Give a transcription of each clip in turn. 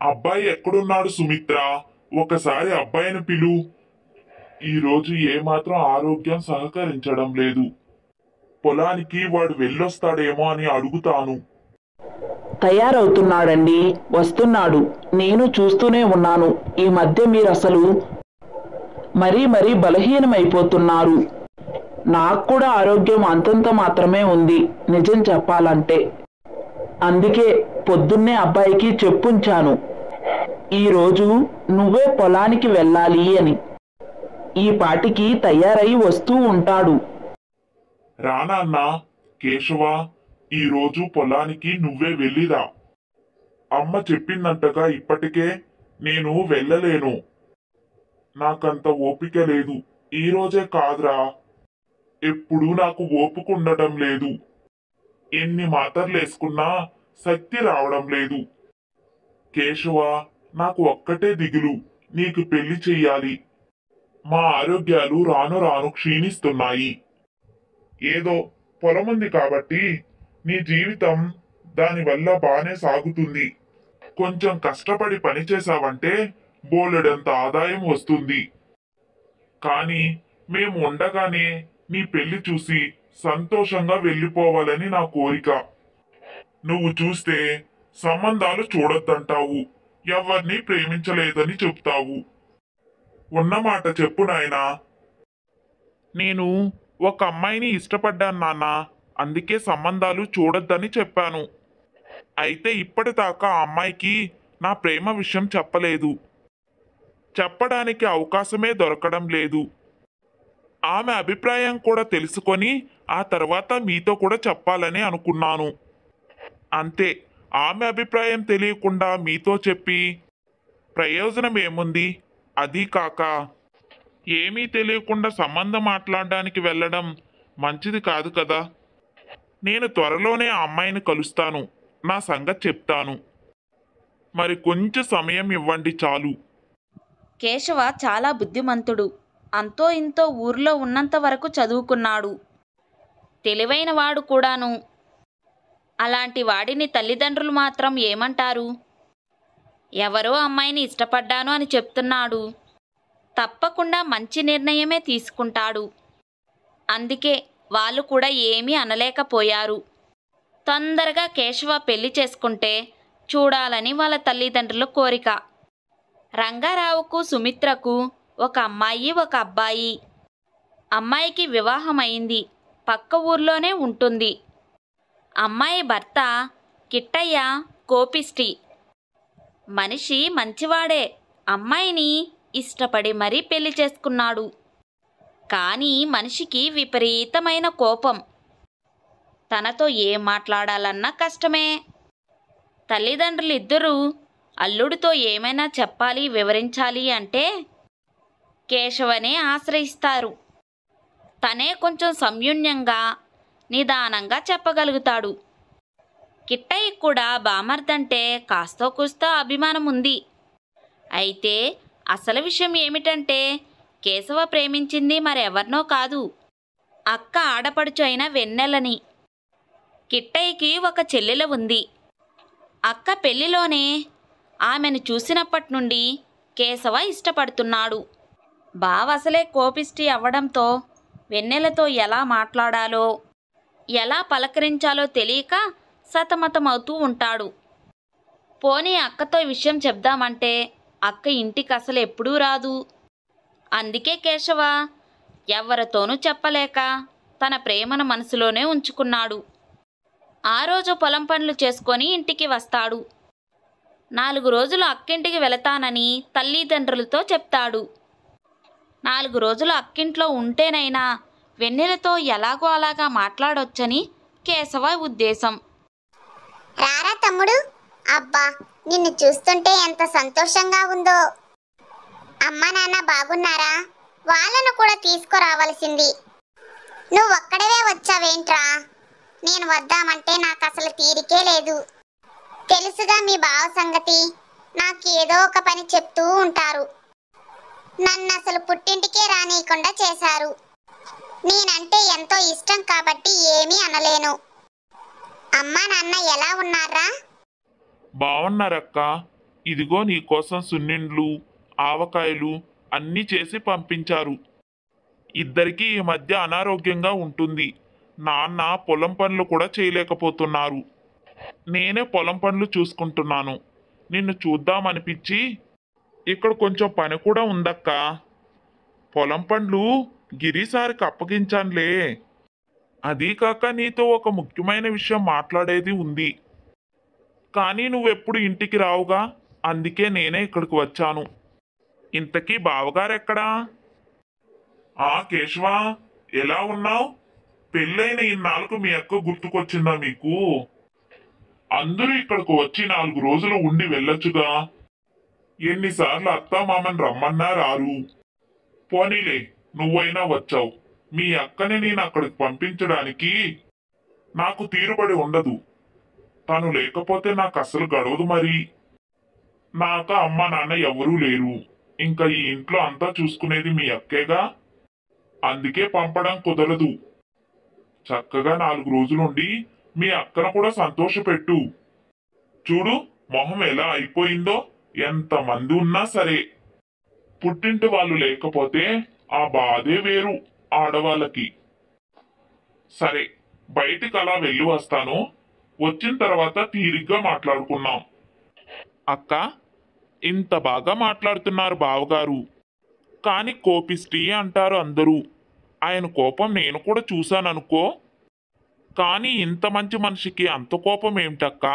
అబ్బాయి ఎక్కడున్నాడు సుమిత్ర? ఒకసారి అబ్బాయిని పిలు. ఈరోజు ఏమాత్రం ఆరోగ్యం సహకరించడం లేదు. పొలానికి వాడు వెళ్ళొస్తాడేమో అని అడుగుతాను. తయారవుతున్నాడండి, వస్తున్నాడు. నేను చూస్తూనే ఉన్నాను. ఈ మధ్య మీరు అసలు మరీ బలహీనమైపోతున్నారు. నాకు కూడా ఆరోగ్యం అంతంత మాత్రమే ఉంది నిజం చెప్పాలంటే. అందుకే పొద్దున్నే అబ్బాయికి చెప్పుంచాను, ఈరోజు నువ్వే పొలానికి వెళ్ళాలి అని. ఈ పాటికి తయారై వస్తూ ఉంటాడు. రానాన్నా కేశవ, ఈరోజు పొలానికి నువ్వే వెళ్ళిరా. అమ్మ చెప్పిందంటగా ఇప్పటికే నేను వెళ్ళలేను. నాకంత ఓపిక లేదు. ఈరోజే కాదురా, ఎప్పుడూ నాకు ఓపిక ఉండటం లేదు. ఎన్ని మాత్రలేసుకున్నా శక్తి రావడం లేదు. కేశవ, నాకు ఒక్కటే దిగులు, నీకు పెళ్లి చెయ్యాలి. మా ఆరోగ్యాలు రాను రాను క్షీణిస్తున్నాయి. ఏదో పొలముంది కాబట్టి నీ జీవితం దానివల్ల బానే సాగుతుంది. కొంచెం కష్టపడి పనిచేశావంటే బోలెడంత ఆదాయం వస్తుంది. కానీ మేము ఉండగానే నీ పెళ్లి చూసి సంతోషంగా వెళ్ళిపోవాలని నా కోరిక. నువ్వు చూస్తే సంబంధాలు చూడొద్దంటావు, ఎవరిని ప్రేమించలేదని చెప్తావు. ఉన్నమాట చెప్పు నాయనా. నేను ఒక అమ్మాయిని ఇష్టపడ్డాను నాన్న, అందుకే సంబంధాలు చూడొద్దని చెప్పాను. అయితే ఇప్పటిదాకా ఆ అమ్మాయికి నా ప్రేమ విషయం చెప్పలేదు. చెప్పడానికి అవకాశమే దొరకడం లేదు. ఆమె అభిప్రాయం కూడా తెలుసుకొని ఆ తర్వాత మీతో కూడా చెప్పాలని అనుకున్నాను. అంతే, ఆమె అభిప్రాయం తెలియకుండా మీతో చెప్పి ప్రయోజనం ఏముంది? అదీ కాక ఏమీ తెలియకుండా సంబంధం మాట్లాడడానికి వెళ్ళడం మంచిది కాదు కదా. నేను త్వరలోనే ఆ అమ్మాయిని కలుస్తాను, నా సంగతి చెప్తాను. మరి కొంచెం సమయం ఇవ్వండి చాలు. కేశవ చాలా బుద్ధిమంతుడు. అంతో ఇంతో ఊర్లో ఉన్నంత వరకు చదువుకున్నాడు. తెలివైన వాడు కూడాను. అలాంటి వాడిని తల్లిదండ్రులు మాత్రం ఏమంటారు? ఎవరో అమ్మాయిని ఇష్టపడ్డాను అని చెప్తున్నాడు. తప్పకుండా మంచి నిర్ణయమే తీసుకుంటాడు. అందుకే వాళ్ళు కూడా ఏమీ అనలేకపోయారు. తొందరగా కేశవ పెళ్లి చేసుకుంటే చూడాలని వాళ్ళ తల్లిదండ్రుల కోరిక. రంగారావుకు సుమిత్రకు ఒక అమ్మాయి ఒక అబ్బాయి. అమ్మాయికి వివాహమైంది, పక్క ఊర్లోనే ఉంటుంది. అమ్మాయి భర్త కిట్టయ్య కోపిష్టి మనిషి, మంచివాడే. అమ్మాయిని ఇష్టపడి మరీ పెళ్లి చేసుకున్నాడు. కానీ మనిషికి విపరీతమైన కోపం. తనతో ఏం మాట్లాడాలన్నా కష్టమే. తల్లిదండ్రులిద్దరూ అల్లుడితో ఏమైనా చెప్పాలి, వివరించాలి అంటే కేశవనే ఆశ్రయిస్తారు. తనే కొంచెం సంయున్యంగా నిదానంగా చెప్పగలుగుతాడు. కిట్టయ్య కూడా బామర్దంటే కాస్తో కూస్తో అభిమానం ఉంది. అయితే అసలు విషయం ఏమిటంటే కేశవ ప్రేమించింది మరెవరినో కాదు, అక్క ఆడపడుచు అయిన వెన్నెలని. కిట్టయ్యకి ఒక చెల్లెల ఉంది. అక్క పెళ్లిలోనే ఆమెను చూసినప్పటి నుండి కేశవ ఇష్టపడుతున్నాడు. బావ అసలే కోపిష్టి అవ్వడంతో వెన్నెలతో ఎలా మాట్లాడాలో, ఎలా పలకరించాలో తెలియక సతమతమవుతూ ఉంటాడు. పోనీ అక్కతో విషయం చెప్దామంటే అక్క ఇంటికి అసలు ఎప్పుడూ రాదు. అందుకే కేశవ ఎవరితోనూ చెప్పలేక తన ప్రేమను మనసులోనే ఉంచుకున్నాడు. ఆ రోజు పొలం పనులు చేసుకొని ఇంటికి వస్తాడు. 4 రోజులు అక్కింటికి వెళతానని తల్లిదండ్రులతో చెప్తాడు. 4 రోజులు అక్కింట్లో ఉంటేనైనా వెన్నెలతో ఎలాగో అలాగా మాట్లాడొచ్చని కేశవ ఉద్దేశం. రారా తమ్ముడు, అబ్బా నిన్ను చూస్తుంటే ఎంత సంతోషంగా ఉందో. అమ్మా నాన్న బాగున్నారా? వాళ్ళను కూడా తీసుకురావాల్సింది. నువ్వు ఒక్కడవే వచ్చావేంట్రా? నేను వద్దామంటే నాకు అసలు తీరికే లేదు. తెలుసుగా మీ బావ సంగతి, నాకు ఏదో ఒక పని చెప్తూ ఉంటారు. నన్ను అసలు పుట్టింటికే రానియకుండా చేశారు. నేనంటే ఎంతో ఇష్టం కాబట్టి ఏమీ అనలేను. అమ్మా నాన్న ఎలా ఉన్నారా? బాగున్నారక్క. ఇదిగో నీకోసం సున్నిండ్లు ఆవకాయలు అన్నీ చేసి పంపించారు. ఇద్దరికీ ఈ మధ్య అనారోగ్యంగా ఉంటుంది. నాన్న పొలం పనులు కూడా చేయలేకపోతున్నారు. నేనే పొలం పనులు చూసుకుంటున్నాను. నిన్ను చూద్దామనిపించి ఇక్కడ కొంచెం పని కూడా ఉందక్క. పొలం పనులు గిరిసారికి అప్పగించానులే. అదీ కాక నీతో ఒక ముఖ్యమైన విషయం మాట్లాడేది ఉంది. కానీ నువ్వెప్పుడు ఇంటికి రావుగా, అందుకే నేనే ఇక్కడికి వచ్చాను. ఇంతకీ బావగారెక్కడా? కేశవా, ఎలా ఉన్నావు? పెళ్ళైన ఇన్నాళ్ళకు మీ అక్క గుర్తుకొచ్చిందా మీకు? అందరూ ఇక్కడికి వచ్చి 4 రోజులు ఉండి వెళ్ళొచ్చుగా. ఎన్నిసార్లు అత్తా మామని రమ్మన్నా రారు. పోనీలే, నువ్వైనా వచ్చావు. మీ అక్కని నేను అక్కడికి పంపించడానికి నాకు తీరుబడి ఉండదు. తను లేకపోతే నాకు అస్సలు గడవదు. మరి నాక అమ్మ నాన్న ఎవరూ లేరు. ఇంకా ఈ ఇంట్లో అంతా చూసుకునేది మీ అక్కేగా. అందుకే పంపడం కుదరదు. చక్కగా 4 రోజులుండి మీ అక్కను కూడా సంతోషపెట్టు. చూడు మొహం ఎలా అయిపోయిందో. ఎంతమంది ఉన్నా సరే పుట్టింటి వాళ్ళు లేకపోతే ఆ బాధే వేరు ఆడవాళ్ళకి. సరే, బయటికి అలా వెళ్ళి వస్తాను. వచ్చిన తర్వాత తీరిగ్గా మాట్లాడుకున్నాం. అక్క, ఇంత బాగా మాట్లాడుతున్నారు బావగారు. కాని కోపిష్టి అంటారు అందరూ. ఆయన కోపం నేను కూడా చూశాననుకో. కానీ ఇంత మంచి మనిషికి అంత కోపం ఏమిటక్క?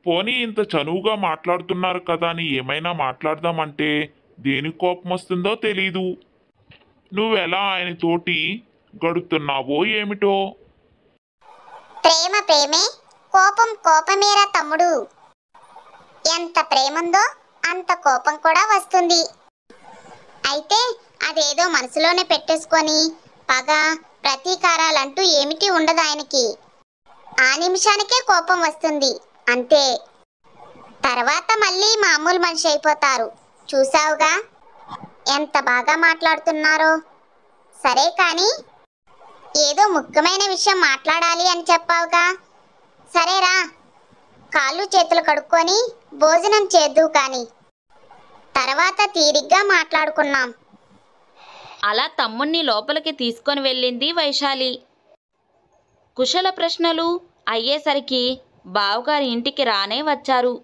పోనీ ఇంత చనువుగా మాట్లాడుతున్నారు కదా అని ఏమైనా మాట్లాడదామంటే దేనికి కోపం వస్తుందో తెలీదు. నువ్వెలా ఆయనతోటి గడుపుతున్నావో ఏమిటో. ప్రేమ ప్రేమే, కోపం కోపమేరా తమ్ముడు. ఎంత ప్రేముందో అంత కోపం కూడా వస్తుంది. అయితే అదేదో మనసులోనే పెట్టేసుకొని పగ ప్రతీకారాలంటూ ఏమిటి ఉండదు ఆయనకి. ఆ నిమిషానికే కోపం వస్తుంది అంతే. తర్వాత మళ్ళీ మామూలు మనిషి అయిపోతారు. చూసావుగా ఎంత బాగా మాట్లాడుతున్నారో. సరే కానీ ఏదో ముఖ్యమైన విషయం మాట్లాడాలి అని చెప్పావుగా. సరేరా, కాళ్ళు చేతులు కడుక్కొని భోజనం చేద్దు కానీ తర్వాత తీరిగ్గా మాట్లాడుకున్నాం. అలా తమ్ముణ్ణి లోపలికి తీసుకొని వెళ్ళింది వైశాలి. కుశల ప్రశ్నలు అయ్యేసరికి బావగారి ఇంటికి రానే వచ్చారు.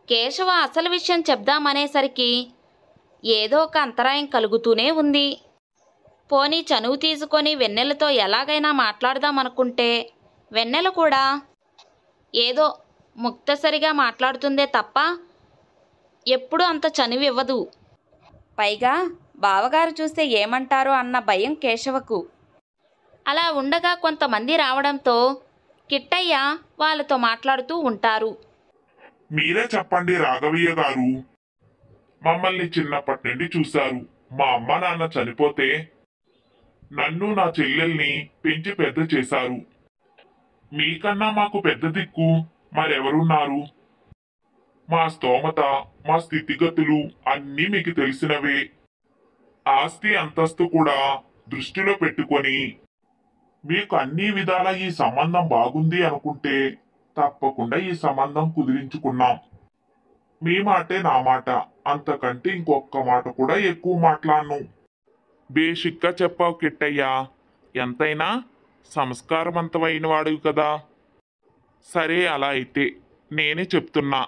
కేశవ అసలు విషయం చెప్దామనేసరికి ఏదో ఒక అంతరాయం కలుగుతూనే ఉంది. పోనీ చనువు తీసుకొని వెన్నెలతో ఎలాగైనా మాట్లాడదామనుకుంటే వెన్నెల కూడా ఏదో ముక్తసరిగా మాట్లాడుతుందే తప్ప ఎప్పుడూ అంత చనువివ్వదు. పైగా బావగారు చూస్తే ఏమంటారో అన్న భయం కేశవకు. అలా ఉండగా కొంతమంది రావడంతో కిట్టయ్య వాళ్ళతో మాట్లాడుతూ ఉంటారు. మీరే చెప్పండి రాఘవయ్య గారు. మమ్మల్ని చిన్నప్పటి నుండి చూశారు. మా అమ్మ నాన్న చనిపోతే నన్ను నా చెల్లెల్ని పెంచి పెద్ద చేశారు. మీకన్నా మాకు పెద్ద దిక్కు మరెవరున్నారు? మా స్తోమత, మా స్థితిగతులు అన్నీ మీకు తెలిసినవే. ఆస్తి అంతస్తు కూడా దృష్టిలో పెట్టుకొని మీకు అన్ని విధాల ఈ సంబంధం బాగుంది అనుకుంటే తప్పకుండా ఈ సంబంధం కుదిరించుకున్నాం. మీ మాటే నా మాట, అంతకంటే ఇంకొక్క మాట కూడా ఎక్కువ మాట్లాడను. బేసిక్గా చెప్పావు కిట్టయ్యా. ఎంతైనా సంస్కారవంతమైన వాడివి కదా. సరే, అలా అయితే నేనే చెప్తున్నా.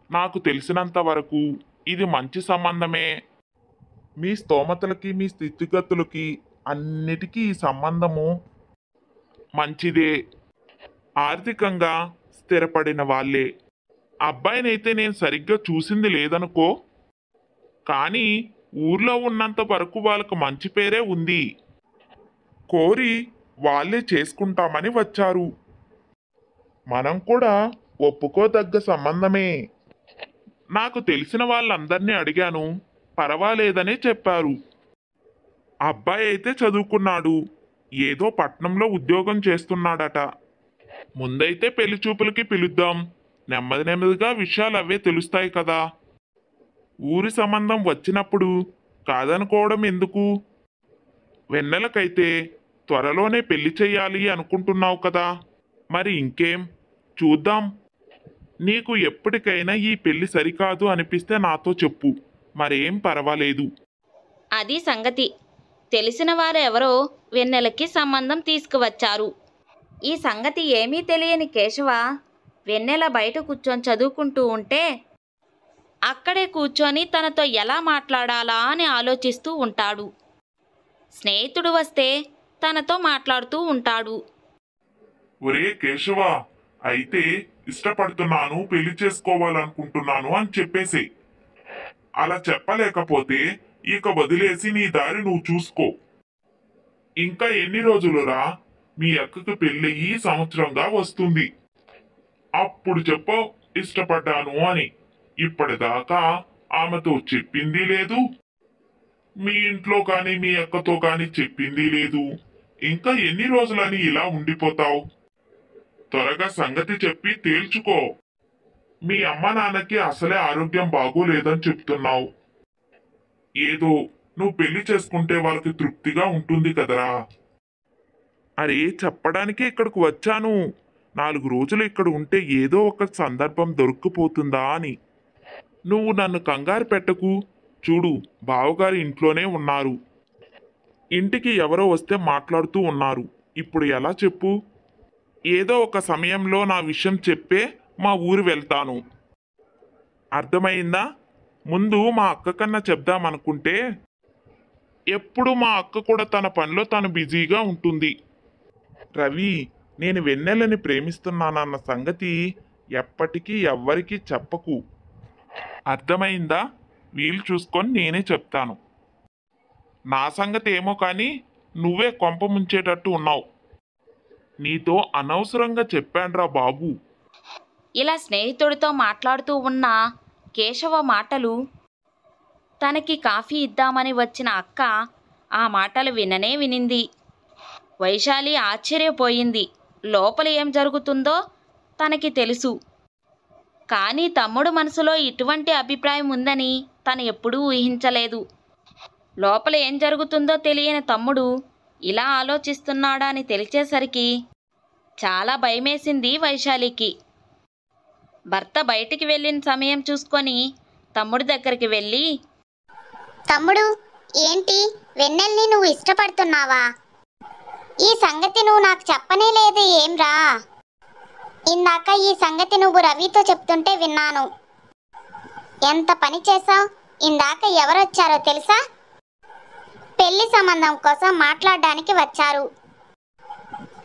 నాకు తెలిసినంత వరకు ఇది మంచి సంబంధమే. మీ స్తోమతలకి మీ స్థితిగతులకి అన్నిటికీ ఈ సంబంధము మంచిదే. ఆర్థికంగా స్థిరపడిన వాళ్ళే. అబ్బాయినైతే నేను సరిగ్గా చూసింది లేదనుకో. కానీ ఊర్లో ఉన్నంత వరకు వాళ్ళకు మంచి పేరే ఉంది. కోరి వాళ్ళే చేసుకుంటామని వచ్చారు. మనం కూడా ఒప్పుకోదగ్గ సంబంధమే. నాకు తెలిసిన వాళ్ళందరినీ అడిగాను, పర్వాలేదనే చెప్పారు. అబ్బాయి అయితే చదువుకున్నాడు, ఏదో పట్నంలో ఉద్యోగం చేస్తున్నాడట. ముందైతే పెళ్లి చూపులకి పిలుద్దాం. నెమ్మది నెమ్మదిగా విషయాలు అవే తెలుస్తాయి కదా. ఊరి సంబంధం వచ్చినప్పుడు కాదనుకోవడం ఎందుకు? వెన్నెలకైతే త్వరలోనే పెళ్లి చెయ్యాలి అనుకుంటున్నావు కదా. మరి ఇంకేం, చూద్దాం. నీకు ఎప్పటికైనా ఈ పెళ్లి సరికాదు అనిపిస్తే నాతో చెప్పు, మరేం పర్వాలేదు. అది సంగతి. తెలిసిన వారెవరో వెన్నెలకి సంబంధం తీసుకువచ్చారు. ఈ సంగతి ఏమీ తెలియని కేశవ వెన్నెల బయట కూర్చొని చదువుకుంటూ ఉంటే అక్కడే కూర్చొని తనతో ఎలా మాట్లాడాలా అని ఆలోచిస్తూ ఉంటాడు. స్నేహితుడు వస్తే తనతో మాట్లాడుతూ ఉంటాడు. ఒరే కేశవ, అయితే ఇష్టపడుతున్నాను, పెళ్లి చేసుకోవాలనుకుంటున్నాను అని చెప్పేసి. అలా చెప్పలేకపోతే ఇక వదిలేసి నీ దారి నువ్వు చూసుకో. ఇంకా ఎన్ని రోజులురా? మీ అక్కకు పెళ్ళయి సంవత్సరంగా వస్తుంది. అప్పుడు చెప్పు ఇష్టపడ్డాను అని. ఇప్పటిదాకా ఆమెతో చెప్పింది లేదు, మీ ఇంట్లో కానీ మీ అక్కతో కానీ చెప్పింది లేదు. ఇంకా ఎన్ని రోజులని ఇలా ఉండిపోతావు? త్వరగా సంగతి చెప్పి తేల్చుకో. మీ అమ్మ నాన్నకి అసలే ఆరోగ్యం బాగోలేదని చెప్తున్నావు. ఏదో నువ్వు పెళ్లి చేసుకుంటే వాళ్ళకి తృప్తిగా ఉంటుంది కదరా. అరే, చెప్పడానికే ఇక్కడికి వచ్చాను. 4 రోజులు ఇక్కడ ఉంటే ఏదో ఒక సందర్భం దొరికిపోతుందా అని. నువ్వు నన్ను కంగారు పెట్టకు. చూడు, బావగారు ఇంట్లోనే ఉన్నారు. ఇంటికి ఎవరో వస్తే మాట్లాడుతూ ఉన్నారు. ఇప్పుడు ఎలా చెప్పు? ఏదో ఒక సమయంలో నా విషయం చెప్పే మా ఊరు వెళ్తాను. అర్థమైందా? ముందు మా అక్క కన్నా చెప్దామనుకుంటే ఎప్పుడు మా అక్క కూడా తన పనిలో తను బిజీగా ఉంటుంది. రవి, నేను వెన్నెలని ప్రేమిస్తున్నానన్న సంగతి ఎప్పటికీ ఎవ్వరికీ చెప్పకు. అర్థమైందా? వీలు చూసుకొని నేనే చెప్తాను. నా సంగతి ఏమో కానీ నువ్వే కొంప ముంచేటట్టు ఉన్నావు. నీతో అనవసరంగా చెప్పానురా బాబు. ఇలా స్నేహితుడితో మాట్లాడుతూ ఉన్న కేశవ మాటలు తనకి కాఫీ ఇద్దామని వచ్చిన అక్క ఆ మాటలు విననే వినింది. వైశాలి ఆశ్చర్యపోయింది. లోపల ఏం జరుగుతుందో తనకి తెలుసు. కానీ తమ్ముడు మనసులో ఇటువంటి అభిప్రాయం ఉందని తను ఎప్పుడూ ఊహించలేదు. లోపల ఏం జరుగుతుందో తెలియని తమ్ముడు ఇలా ఆలోచిస్తున్నాడా అని తెలిసేసరికి చాలా భయమేసింది వైశాలికి. భర్త బయటికి వెళ్ళిన సమయం చూసుకొని తమ్ముడి దగ్గరికి వెళ్ళి, తమ్ముడు, ఏంటి వెన్నెల్ని నువ్వు ఇష్టపడుతున్నావా? ఈ సంగతి నువ్వు నాకు చెప్పనే లేదు ఏంరా? ఇందాక ఈ సంగతి నువ్వు రవితో చెప్తుంటే విన్నాను. ఎంత పని చేసావు? ఇందాక ఎవరొచ్చారో తెలుసా? పెళ్లి సంబంధం కోసం మాట్లాడడానికి వచ్చారు.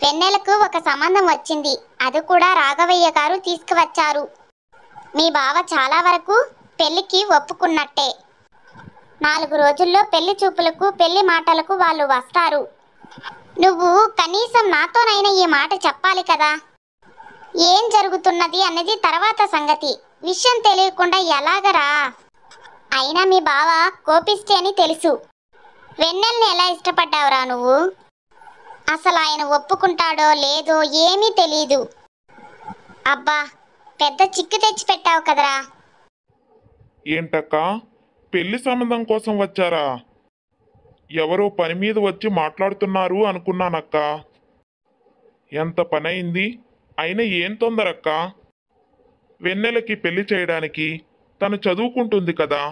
వెన్నెలకు ఒక సంబంధం వచ్చింది. అది కూడా రాఘవయ్య గారు తీసుకువచ్చారు. మీ బావ చాలా వరకు పెళ్లికి ఒప్పుకున్నట్టే. 4 రోజుల్లో పెళ్లి చూపులకు పెళ్లి మాటలకు వాళ్ళు వస్తారు. నువ్వు కనీసం నాతోనైనా ఈ మాట చెప్పాలి కదా. ఏం జరుగుతున్నది అన్నది తర్వాత సంగతి. విషయం తెలియకుండా ఎలాగరా? అయినా మీ బావ కోపిస్తే అని తెలుసు. వెన్నెల్ని ఎలా ఇష్టపడ్డావురా నువ్వు? అసలు ఆయన ఒప్పుకుంటాడో లేదో ఏమీ తెలీదు. అబ్బా, పెద్ద చిక్కు తెచ్చి పెట్టావు కదరా. ఏంటక్క, పెళ్లి సంబంధం కోసం వచ్చారా? ఎవరో పని మీద వచ్చి మాట్లాడుతున్నారు అనుకున్నానక్క. ఎంత పని అయింది? అయినా ఏం తొందరక్క? వెన్నెలకి పెళ్లి చేయడానికి తను చదువుకుంటుంది కదా.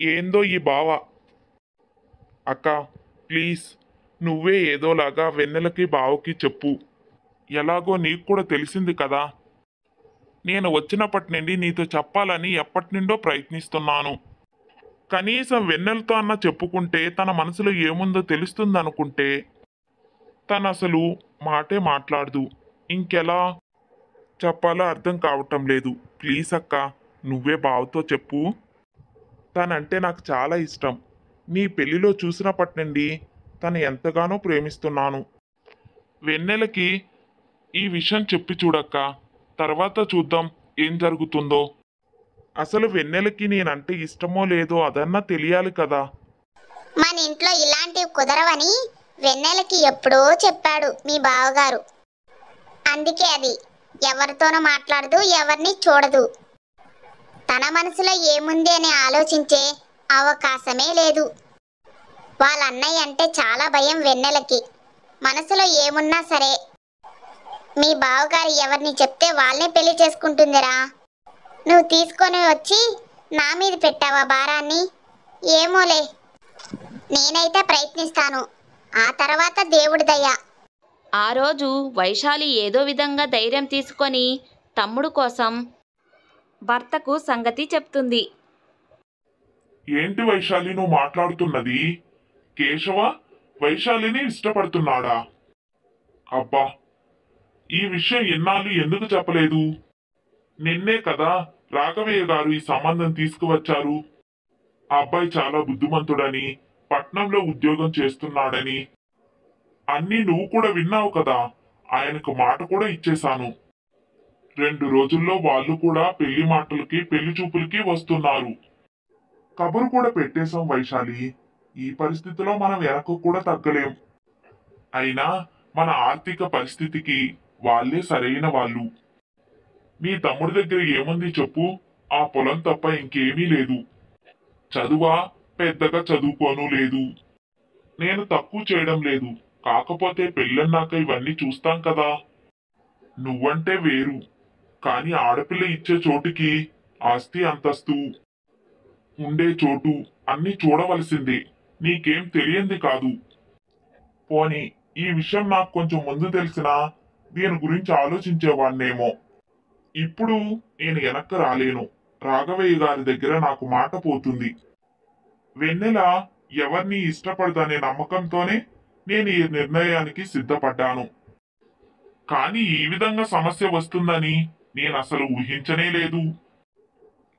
ఏందో ఈ బావ. అక్క ప్లీజ్, నువ్వే ఏదోలాగా వెన్నెలకి బావకి చెప్పు. ఎలాగో నీకు కూడా తెలిసింది కదా. నేను వచ్చినప్పటి నుండి నీతో చెప్పాలని ఎప్పటి నుండో ప్రయత్నిస్తున్నాను. కనీసం వెన్నెలతో అన్న చెప్పుకుంటే తన మనసులో ఏముందో తెలుస్తుందనుకుంటే తను అసలు మాటే మాట్లాడదు. ఇంకెలా చెప్పాలో అర్థం కావటం లేదు. ప్లీజ్ అక్క, నువ్వే బావతో చెప్పు. తనంటే నాకు చాలా ఇష్టం. నీ పెళ్లిలో చూసినప్పటి నుండి తను ఎంతగానో ప్రేమిస్తున్నాను. వెన్నెలకి ఈ విషయం చెప్పి చూడక్క, తర్వాత చూద్దాం ఏం జరుగుతుందో. అసలు వెన్నెలకి నేనంటే ఇష్టమో లేదో అదన్నా తెలియాలి కదా. మన ఇంట్లో ఇలాంటివి కుదరవని వెన్నెలకి ఎప్పుడో చెప్పాడు మీ బావగారు. అందుకే అది ఎవరితోనూ మాట్లాడదు, ఎవరిని చూడదు. తన మనసులో ఏముంది అని ఆలోచించే అవకాశమే లేదు. వాళ్ళ అన్నయ్య అంటే చాలా భయం వెన్నెలకి. మనసులో ఏమున్నా సరే మీ బావగారు ఎవరిని చెప్తే వాళ్ళనే పెళ్లి చేసుకుంటుందిరా. నువ్వు తీసుకొని వచ్చి నా మీద పెట్టావా భారాన్ని? ఏమోలే, నేనైతే ప్రయత్నిస్తాను. ఆ తర్వాత దేవుడి దయ. ఆ రోజు వైశాలి ఏదో విధంగా ధైర్యం తీసుకొని తమ్ముడు కోసం భర్తకు సంగతి చెప్తుంది. ఏంటి వైశాలి నువ్వు మాట్లాడుతున్నది? కేశవ వైశాలిని ఇష్టపడుతున్నాడా? అబ్బా, ఈ విషయం ఎన్నాళ్ళు ఎందుకు చెప్పలేదు? నిన్నే కదా రాఘవయ్య గారు ఈ సంబంధం తీసుకువచ్చారు. ఆ అబ్బాయి చాలా బుద్ధిమంతుడని, పట్నంలో ఉద్యోగం చేస్తున్నాడని అన్నీ నువ్వు కూడా విన్నావు కదా. ఆయనకు మాట కూడా ఇచ్చేశాను. 2 రోజుల్లో వాళ్ళు కూడా పెళ్లి మాటలకి పెళ్లి చూపులకి వస్తున్నారు. కబురు కూడా పెట్టేశాం వైశాలి. ఈ పరిస్థితిలో మనం వెనక్కు కూడా తగ్గలేం. అయినా మన ఆర్థిక పరిస్థితికి వాళ్ళే సరైన వాళ్ళు. మీ తమ్ముడి దగ్గర ఏముంది చెప్పు? ఆ పొలం తప్ప ఇంకేమీ లేదు. చదువా పెద్దగా చదువుకోను లేదు. నేను తక్కువ చేయడం లేదు. కాకపోతే పెళ్ళన్నాక ఇవన్నీ చూస్తాం కదా. నువ్వంటే వేరు, కానీ ఆడపిల్ల ఇచ్చే చోటుకి ఆస్తి అంతస్తు ఉండే చోటు అన్నీ చూడవలసిందే. నీకేం తెలియంది కాదు. పోనీ ఈ విషయం నాకు కొంచెం ముందు తెలిసినా దీని గురించి ఆలోచించేవాణ్ణేమో. ఇప్పుడు నేను వెనక్కి రాలేను. రాఘవయ్య గారి దగ్గర నాకు మాట పోతుంది. వెన్నెల ఎవరిని ఇష్టపడదనే నమ్మకంతోనే నేను ఈ నిర్ణయానికి సిద్ధపడ్డాను. కానీ ఈ విధంగా సమస్య వస్తుందని నేను అసలు ఊహించనే లేదు.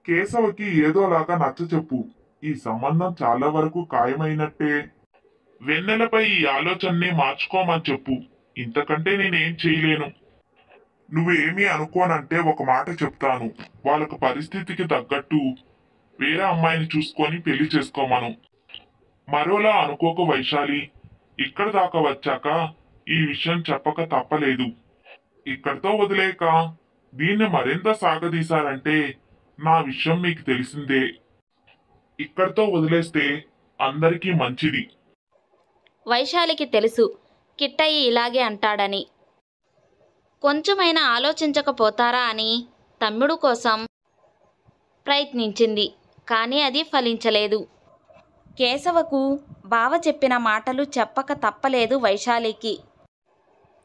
కేశవకి ఏదోలాగా నచ్చచెప్పు. ఈ సంబంధం చాలా వరకు ఖాయమైనట్టే. వెన్నెలపై ఈ ఆలోచనని మార్చుకోమని చెప్పు. ఇంతకంటే నేనేం చేయలేను. నువ్వేమీ అనుకోనంటే ఒక మాట చెప్తాను. వాళ్ళకు పరిస్థితికి తగ్గట్టు వేరే అమ్మాయిని చూసుకొని పెళ్లి చేసుకోమను. మరోలా అనుకోక వైశాలి. ఇక్కడ దాకా వచ్చాక ఈ విషయం చెప్పక తప్పలేదు. ఇక్కడితో వదిలేక దీన్ని మరింత సాగదీశారంటే నా విషయం మీకు తెలిసిందే. ఇక్కడితో వదిలేస్తే అందరికీ మంచిది. వైశాలికి తెలుసు కిట్టయ్య ఇలాగే అంటాడని. కొంచెమైనా ఆలోచించకపోతారా అని తమ్ముడు కోసం ప్రయత్నించింది. కానీ అది ఫలించలేదు. కేశవకు బావ చెప్పిన మాటలు చెప్పక తప్పలేదు వైశాలికి.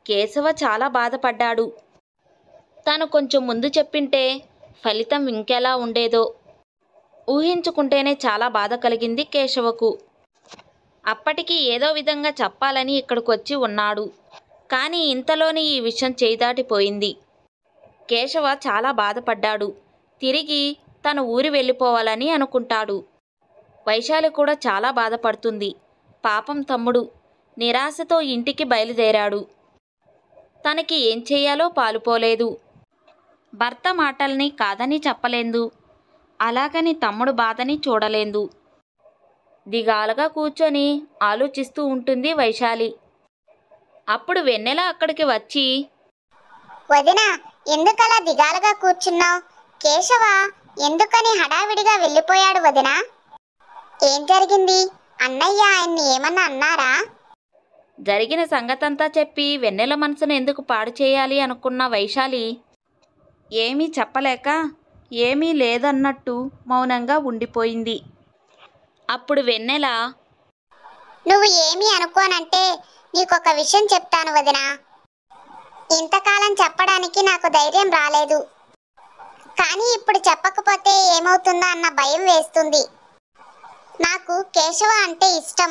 కేశవ చాలా బాధపడ్డాడు. తను కొంచెం ముందు చెప్పింటే ఫలితం ఇంకెలా ఉండేదో ఊహించుకుంటేనే చాలా బాధ కలిగింది కేశవకు. అప్పటికి ఏదో విధంగా చెప్పాలని ఇక్కడికొచ్చి ఉన్నాడు. కానీ ఇంతలోనే ఈ విషయం చేయిదాటిపోయింది. కేశవ చాలా బాధపడ్డాడు. తిరిగి తన ఊరి వెళ్ళిపోవాలని అనుకుంటాడు. వైశాలి కూడా చాలా బాధపడుతుంది. పాపం తమ్ముడు నిరాశతో ఇంటికి బయలుదేరాడు. తనకి ఏం చెయ్యాలో పాలుపోలేదు. భర్త మాటల్ని కాదని చెప్పలేదు. అలాగని తమ్ముడు బాధని చూడలేదు. దిగాలుగా కూర్చొని ఆలోచిస్తూ ఉంటుంది వైశాలి. అప్పుడు వెన్నెల అక్కడికి వచ్చి, వదినా, ఎందుకలా దిగాలుగా కూర్చున్నావు? కేశవ ఎందుకని హడావిడిగా వెళ్ళిపోయాడు వదినా? ఏం జరిగింది? అన్నయ్య ఆయన్ని ఏమన్నా అన్నారా? జరిగిన సంగతంతా చెప్పి వెన్నెల మనసును ఎందుకు పాడు చేయాలి అనుకున్న వైశాలి ఏమీ చెప్పలేక ఏమీ లేదన్నట్టు మౌనంగా ఉండిపోయింది. అప్పుడు వెన్నెల, నువ్వు ఏమీ అనుకోనంటే నీకొక విషయం చెప్తాను వదినా. ఇంతకాలం చెప్పడానికి నాకు ధైర్యం రాలేదు. కానీ ఇప్పుడు చెప్పకపోతే ఏమవుతుందా అన్న భయం వేస్తుంది. నాకు కేశవ అంటే ఇష్టం.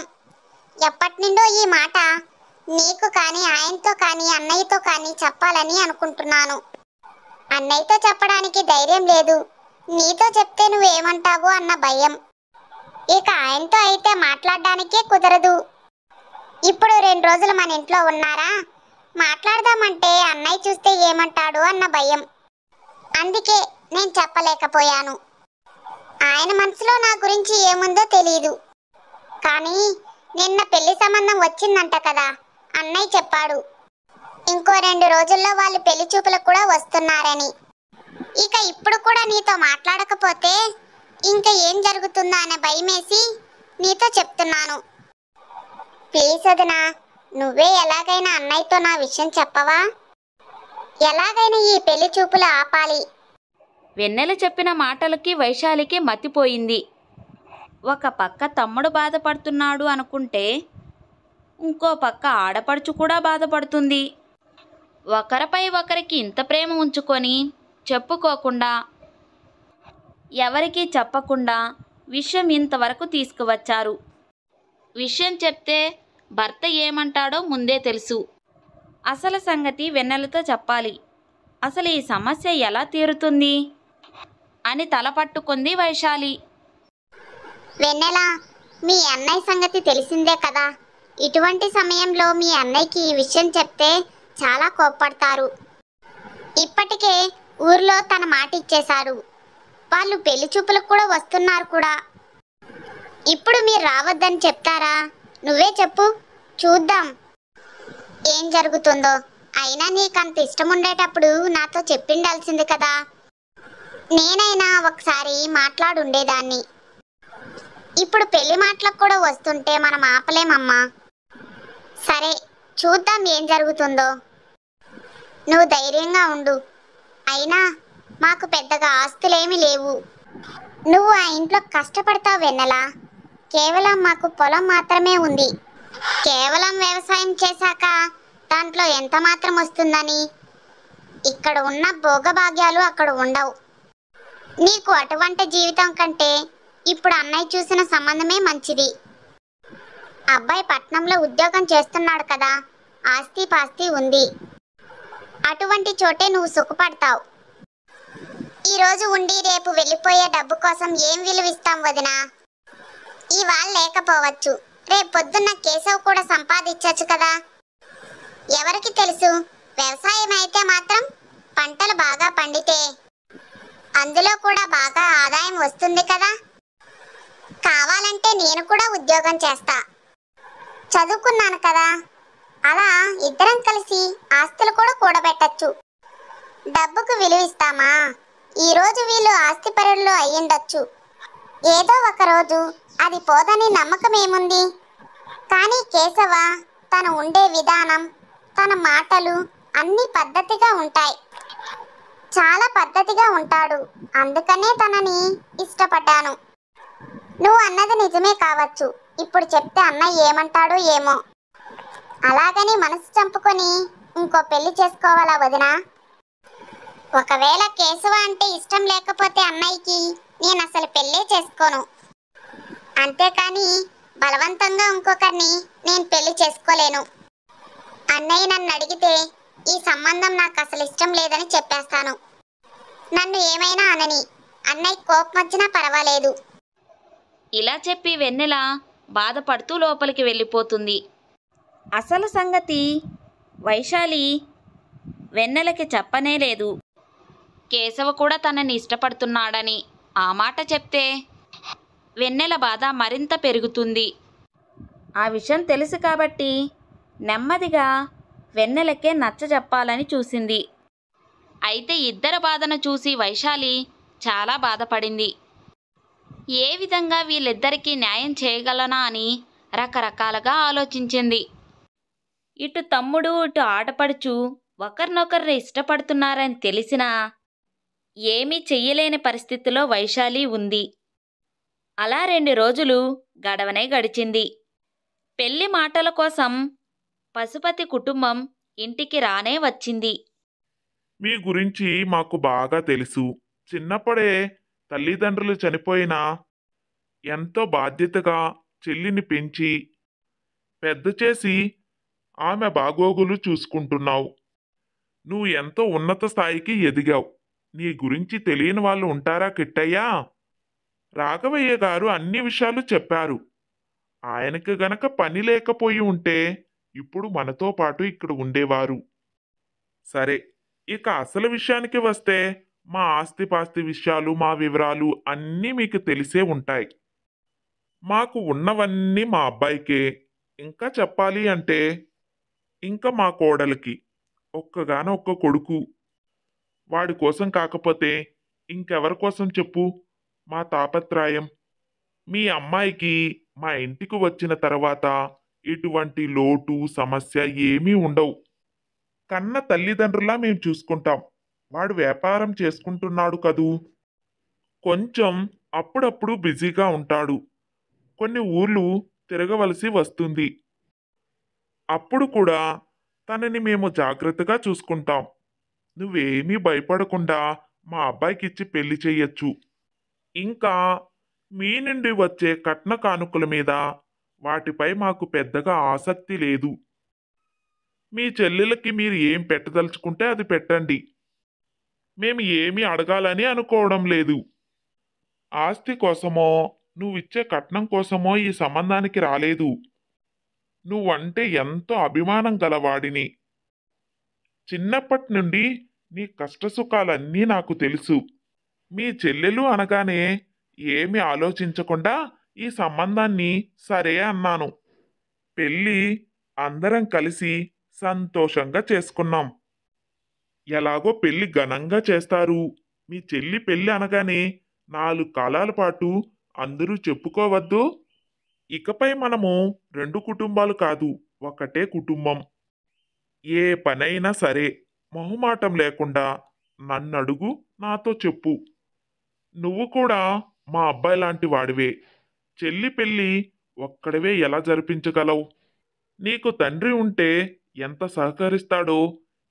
ఎప్పటి నుండో ఈ మాట నీకు కానీ ఆయనతో కానీ అన్నయ్యతో కానీ చెప్పాలని అనుకుంటున్నాను. అన్నయ్యతో చెప్పడానికి ధైర్యం లేదు. నీతో చెప్తే నువ్వేమంటావు అన్న భయం. ఇక ఆయనతో అయితే మాట్లాడడానికే కుదరదు. ఇప్పుడు 2 రోజులు మన ఇంట్లో ఉన్నారా, మాట్లాడదామంటే అన్నయ్య చూస్తే ఏమంటాడు అన్న భయం. అందుకే నేను చెప్పలేకపోయాను. ఆయన మనసులో నా గురించి ఏముందో తెలియదు. కానీ నిన్న పెళ్లి సంబంధం వచ్చిందంట కదా, అన్నయ్య చెప్పాడు. ఇంకో 2 రోజుల్లో వాళ్ళు పెళ్లి చూపులకు కూడా వస్తున్నారని. ఇక ఇప్పుడు కూడా నీతో మాట్లాడకపోతే ఇంకా ఏం జరుగుతుందో అనే భయమేసి నీతో చెప్తున్నాను. ప్లీజ్ వదినా, నువ్వే ఎలాగైనా అన్నయ్యతో నా విషయం చెప్పవా? ఎలాగైనా ఈ పెళ్లి చూపులు ఆపాలి. వెన్నెల చెప్పిన మాటలకి వైశాలికి మతిపోయింది. ఒక పక్క తమ్ముడు బాధపడుతున్నాడు అనుకుంటే ఇంకో పక్క ఆడపడుచు కూడా బాధపడుతుంది. ఒకరిపై ఒకరికి ఇంత ప్రేమ ఉంచుకొని చెప్పుకోకుండా ఎవరికీ చెప్పకుండా విషయం ఇంతవరకు తీసుకువచ్చారు. విషయం చెప్తే భర్త ఏమంటాడో ముందే తెలుసు. అసలు సంగతి వెన్నెలతో చెప్పాలి. అసలు ఈ సమస్య ఎలా తీరుతుంది అని తల పట్టుకుంది వైశాలి. వెన్నెల, మీ అన్నయ్య సంగతి తెలిసిందే కదా. ఇటువంటి సమయంలో మీ అన్నయ్యకి ఈ విషయం చెప్తే చాలా కోప్పడతారు. ఇప్పటికే ఊర్లో తన మాట ఇచ్చేశాడు. వాళ్ళు పెళ్లి చూపులకు కూడా వస్తున్నారు కూడా. ఇప్పుడు మీరు రావద్దని చెప్తారా? నువ్వే చెప్పు, చూద్దాం ఏం జరుగుతుందో. అయినా నీకంత ఇష్టం ఉండేటప్పుడు నాతో చెప్పిండాల్సింది కదా. నేనైనా ఒకసారి మాట్లాడుండేదాన్ని. ఇప్పుడు పెళ్లి మాటలకు కూడా వస్తుంటే మనం ఆపలేమమ్మా. సరే, చూద్దాం ఏం జరుగుతుందో. నువ్వు ధైర్యంగా ఉండు. అయినా మాకు పెద్దగా ఆస్తులేమీ లేవు. నువ్వు ఆ ఇంట్లో కష్టపడతావు వెన్నెల. కేవలం మాకు పొలం మాత్రమే ఉంది. కేవలం వ్యవసాయం చేశాక దాంట్లో ఎంత మాత్రం వస్తుందని? ఇక్కడ ఉన్న భోగభాగ్యాలు అక్కడ ఉండవు. నీకు అటువంటి జీవితం కంటే ఇప్పుడు అన్నయ్య చూసిన సంబంధమే మంచిది. అబ్బాయి పట్నంలో ఉద్యోగం చేస్తున్నాడు కదా, ఆస్తి పాస్తి ఉంది. అటువంటి చోటే నువ్వు సుఖపడతావు. ఈరోజు ఉండి రేపు వెళ్ళిపోయే డబ్బు కోసం ఏం విలువిస్తాం వదినా? ఇవాళ లేకపోవచ్చు, రేపు పొద్దున్న కేశవ్ కూడా సంపాదించవచ్చు కదా. ఎవరికి తెలుసు, వ్యవసాయం అయితే మాత్రం పంటలు బాగా పండితే అందులో కూడా బాగా ఆదాయం వస్తుంది కదా. కావాలంటే నేను కూడా ఉద్యోగం చేస్తా. చదువుకున్నాను కదా, అలా ఇద్దరం కలిసి ఆస్తులు కూడా కూడబెట్టచ్చు. డబ్బుకు విలువిస్తామా? ఈరోజు వీళ్ళు ఆస్తిపరుల్లో అయ్యుండొచ్చు. ఏదో ఒక రోజు అది పోదని నమ్మకం ఏముంది? కానీ కేశవ తను ఉండే విధానం, తన మాటలు అన్నీ పద్ధతిగా ఉంటాయి. చాలా పద్ధతిగా ఉంటాడు. అందుకనే తనని ఇష్టపడ్డాను. నువ్వు అన్నది నిజమే కావచ్చు. ఇప్పుడు చెప్తే అన్నయ్య ఏమంటాడో ఏమో. అలాగని మనసు చంపుకొని ఇంకో పెళ్లి చేసుకోవాలా వదినా? ఒకవేళ కేశవ అంటే ఇష్టం లేకపోతే అన్నయ్యకి నేను అసలు పెళ్ళే చేసుకోను. అంతేకాని బలవంతంగా ఇంకొకరిని నేను పెళ్లి చేసుకోలేను. అన్నయ్య నన్ను అడిగితే ఈ సంబంధం నాకు అసలు ఇష్టం లేదని చెప్పేస్తాను. నన్ను ఏమైనా అనని, అన్నయ్య కోపం వచ్చినా పర్వాలేదు. ఇలా చెప్పి వెన్నెల బాధపడుతూ లోపలికి వెళ్ళిపోతుంది. అసలు సంగతి వైశాలి వెన్నెలకి చెప్పనే లేదు. కేశవ కూడా తనని ఇష్టపడుతున్నాడని ఆ మాట చెప్తే వెన్నెల బాధ మరింత పెరుగుతుంది. ఆ విషయం తెలుసు కాబట్టి నెమ్మదిగా వెన్నెలకే నచ్చజెప్పాలని చూసింది. అయితే ఇద్దరి బాధను చూసి వైశాలి చాలా బాధపడింది. ఏ విధంగా వీళ్ళిద్దరికీ న్యాయం చేయగలనా అని రకరకాలుగా ఆలోచించింది. ఇటు తమ్ముడు ఇటు ఆడపడుచు ఒకరినొకరిని ఇష్టపడుతున్నారని తెలిసినా ఏమీ చెయ్యలేని పరిస్థితిలో వైశాలి ఉంది. అలా 2 రోజులు గడవనే గడిచింది. పెళ్లి మాటల కోసం పశుపతి కుటుంబం ఇంటికి రానే వచ్చింది. మీ గురించి మాకు బాగా తెలుసు. చిన్నప్పుడే తల్లిదండ్రులు చనిపోయినా ఎంతో బాధ్యతగా చెల్లిని పెంచి పెద్ద చేసి ఆమె బాగోగులు చూసుకుంటున్నావు. నువ్వు ఎంతో ఉన్నత స్థాయికి ఎదిగావు. నీ గురించి తెలియని వాళ్ళు ఉంటారా కిట్టయ్యా? రాఘవయ్య గారు అన్ని విషయాలు చెప్పారు. ఆయనకు గనక పని లేకపోయి ఉంటే ఇప్పుడు మనతో పాటు ఇక్కడ ఉండేవారు. సరే, ఇక అసలు విషయానికి వస్తే మా ఆస్తిపాస్తి విషయాలు, మా వివరాలు అన్నీ మీకు తెలిసే ఉంటాయి. మాకు ఉన్నవన్నీ మా అబ్బాయికే. ఇంకా చెప్పాలి అంటే ఇంకా మా కోడలికి ఒక్క కొడుకు. వాడి కోసం కాకపోతే ఇంకెవరి కోసం చెప్పు మా తాపత్రయం. మీ అమ్మాయికి మా ఇంటికి వచ్చిన తర్వాత ఇటువంటి లోటు సమస్య ఏమీ ఉండవు. కన్న తల్లిదండ్రులా మేము చూసుకుంటాం. వాడు వ్యాపారం చేసుకుంటున్నాడు కదూ. కొంచెం అప్పుడప్పుడు బిజీగా ఉంటాడు. కొన్ని ఊర్లు తిరగవలసి వస్తుంది. అప్పుడు కూడా తనని మేము జాగ్రత్తగా చూసుకుంటాం. నువ్వేమీ భయపడకుండా మా అబ్బాయికిచ్చి పెళ్లి చెయ్యొచ్చు. ఇంకా మీ నుండి వచ్చే కట్న కానుకల మీద వాటిపై మాకు పెద్దగా ఆసక్తి లేదు. మీ చెల్లెలకి మీరు ఏం పెట్టదలుచుకుంటే అది పెట్టండి. మేము ఏమీ అడగాలని అనుకోవడం లేదు. ఆస్తి కోసమో నువ్విచ్చే కట్నం కోసమో ఈ సంబంధానికి రాలేదు. నువ్వంటే ఎంతో అభిమానం గలవాడిని. చిన్నప్పటి నుండి నీ కష్టసుఖాలన్నీ నాకు తెలుసు. మీ చెల్లెలు అనగానే ఏమి ఆలోచించకుండా ఈ సంబంధాన్ని సరే అన్నాను. పెళ్ళి అందరం కలిసి సంతోషంగా చేసుకున్నాం. ఎలాగో పెళ్లి ఘనంగా చేస్తారు. మీ చెల్లి పెళ్లి అనగానే 4 కాలాల పాటు అందరూ చెప్పుకోవద్దు. ఇకపై మనము 2 కుటుంబాలు కాదు, ఒకటే కుటుంబం. ఏ పనైనా సరే మొహమాటం లేకుండా నన్నడుగు, నాతో చెప్పు. నువ్వు కూడా మా అబ్బాయి లాంటి వాడివే. చెల్లి పెళ్ళి ఒక్కడివే ఎలా జరిపించగలవు? నీకు తండ్రి ఉంటే ఎంత సహకరిస్తాడో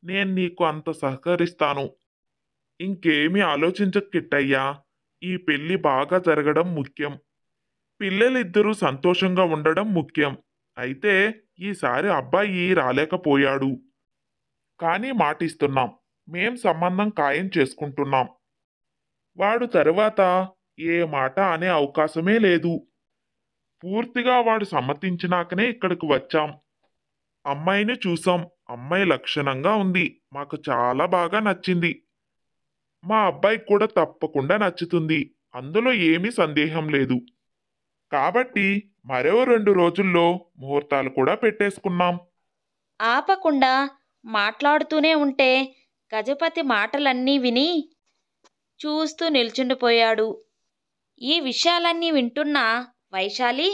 నేను నీకు అంత సహకరిస్తాను. ఇంకేమీ ఆలోచించకు కిట్టయ్యా. ఈ పెళ్లి బాగా జరగడం ముఖ్యం. పిల్లలిద్దరూ సంతోషంగా ఉండడం ముఖ్యం. అయితే ఈసారి అబ్బాయి రాలేకపోయాడు. కానీ మాటిస్తున్నాం, మేం సంబంధం ఖాయం చేసుకుంటున్నాం. వాడు తరువాత ఏ మాట అనే అవకాశమే లేదు. పూర్తిగా వాడు సమ్మతించినాకనే ఇక్కడికి వచ్చాం. అమ్మాయిని చూసాం. అమ్మాయి లక్షణంగా ఉంది. మాకు చాలా బాగా నచ్చింది. మా అబ్బాయికి కూడా తప్పకుండా నచ్చుతుంది. అందులో ఏమీ సందేహం లేదు. కాబట్టి మరో 2 రోజుల్లో ముహూర్తాలు కూడా పెట్టేసుకున్నాం. ఆపకుండా మాట్లాడుతూనే ఉంటే గజపతి మాటలన్నీ విని చూస్తూ నిల్చుండిపోయాడు. ఈ విషయాలన్నీ వింటున్న వైశాలి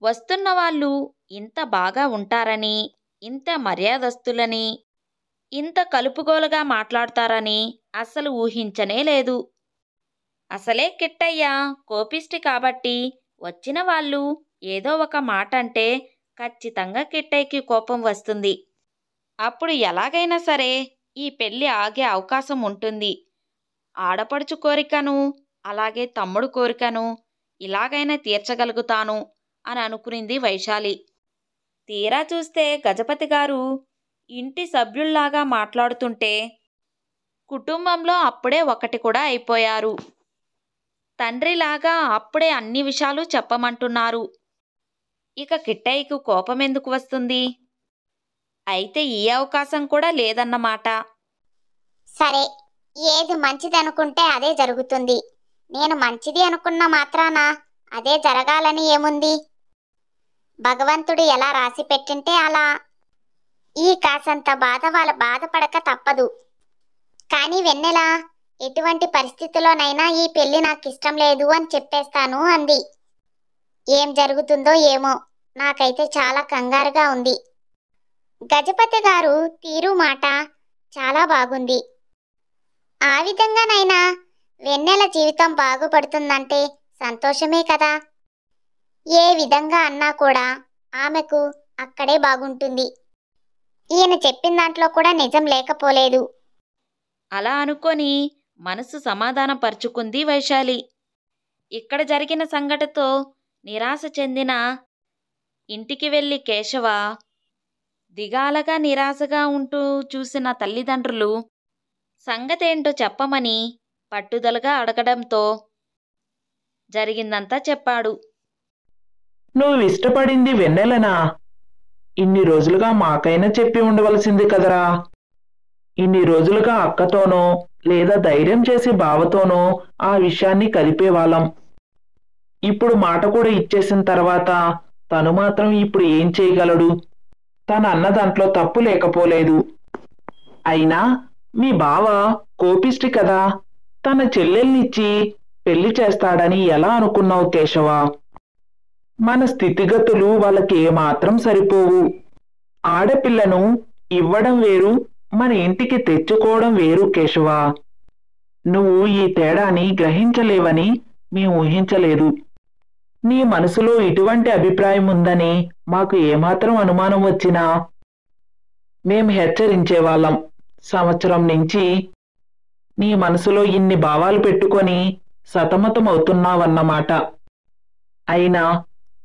వస్తున్న వాళ్ళు ఇంత బాగా ఉంటారని, ఇంత మర్యాదస్తులని, ఇంత కలుపుగోలుగా మాట్లాడతారని అస్సలు ఊహించనే లేదు. అసలే కిట్టయ్య కోపిష్టి కాబట్టి వచ్చిన వాళ్ళు ఏదో ఒక మాట అంటే ఖచ్చితంగా కిట్టయ్యకి కోపం వస్తుంది. అప్పుడు ఎలాగైనా సరే ఈ పెళ్ళి ఆగే అవకాశం ఉంటుంది. ఆడపడుచు కోరికను అలాగే తమ్ముడు కోరికను ఇలాగైనా తీర్చగలుగుతాను అని అనుకునింది వైశాలి. తీరా చూస్తే గజపతి గారు ఇంటి సభ్యుల్లాగా మాట్లాడుతుంటే కుటుంబంలో అప్పుడే ఒకటి కూడా అయిపోయారు. తండ్రిలాగా అప్పుడే అన్ని విషయాలు చెప్పమంటున్నారు. ఇక కిట్టయ్యకు కోపం ఎందుకు వస్తుంది? అయితే ఈ అవకాశం కూడా లేదన్నమాట. సరే, ఏది మంచిది అనుకుంటే అదే జరుగుతుంది. నేను మంచిది అనుకున్న మాత్రాన అదే జరగాలని ఏముంది? భగవంతుడు ఎలా రాసి పెట్టింటే అలా. ఈ కాసంత బాధ వాళ్ళ బాధపడక తప్పదు. కానీ వెన్నెల ఎటువంటి పరిస్థితిలోనైనా ఈ పెళ్లి నాకు ఇష్టం లేదు అని చెప్పేస్తాను అంది. ఏం జరుగుతుందో ఏమో, నాకైతే చాలా కంగారుగా ఉంది. గజపతి గారు తీరు మాట చాలా బాగుంది. ఆ విధంగానైనా వెన్నెల జీవితం బాగుపడుతుందంటే సంతోషమే కదా. ఏ విధంగా అన్నా కూడా ఆమెకు అక్కడే బాగుంటుంది. ఈయన చెప్పిన దాంట్లో కూడా నిజం లేకపోలేదు. అలా అనుకొని మనసు సమాధానపరుచుకుంది వైశాలి. ఇక్కడ జరిగిన సంఘటనతో నిరాశ చెందిన ఇంటికి వెళ్ళి కేశవ దిగాలగా నిరాశగా ఉంటూ చూసిన తల్లిదండ్రులు సంగతేంటో చెప్పమని పట్టుదలగా అడగడంతో జరిగిందంతా చెప్పాడు. నువ్వు ఇష్టపడింది వెన్నెలనా? ఇన్ని రోజులుగా మాకైనా చెప్పి ఉండవలసింది కదరా. ఇన్ని రోజులుగా అక్కతోనో లేదా ధైర్యం చేసి బావతోనో ఆ విషయాన్ని కలిపేవాళ్ళం. ఇప్పుడు మాట కూడా ఇచ్చేసిన తర్వాత తను మాత్రం ఇప్పుడు ఏం చేయగలడు? తను అన్న దాంట్లో తప్పు లేకపోలేదు. అయినా మీ బావ కోపిష్టి కదా. తన చెల్లెల్నిచ్చి పెళ్లి చేస్తాడని ఎలా అనుకున్నావు కేశవ? మన స్థితిగతులు వాళ్ళకి ఏమాత్రం సరిపోవు. ఆడపిల్లను ఇవ్వడం వేరు, మన ఇంటికి తెచ్చుకోవడం వేరు కేశవ. నువ్వు ఈ తేడాని గ్రహించలేవని మేము ఊహించలేదు. నీ మనసులో ఇటువంటి అభిప్రాయం ఉందని మాకు ఏమాత్రం అనుమానం వచ్చినా మేం హెచ్చరించేవాళ్ళం. సంవత్సరం నుంచి నీ మనసులో ఇన్ని భావాలు పెట్టుకొని సతమతమవుతున్నావన్నమాట. అయినా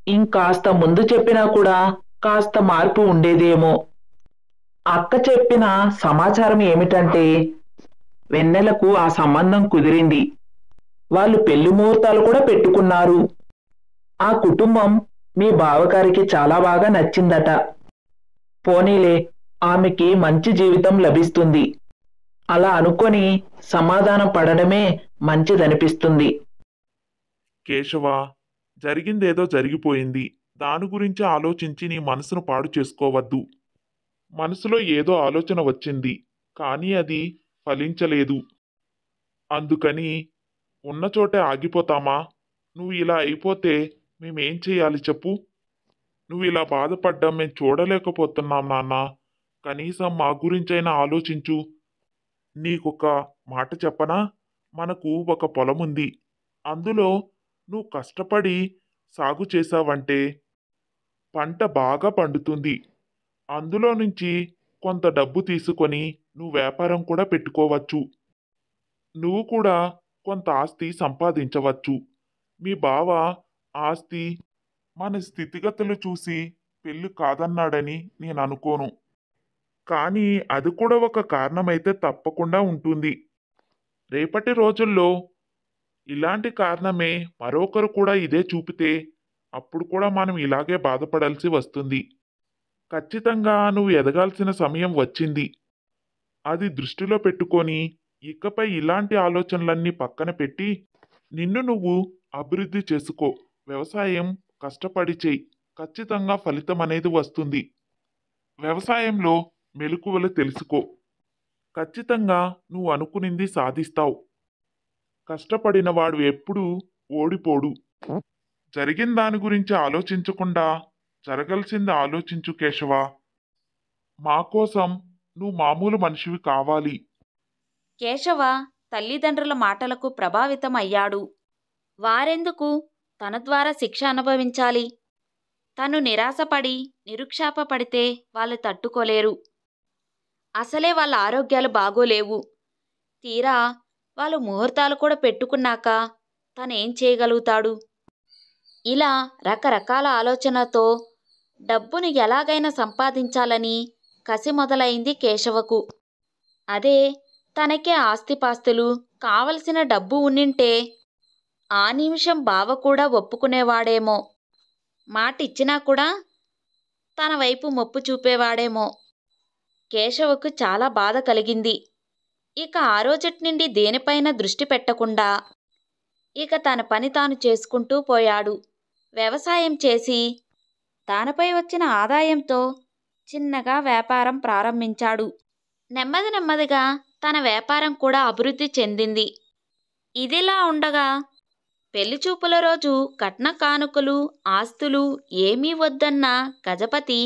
ఇంకాస్త ముందు చెప్పినా కూడా కాస్త మార్పు ఉండేదేమో. అక్క చెప్పిన సమాచారం ఏమిటంటే, వెన్నెలకు ఆ సంబంధం కుదిరింది. వాళ్ళు పెళ్లి ముహూర్తాలు కూడా పెట్టుకున్నారు. ఆ కుటుంబం మీ బావగారికి చాలా బాగా నచ్చిందట. పోనీలే, ఆమెకి మంచి జీవితం లభిస్తుంది. అలా అనుకొని సమాధానం పడడమే మంచిదనిపిస్తుంది. కేశవ, జరిగిందేదో జరిగిపోయింది. దాని గురించి ఆలోచించి నీ మనసును పాడు చేసుకోవద్దు. మనసులో ఏదో ఆలోచన వచ్చింది, కానీ అది ఫలించలేదు. అందుకని ఉన్న చోటే ఆగిపోతామా? నువ్వు ఇలా అయిపోతే మేమేం చేయాలి చెప్పు? నువ్వు ఇలా బాధపడ్డం మేము చూడలేకపోతున్నాం నాన్న. కనీసం మా గురించైనా ఆలోచించు. నీకొక మాట చెప్పనా? మనకు ఒక పొలం ఉంది. అందులో నువ్వు కష్టపడి సాగు చేసావంటే పంట బాగా పండుతుంది. అందులో నుంచి కొంత డబ్బు తీసుకొని నువ్వు వ్యాపారం కూడా పెట్టుకోవచ్చు. నువ్వు కూడా కొంత ఆస్తి సంపాదించవచ్చు. మీ బావ ఆస్తి మన స్థితిగతులు చూసి పెళ్లి కాదన్నాడని నేను అనుకోను. కానీ అది కూడా ఒక కారణమైతే తప్పకుండా ఉంటుంది. రేపటి రోజుల్లో ఇలాంటి కారణమే మరొకరు కూడా ఇదే చూపితే అప్పుడు కూడా మనం ఇలాగే బాధపడాల్సి వస్తుంది. ఖచ్చితంగా నువ్వు ఎదగాల్సిన సమయం వచ్చింది. అది దృష్టిలో పెట్టుకొని ఇకపై ఇలాంటి ఆలోచనలన్నీ పక్కన పెట్టి నిన్ను నువ్వు అభివృద్ధి చేసుకో. వ్యవసాయం కష్టపడి చెయ్యి. ఖచ్చితంగా ఫలితం అనేది వస్తుంది. వ్యవసాయంలో మెలకువలు తెలుసుకో. ఖచ్చితంగా నువ్వు అనుకునింది సాధిస్తావు. కష్టపడిన వాడు ఎప్పుడూ ఓడిపోడు. జరిగిన దాని గురించి ఆలోచించకుండా జరగాల్సింది ఆలోచించు కేశవ. మా కోసం నువ్వు మామూలు మనిషివి కావాలి. కేశవ తల్లిదండ్రుల మాటలకు ప్రభావితం అయ్యాడు. వారెందుకు తన ద్వారా శిక్ష అనుభవించాలి? తను నిరాశపడి నిరుక్షాపపడితే వాళ్ళు తట్టుకోలేరు. అసలే వాళ్ళ ఆరోగ్యాలు బాగోలేవు. తీరా వాళ్ళు ముహూర్తాలు కూడా పెట్టుకున్నాక తనేం చేయగలుగుతాడు? ఇలా రకరకాల ఆలోచనతో డబ్బును ఎలాగైనా సంపాదించాలని కసి మొదలైంది కేశవకు. అదే తనకే ఆస్తిపాస్తులు కావలసిన డబ్బు ఉండింటే ఆ నిమిషం బావ కూడా ఒప్పుకునేవాడేమో. మాటిచ్చినా కూడా తన వైపు మొప్పు చూపేవాడేమో. కేశవకు చాలా బాధ కలిగింది. ఇక ఆ రోజటి నుండి దేనిపైన దృష్టి పెట్టకుండా ఇక తన పని తాను చేసుకుంటూ పోయాడు. వ్యవసాయం చేసి దానిపై వచ్చిన ఆదాయంతో చిన్నగా వ్యాపారం ప్రారంభించాడు. నెమ్మదిగా తన వ్యాపారం కూడా అభివృద్ధి చెందింది. ఇదిలా ఉండగా పెళ్లిచూపుల రోజు కట్న కానుకలు ఆస్తులు ఏమీ వద్దన్న గజపతి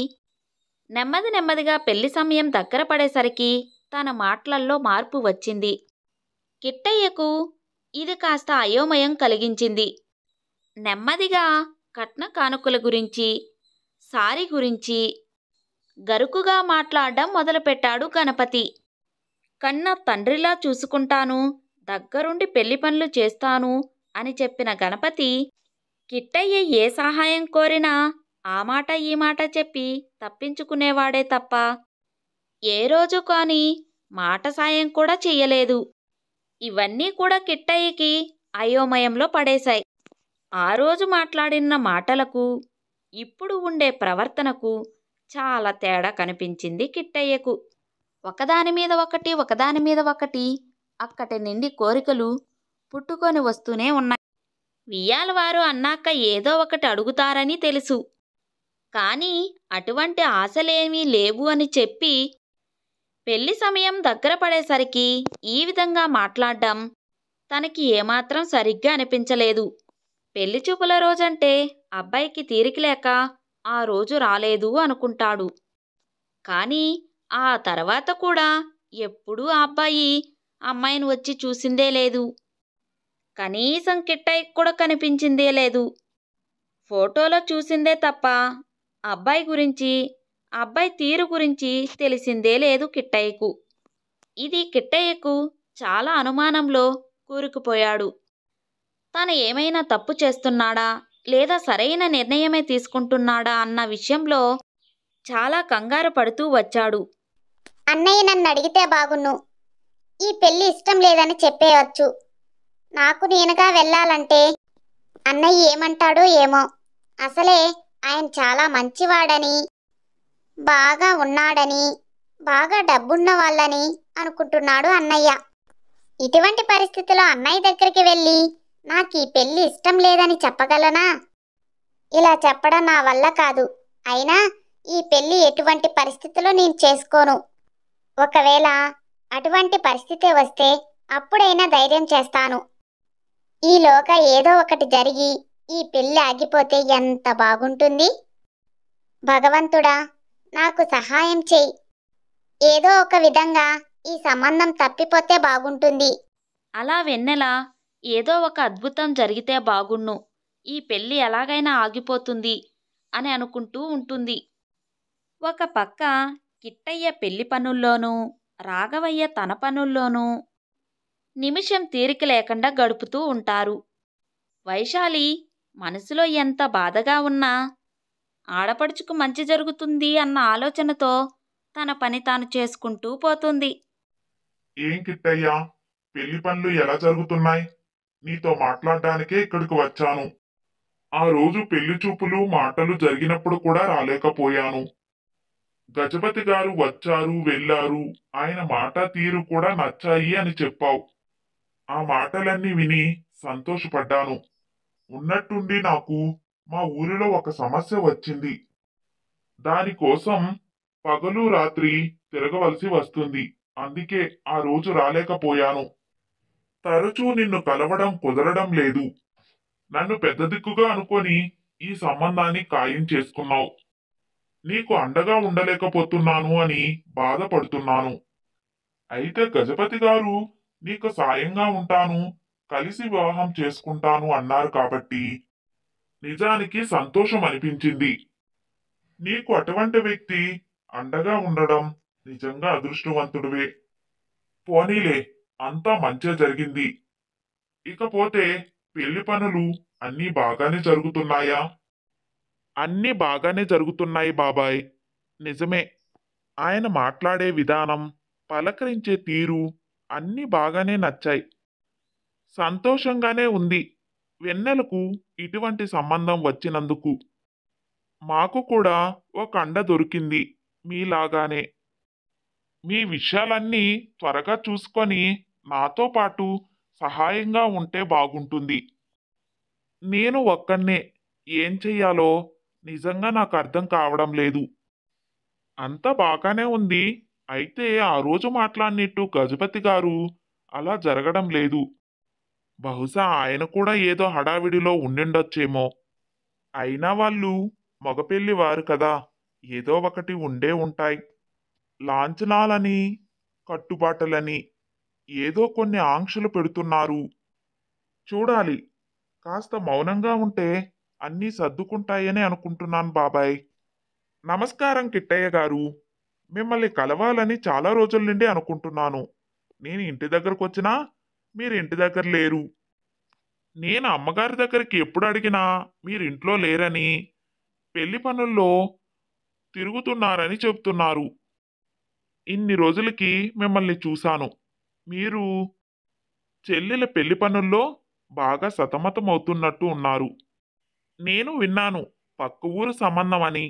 నెమ్మదిగా పెళ్లి సమయం దగ్గర పడేసరికి తన మాటలల్లో మార్పు వచ్చింది. కిట్టయ్యకు ఇది కాస్త అయోమయం కలిగించింది. నెమ్మదిగా కట్న కానుకల గురించి సారి గురించి గరుకుగా మాట్లాడడం మొదలుపెట్టాడు గణపతి. కన్న తండ్రిలా చూసుకుంటాను, దగ్గరుండి పెళ్లి పనులు చేస్తాను అని చెప్పిన గణపతి కిట్టయ్య ఏ సహాయం కోరినా ఆ మాట ఈ మాట చెప్పి తప్పించుకునేవాడే తప్ప ఏ రోజు కాని మాట సాయం కూడా చెయ్యలేదు. ఇవన్నీ కూడా కిట్టయ్యకి అయోమయంలో పడేశాయి. ఆ రోజు మాట్లాడిన మాటలకు ఇప్పుడు ఉండే ప్రవర్తనకు చాలా తేడా కనిపించింది కిట్టయ్యకు. ఒకదాని మీద ఒకటి అక్కటి నిండి కోరికలు పుట్టుకొని వస్తూనే ఉన్నాయి. వియ్యాలవారు అన్నాక ఏదో ఒకటి అడుగుతారని తెలుసు. కానీ అటువంటి ఆశలేమీ లేవు అని చెప్పి పెళ్లి సమయం దగ్గర పడేసరికి ఈ విధంగా మాట్లాడడం తనకి ఏమాత్రం సరిగ్గా అనిపించలేదు. పెళ్లి చూపుల రోజంటే అబ్బాయికి తీరిక లేక ఆ రోజు రాలేదు అనుకుంటాడు. కానీ ఆ తర్వాత కూడా ఎప్పుడూ ఆ అబ్బాయి అమ్మాయిని వచ్చి చూసిందే లేదు. కనీసం కిట్టయ్యకి కూడా కనిపించిందే లేదు. ఫోటోలో చూసిందే తప్ప అబ్బాయి గురించి, అబ్బాయి తీరు గురించి తెలిసిందే లేదు కిట్టయ్యకు. ఇది కిట్టయ్యకు చాలా అనుమానంలో కూరుకుపోయాడు. తను ఏమైనా తప్పు చేస్తున్నాడా లేదా సరైన నిర్ణయమే తీసుకుంటున్నాడా అన్న విషయంలో చాలా కంగారు పడుతూ వచ్చాడు. అన్నయ్య నన్ను అడిగితే బాగున్ను. ఈ పెళ్లి ఇష్టం లేదని చెప్పేయచ్చు. నాకు నేనుగా వెళ్ళాలంటే అన్నయ్య ఏమంటాడో ఏమో. అసలే ఆయన చాలా మంచివాడని, బాగా ఉన్నాడని, బాగా డబ్బున్న వాళ్ళని అనుకుంటున్నాడు అన్నయ్య. ఇటువంటి పరిస్థితిలో అన్నయ్య దగ్గరికి వెళ్ళి నాకు ఈ పెళ్లి ఇష్టం లేదని చెప్పగలనా? ఇలా చెప్పడం నా వల్ల కాదు. అయినా ఈ పెళ్లి ఎటువంటి పరిస్థితిలో నేను చేసుకోను. ఒకవేళ అటువంటి పరిస్థితి వస్తే అప్పుడైనా ధైర్యం చేస్తాను. ఈలోగా ఏదో ఒకటి జరిగి ఈ పెళ్లి ఆగిపోతే ఎంత బాగుంటుంది. భగవంతుడా, నాకు సహాయం చెయ్యి. ఏదో ఒక విధంగా ఈ సంబంధం తప్పిపోతే బాగుంటుంది. అలా వెన్నెల ఏదో ఒక అద్భుతం జరిగితే బాగుణ్ణు, ఈ పెళ్ళి ఎలాగైనా ఆగిపోతుంది అని అనుకుంటూ ఉంటుంది. ఒక పక్క కిట్టయ్య పెళ్లి పనుల్లోనూ, రాఘవయ్య తన పనుల్లోనూ నిమిషం తీరిక లేకుండా గడుపుతూ ఉంటారు. వైశాలి మనసులో ఎంత బాధగా ఉన్నా ఆడపడుచుకు మంచి జరుగుతుంది అన్న ఆలోచనతో తన పని తాను చేసుకుంటూ పోతుంది. ఏం కిట్టయ్యా, పెళ్లి పనులు ఎలా జరుగుతున్నాయి? నీతో మాట్లాడడానికే ఇక్కడికి వచ్చాను. ఆ రోజు పెళ్లి చూపులు మాటలు జరిగినప్పుడు కూడా రాలేకపోయాను. గజపతి గారు వచ్చారు వెళ్ళారు, ఆయన మాట తీరు కూడా నచ్చాయి అని చెప్పావు. ఆ మాటలన్నీ విని సంతోషపడ్డాను. ఉన్నట్టుండి నాకు మా ఊరిలో ఒక సమస్య వచ్చింది. దానికోసం పగలు రాత్రి తిరగవలసి వస్తుంది. అందుకే ఆ రోజు రాలేకపోయాను. తరచూ నిన్ను కలవడం కుదరడం లేదు. నన్ను పెద్ద దిక్కుగా అనుకొని ఈ సంబంధాన్ని ఖాయం చేసుకున్నావు. నీకు అండగా ఉండలేకపోతున్నాను అని బాధపడుతున్నాను. అయితే గజపతి గారు నీకు సాయంగా ఉంటాను, కలిసి వివాహం చేసుకుంటాను అన్నారు కాబట్టి నిజానికి సంతోషం అనిపించింది. నీకు అటువంటి వ్యక్తి అండగా ఉండడం నిజంగా అదృష్టవంతుడివే. పోనీలే, అంతా మంచే జరిగింది. ఇకపోతే పెళ్లి పనులు అన్నీ బాగానే జరుగుతున్నాయా? అన్నీ బాగానే జరుగుతున్నాయి బాబాయ్. నిజమే, ఆయన మాట్లాడే విధానం, పలకరించే తీరు అన్నీ బాగానే నచ్చాయి. సంతోషంగానే ఉంది వెన్నెలకు ఇటువంటి సంబంధం వచ్చినందుకు. మాకు కూడా ఒక అండ దొరికింది మీలాగానే. మీ విషయాలన్నీ త్వరగా చూసుకొని నాతో పాటు సహాయంగా ఉంటే బాగుంటుంది. నేను ఒక్కనే ఏం చెయ్యాలో నిజంగా నాకు అర్థం కావడం లేదు. అంతా బాగానే ఉంది. అయితే ఆ రోజు మాట్లాడినట్టు గజపతి గారు అలా జరగడం లేదు. బహుశా ఆయన కూడా ఏదో హడావిడిలో ఉండిండొచ్చేమో. అయినా వాళ్ళు మగపెళ్లి వారు కదా, ఏదో ఒకటి ఉండే ఉంటాయి. లాంఛనాలని, కట్టుబాటలని ఏదో కొన్ని ఆంక్షలు పెడుతున్నారు. చూడాలి. కాస్త మౌనంగా ఉంటే అన్నీ సర్దుకుంటాయని అనుకుంటున్నాను బాబాయ్. నమస్కారం కిట్టయ్య గారు. మిమ్మల్ని కలవాలని చాలా రోజుల నుండి అనుకుంటున్నాను. నేను ఇంటి దగ్గరకు వచ్చినా మీరు ఇంటి దగ్గర లేరు. నేను అమ్మగారి దగ్గరికి ఎప్పుడు అడిగినా మీరు ఇంట్లో లేరని, పెళ్లి పనుల్లో తిరుగుతున్నారని చెప్తున్నారు. ఇన్ని రోజులకి మిమ్మల్ని చూశాను. మీరు చెల్లెల పెళ్లి పనుల్లో బాగా సతమతమవుతున్నట్టు ఉన్నారు. నేను విన్నాను, పక్క ఊరు సంబంధం అని.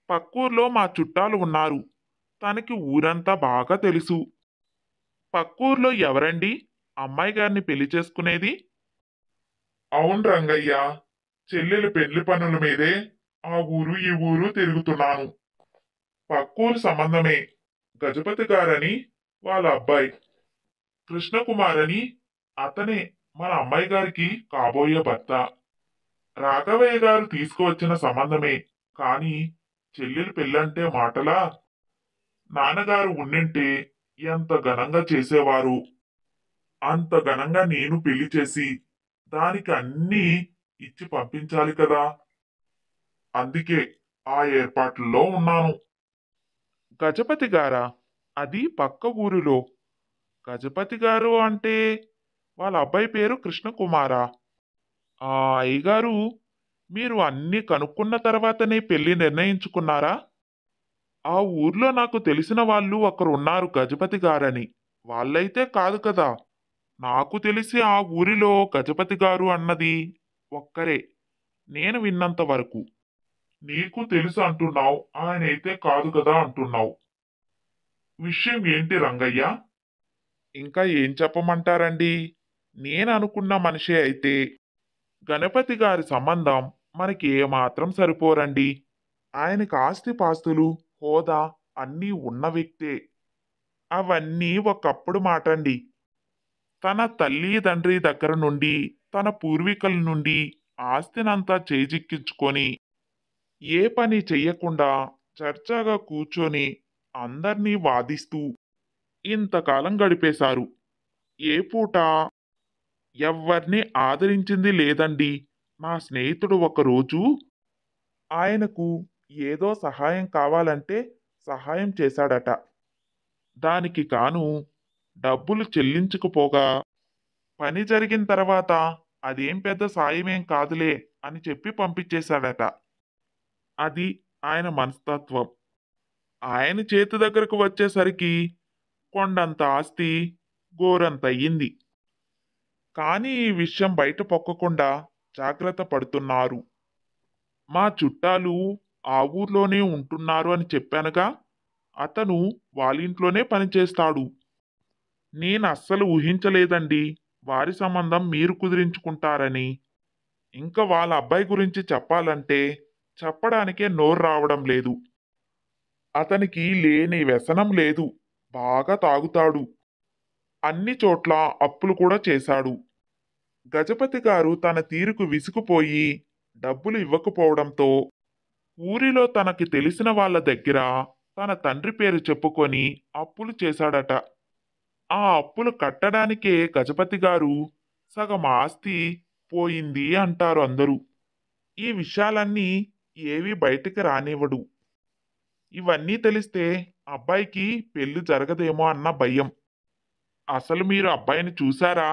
పక్కూర్లో మా చుట్టాలు ఉన్నారు. తనకి ఊరంతా బాగా తెలుసు. పక్కూర్లో ఎవరండి అమ్మాయి గారిని పెళ్లి చేసుకునేది? అవును రంగయ్య, చెల్లెల పెళ్లి పనుల మీదే ఆ ఊరు ఈ ఊరు తిరుగుతున్నాను. పక్కూరు సంబంధమే. గజపతి గారని వాళ్ళ అబ్బాయి, కృష్ణకుమార్ అని అతనే మన అమ్మాయి గారికి కాబోయే భర్త. రాఘవయ్య గారు తీసుకువచ్చిన సంబంధమే. కానీ చెల్లెలు పెళ్ళంటే మాటలా? నాన్నగారు ఉండింటే ఎంత ఘనంగా చేసేవారు. అంత ఘనంగా నేను పెళ్లి చేసి దానికి అన్నీ ఇచ్చి పంపించాలి కదా. అందుకే ఆ ఏర్పాట్లలో ఉన్నాను. గజపతి గారా? అది పక్క ఊరిలో. గజపతి గారు అంటే వాళ్ళ అబ్బాయి పేరు కృష్ణకుమారా? ఆ అయ్యగారు, మీరు అన్నీ కనుక్కున్న తర్వాతనే పెళ్లి నిర్ణయించుకున్నారా? ఆ ఊర్లో నాకు తెలిసిన వాళ్ళు ఒకరున్నారు గజపతి గారని. వాళ్ళైతే కాదు కదా. నాకు తెలిసి ఆ ఊరిలో గజపతి గారు అన్నది ఒక్కరే, నేను విన్నంత వరకు. నీకు తెలుసు అంటున్నావు, ఆయనైతే కాదు కదా అంటున్నావు. విషయం ఏంటి రంగయ్య? ఇంకా ఏం చెప్పమంటారండి? నేను అనుకున్న మనిషే అయితే గణపతి గారి సంబంధం మనకి ఏమాత్రం సరిపోరండి. ఆయనకి ఆస్తిపాస్తులు, హోదా అన్నీ ఉన్న వ్యక్తే. అవన్నీ ఒకప్పుడు మాటండి. తన తల్లి తండ్రి దగ్గర నుండి, తన పూర్వీకుల నుండి ఆస్తినంతా చేజిక్కించుకొని ఏ పని చెయ్యకుండా చర్చగా కూర్చొని అందర్నీ వాదిస్తూ ఇంతకాలం గడిపేశారు. ఏ పూట ఎవ్వర్నీ ఆదరించింది లేదండి. నా స్నేహితుడు ఒకరోజు ఆయనకు ఏదో సహాయం కావాలంటే సహాయం చేశాడట. దానికి కాను డబ్బులు చెల్లించకపోగా పని జరిగిన తర్వాత అదేం పెద్ద సాయమేం కాదులే అని చెప్పి పంపించేశాడట. అది ఆయన మనస్తత్వం. ఆయన చేతి దగ్గరకు వచ్చేసరికి కొండంత ఆస్తి గోరంత అయ్యింది. కానీ ఈ విషయం బయట పొక్కకుండా జాగ్రత్త పడుతున్నారు. మా చుట్టాలు ఆ ఊర్లోనే ఉంటున్నారు అని చెప్పానుగా. అతను వాళ్ళింట్లోనే పనిచేస్తాడు. నేను అస్సలు ఊహించలేదండి వారి సంబంధం మీరు కుదిరించుకుంటారని. ఇంకా వాళ్ళ అబ్బాయి గురించి చెప్పాలంటే చెప్పడానికే నోరు రావడం లేదు. అతనికి లేని వ్యసనం లేదు. బాగా తాగుతాడు. అన్ని చోట్ల అప్పులు కూడా చేశాడు. గజపతి గారు తన తీరుకు విసుగుపోయి డబ్బులు ఇవ్వకపోవడంతో ఊరిలో తనకి తెలిసిన వాళ్ళ దగ్గర తన తండ్రి పేరు చెప్పుకొని అప్పులు చేశాడట. ఆ అప్పులు కట్టడానికే గజపతి గారు సగం ఆస్తి పోయింది అంటారు అందరూ. ఈ విషయాలన్నీ ఏవి బయటికి రానివ్వడు. ఇవన్నీ తెలిస్తే అబ్బాయికి పెళ్లి జరగదేమో అన్న భయం. అసలు మీరు అబ్బాయిని చూశారా?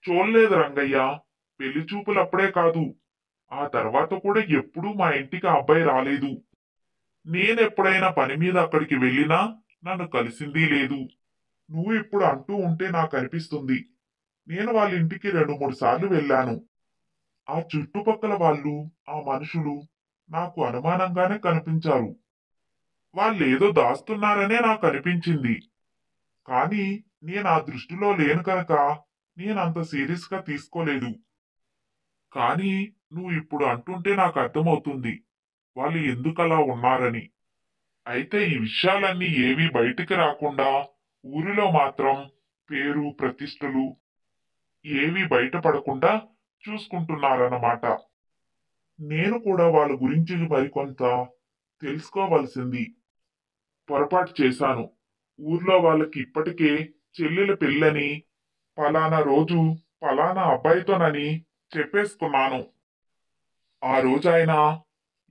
చూడలేదు రంగయ్య. పెళ్లి చూపులు అప్పుడే కాదు, ఆ తర్వాత కూడా ఎప్పుడూ మా ఇంటికి ఆ అబ్బాయి రాలేదు. నేనెప్పుడైనా పని మీద అక్కడికి వెళ్ళినా నన్ను కలిసిందీ లేదు. నువ్వు ఇప్పుడు అంటూ ఉంటే నాకు అనిపిస్తుంది. నేను వాళ్ళ ఇంటికి 2-3 సార్లు వెళ్ళాను. ఆ చుట్టుపక్కల వాళ్ళు, ఆ మనుషులు నాకు అనుమానంగానే కనిపించారు. వాళ్ళేదో దాస్తున్నారనే నాకు అనిపించింది. కానీ నేను ఆ దృష్టిలో లేను కనుక నేనంత సీరియస్ గా తీసుకోలేదు. కానీ నువ్వు ఇప్పుడు అంటుంటే నాకు అర్థమవుతుంది వాళ్ళు ఎందుకలా ఉన్నారని. అయితే ఈ విషయాలన్నీ ఏవీ బయటికి రాకుండా ఊరిలో మాత్రం పేరు ప్రతిష్టలు ఏవీ బయటపడకుండా చూసుకుంటున్నారన్నమాట. నేను కూడా వాళ్ళ గురించి మరికొంత తెలుసుకోవలసింది. పొరపాటు చేశాను. ఊర్లో వాళ్ళకి ఇప్పటికే చెల్లెల పెళ్ళని, పలానా రోజు పలానా అబ్బాయితోనని చెప్పేసుకున్నాను. ఆ రోజు ఆయన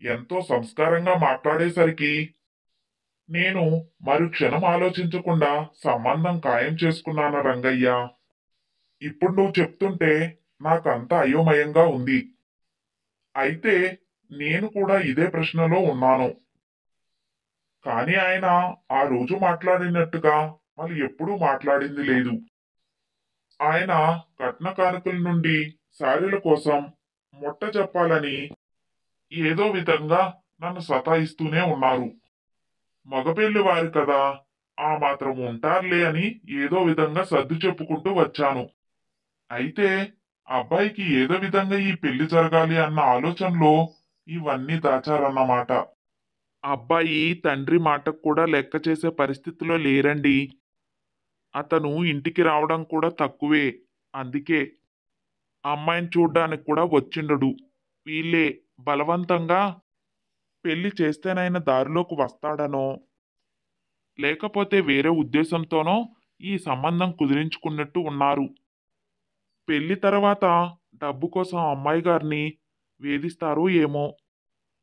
ఎంతో సంస్కారంగా మాట్లాడేసరికి నేను మరుక్షణం ఆలోచించకుండా సంబంధం ఖాయం చేసుకున్నాను రంగయ్య. ఇప్పుడు నువ్వు చెప్తుంటే నాకంతా అయోమయంగా ఉంది. అయితే నేను కూడా ఇదే ప్రశ్నలో ఉన్నాను. కానీ ఆయన ఆ రోజు మాట్లాడినట్టుగా మళ్ళీ ఎప్పుడూ మాట్లాడింది లేదు. ఆయన కట్న కానుకల నుండి శారీల కోసం ముట్ట చెప్పాలని ఏదో విధంగా నన్ను సతాయిస్తూనే ఉన్నారు. మగపెళ్లి వారు కదా, ఆ మాత్రం ఉంటారులే అని ఏదో విధంగా సర్దు చెప్పుకుంటూ వచ్చాను. అయితే అబ్బాయికి ఏదో విధంగా ఈ పెళ్లి జరగాలి అన్న ఆలోచనలో ఇవన్నీ దాచారన్నమాట. అబ్బాయి తండ్రి మాటకు కూడా లెక్క చేసే పరిస్థితిలో లేరండి. అతను ఇంటికి రావడం కూడా తక్కువే. అందుకే అమ్మాయిని చూడ్డానికి కూడా వచ్చిండడు. వీళ్ళే బలవంతంగా పెళ్లి చేస్తేనైనా దారిలోకి వస్తాడనో లేకపోతే వేరే ఉద్దేశంతోనో ఈ సంబంధం కుదిరించుకున్నట్టు ఉన్నారు. పెళ్లి తర్వాత డబ్బు కోసం అమ్మాయి గారిని వేధిస్తారో ఏమో.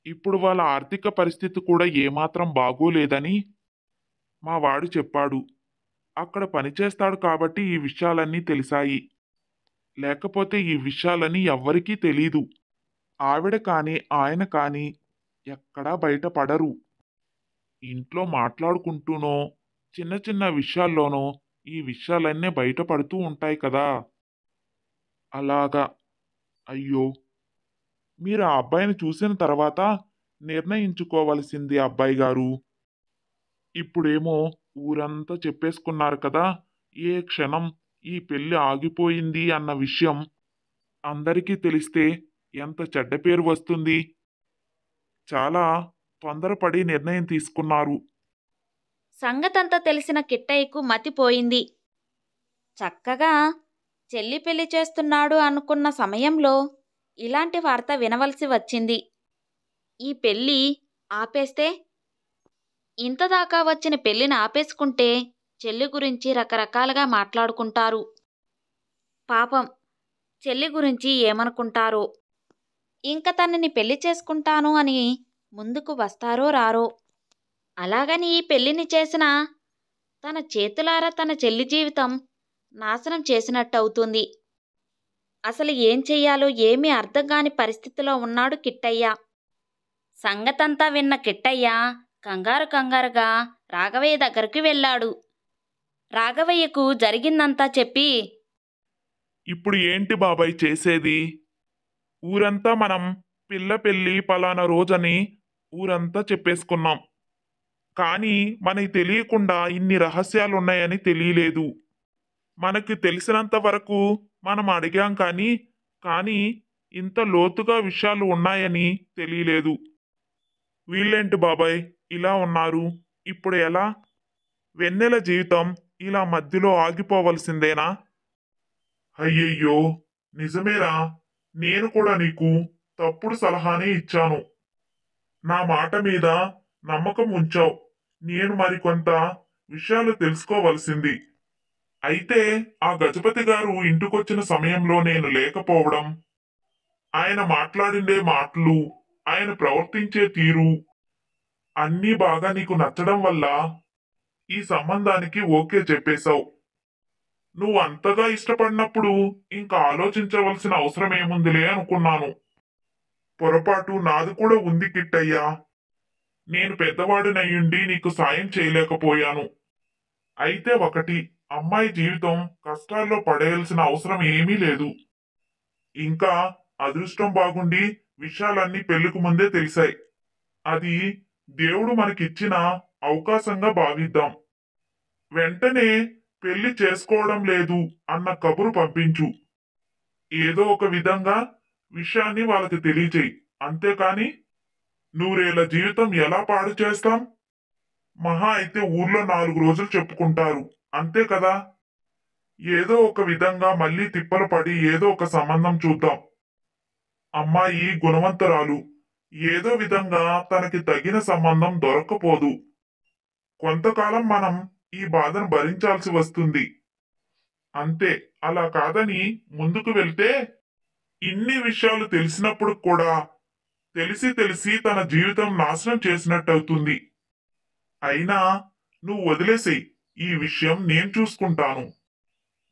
ఇప్పుడు వాళ్ళ ఆర్థిక పరిస్థితి కూడా ఏమాత్రం బాగోలేదని మా వాడు చెప్పాడు. అక్కడ పనిచేస్తాడు కాబట్టి ఈ విషయాలన్నీ తెలిసాయి. లేకపోతే ఈ విషయాలని ఎవ్వరికీ తెలీదు. ఆవిడ కానీ ఆయన కానీ ఎక్కడా బయటపడరు. ఇంట్లో మాట్లాడుకుంటూనో చిన్న చిన్న విషయాల్లోనో ఈ విషయాలన్నీ బయటపడుతూ ఉంటాయి కదా. అలాగా. అయ్యో, మీరు ఆ అబ్బాయిని చూసిన తర్వాత నిర్ణయించుకోవలసింది అబ్బాయి గారు. ఇప్పుడేమో ఊరంతా చెప్పేసుకున్నారు కదా. ఏ క్షణం ఈ పెళ్లి ఆగిపోయింది అన్న విషయం అందరికీ తెలిస్తే ఎంత చెడ్డ పేరు వస్తుంది. చాలా తొందరపడి నిర్ణయం తీసుకున్నారు. సంగతంతా తెలిసిన కిట్టయ్యకు మతిపోయింది. చక్కగా చెల్లి పెళ్లి చేస్తున్నాడు అనుకున్న సమయంలో ఇలాంటి వార్త వినవలసి వచ్చింది. ఈ పెళ్ళి ఆపేస్తే, ఇంతదాకా వచ్చిన పెళ్లిని ఆపేసుకుంటే చెల్లి గురించి రకరకాలుగా మాట్లాడుకుంటారు. పాపం చెల్లి గురించి ఏమనుకుంటారో. ఇంక తనని పెళ్లి చేసుకుంటాను అని ముందుకు వస్తారో రారో. అలాగని ఈ పెళ్లిని చేసిన తన చేతులారా తన చెల్లి జీవితం నాశనం చేసినట్టవుతుంది. అసలు ఏం చెయ్యాలో ఏమీ అర్థం కాని పరిస్థితిలో ఉన్నాడు కిట్టయ్య. సంగతంతా విన్న కిట్టయ్య కంగారుగా రాఘవయ్య దగ్గరికి వెళ్ళాడు. రాఘవయ్యకు జరిగిందంతా చెప్పి, ఇప్పుడు ఏంటి బాబాయ్ చేసేది? ఊరంతా మనం పిల్ల పెళ్ళి పలానా రోజని ఊరంతా చెప్పేసుకున్నాం. కానీ మనకి తెలియకుండా ఇన్ని రహస్యాలున్నాయని తెలియలేదు. మనకు తెలిసినంత వరకు మనం అడిగాం కానీ ఇంత లోతుగా విషయాలు ఉన్నాయని తెలియలేదు. వీళ్ళేంటి బాబాయ్ ఇలా ఉన్నారు? ఇప్పుడు ఎలా? వెన్నెల జీవితం ఇలా మధ్యలో ఆగిపోవలసిందేనా? అయ్యయ్యో, నిజమేరా. నేను కూడా నీకు తప్పుడు సలహానే ఇచ్చాను. నా మాట మీద నమ్మకం ఉంచావు. నేను మరికొంత విషయాలు తెలుసుకోవలసింది. అయితే ఆ గజపతి గారు ఇంటికొచ్చిన సమయంలో నేను లేకపోవడం, ఆయన మాట్లాడిండే మాటలు, ఆయన ప్రవర్తించే తీరు అన్నీ బాగా నీకు నచ్చడం వల్ల ఈ సంబంధానికి ఓకే చెప్పేశావు. నువ్వు అంతగా ఇష్టపడినప్పుడు ఇంకా ఆలోచించవలసిన అవసరం ఏముందిలే అనుకున్నాను. పొరపాటు నాది కూడా ఉంది కిట్టయ్యా. నేను పెద్దవాడినయ్యుండి నీకు సాయం చేయలేకపోయాను. అయితే ఒకటి, అమ్మాయి జీవితం కష్టాల్లో పడేయాల్సిన అవసరం ఏమీ లేదు. ఇంకా అదృష్టం బాగుండి విషయాలన్నీ పెళ్లికి ముందే తెలిసాయి. అది దేవుడు మనకిచ్చిన అవకాశంగా భావిద్దాం. వెంటనే పెళ్లి చేసుకోవడం లేదు అన్న కబురు పంపించు. ఏదో ఒక విధంగా విషయాన్ని వాళ్ళకి తెలియచేయి. అంతేకాని నూరేళ్ల జీవితం ఎలా పాడు చేస్తాం? మహా అయితే ఊర్లో 4 రోజులు చెప్పుకుంటారు, అంతే కదా. ఏదో ఒక విధంగా మళ్ళీ తిప్పలు పడి ఏదో ఒక సంబంధం చూద్దాం. అమ్మాయి గుణవంతురాలు. ఏదో విధంగా తనకి తగిన సంబంధం దొరక్కపోదు. కొంతకాలం మనం ఈ బాధను భరించాల్సి వస్తుంది. అంతే. అలా కాదని ముందుకు వెళ్తే ఇన్ని విషయాలు తెలిసినప్పుడు కూడా తెలిసి తన జీవితం నాశనం చేసినట్టవుతుంది. అయినా నువ్వు వదిలేసేయ్. ఈ విషయం నేను చూసుకుంటాను.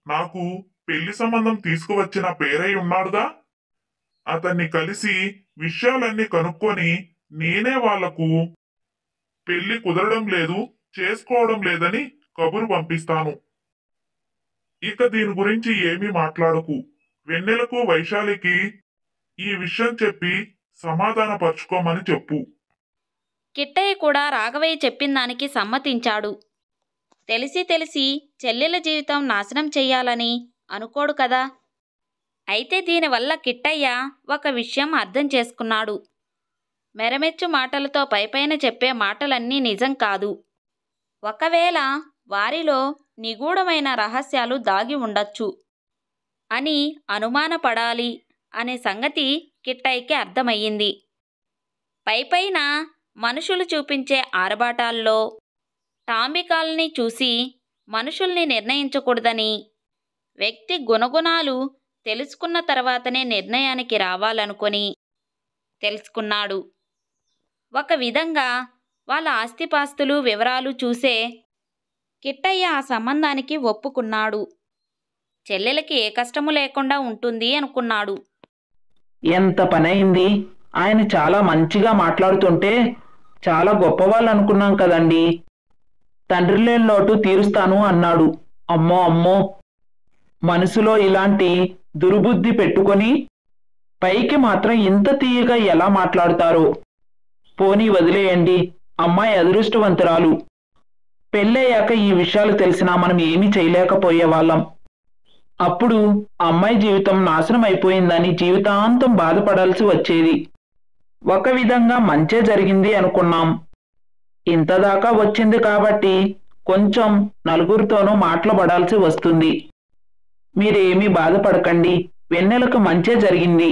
నాకు పెళ్లి సంబంధం తీసుకువచ్చిన పేరయ్య ఉన్నాడుగా, అతన్ని కలిసి విషయాలన్నీ కనుక్కొని నేనే వాళ్లకు పెళ్లి కుదరడం లేదు, చేసుకోవడం లేదని కబురు పంపిస్తాను. ఇక దీని గురించి ఏమీ మాట్లాడకు. వెన్నెలకు వైశాలికి ఈ విషయం చెప్పి సమాధానపరుచుకోమని చెప్పు. కిట్టయ్య కూడా రాఘవయ్య చెప్పిన దానికి సమ్మతించాడు. తెలిసి చెల్లెల జీవితం నాశనం చెయ్యాలని అనుకోడు కదా. అయితే దీనివల్ల కిట్టయ్య ఒక విషయం అర్థం చేసుకున్నాడు. మెరమెచ్చు మాటలతో పైపైన చెప్పే మాటలన్నీ నిజం కాదు. ఒకవేళ వారిలో నిగూఢమైన రహస్యాలు దాగి ఉండొచ్చు అని అనుమానపడాలి అనే సంగతి కిట్టయ్యకి అర్థమయ్యింది. పైపైన మనుషులు చూపించే ఆరబాటాల్లో టాంబికాల్ని చూసి మనుషుల్ని నిర్ణయించకూడదని, వ్యక్తి గుణగుణాలు తెలుసుకున్న తర్వాతనే నిర్ణయానికి రావాలనుకొని తెలుసుకున్నాడు. ఒక విధంగా వాళ్ళ ఆస్తిపాస్తులు వివరాలు చూసే కిట్టయ్య ఆ సంబంధానికి ఒప్పుకున్నాడు. చెల్లెలకి ఏ కష్టము లేకుండా ఉంటుంది అనుకున్నాడు. ఎంత పనైంది. ఆయన చాలా మంచిగా మాట్లాడుతుంటే చాలా గొప్పవాళ్ళు అనుకున్నాం కదండి. తండ్రి లేని లోటు తీరుస్తాను అన్నాడు. అమ్మో అమ్మో, మనసులో ఇలాంటి దుర్బుద్ధి పెట్టుకొని పైకి మాత్రం ఇంత తీయగా ఎలా మాట్లాడతారో. పోనీ వదిలేయండి, అమ్మాయి అదృష్టవంతురాలు. పెళ్ళయ్యాక ఈ విషయాలు తెలిసినా మనం ఏమీ చేయలేకపోయేవాళ్ళం. అప్పుడు అమ్మాయి జీవితం నాశనం అయిపోయిందని జీవితాంతం బాధపడాల్సి వచ్చేది. ఒక విధంగా మంచే జరిగింది అనుకున్నాం. ఇంతదాకా వచ్చింది కాబట్టి కొంచెం నలుగురితోనూ మాటలు పడాల్సి వస్తుంది. మీరేమీ బాధపడకండి, వెన్నెలకు మంచే జరిగింది.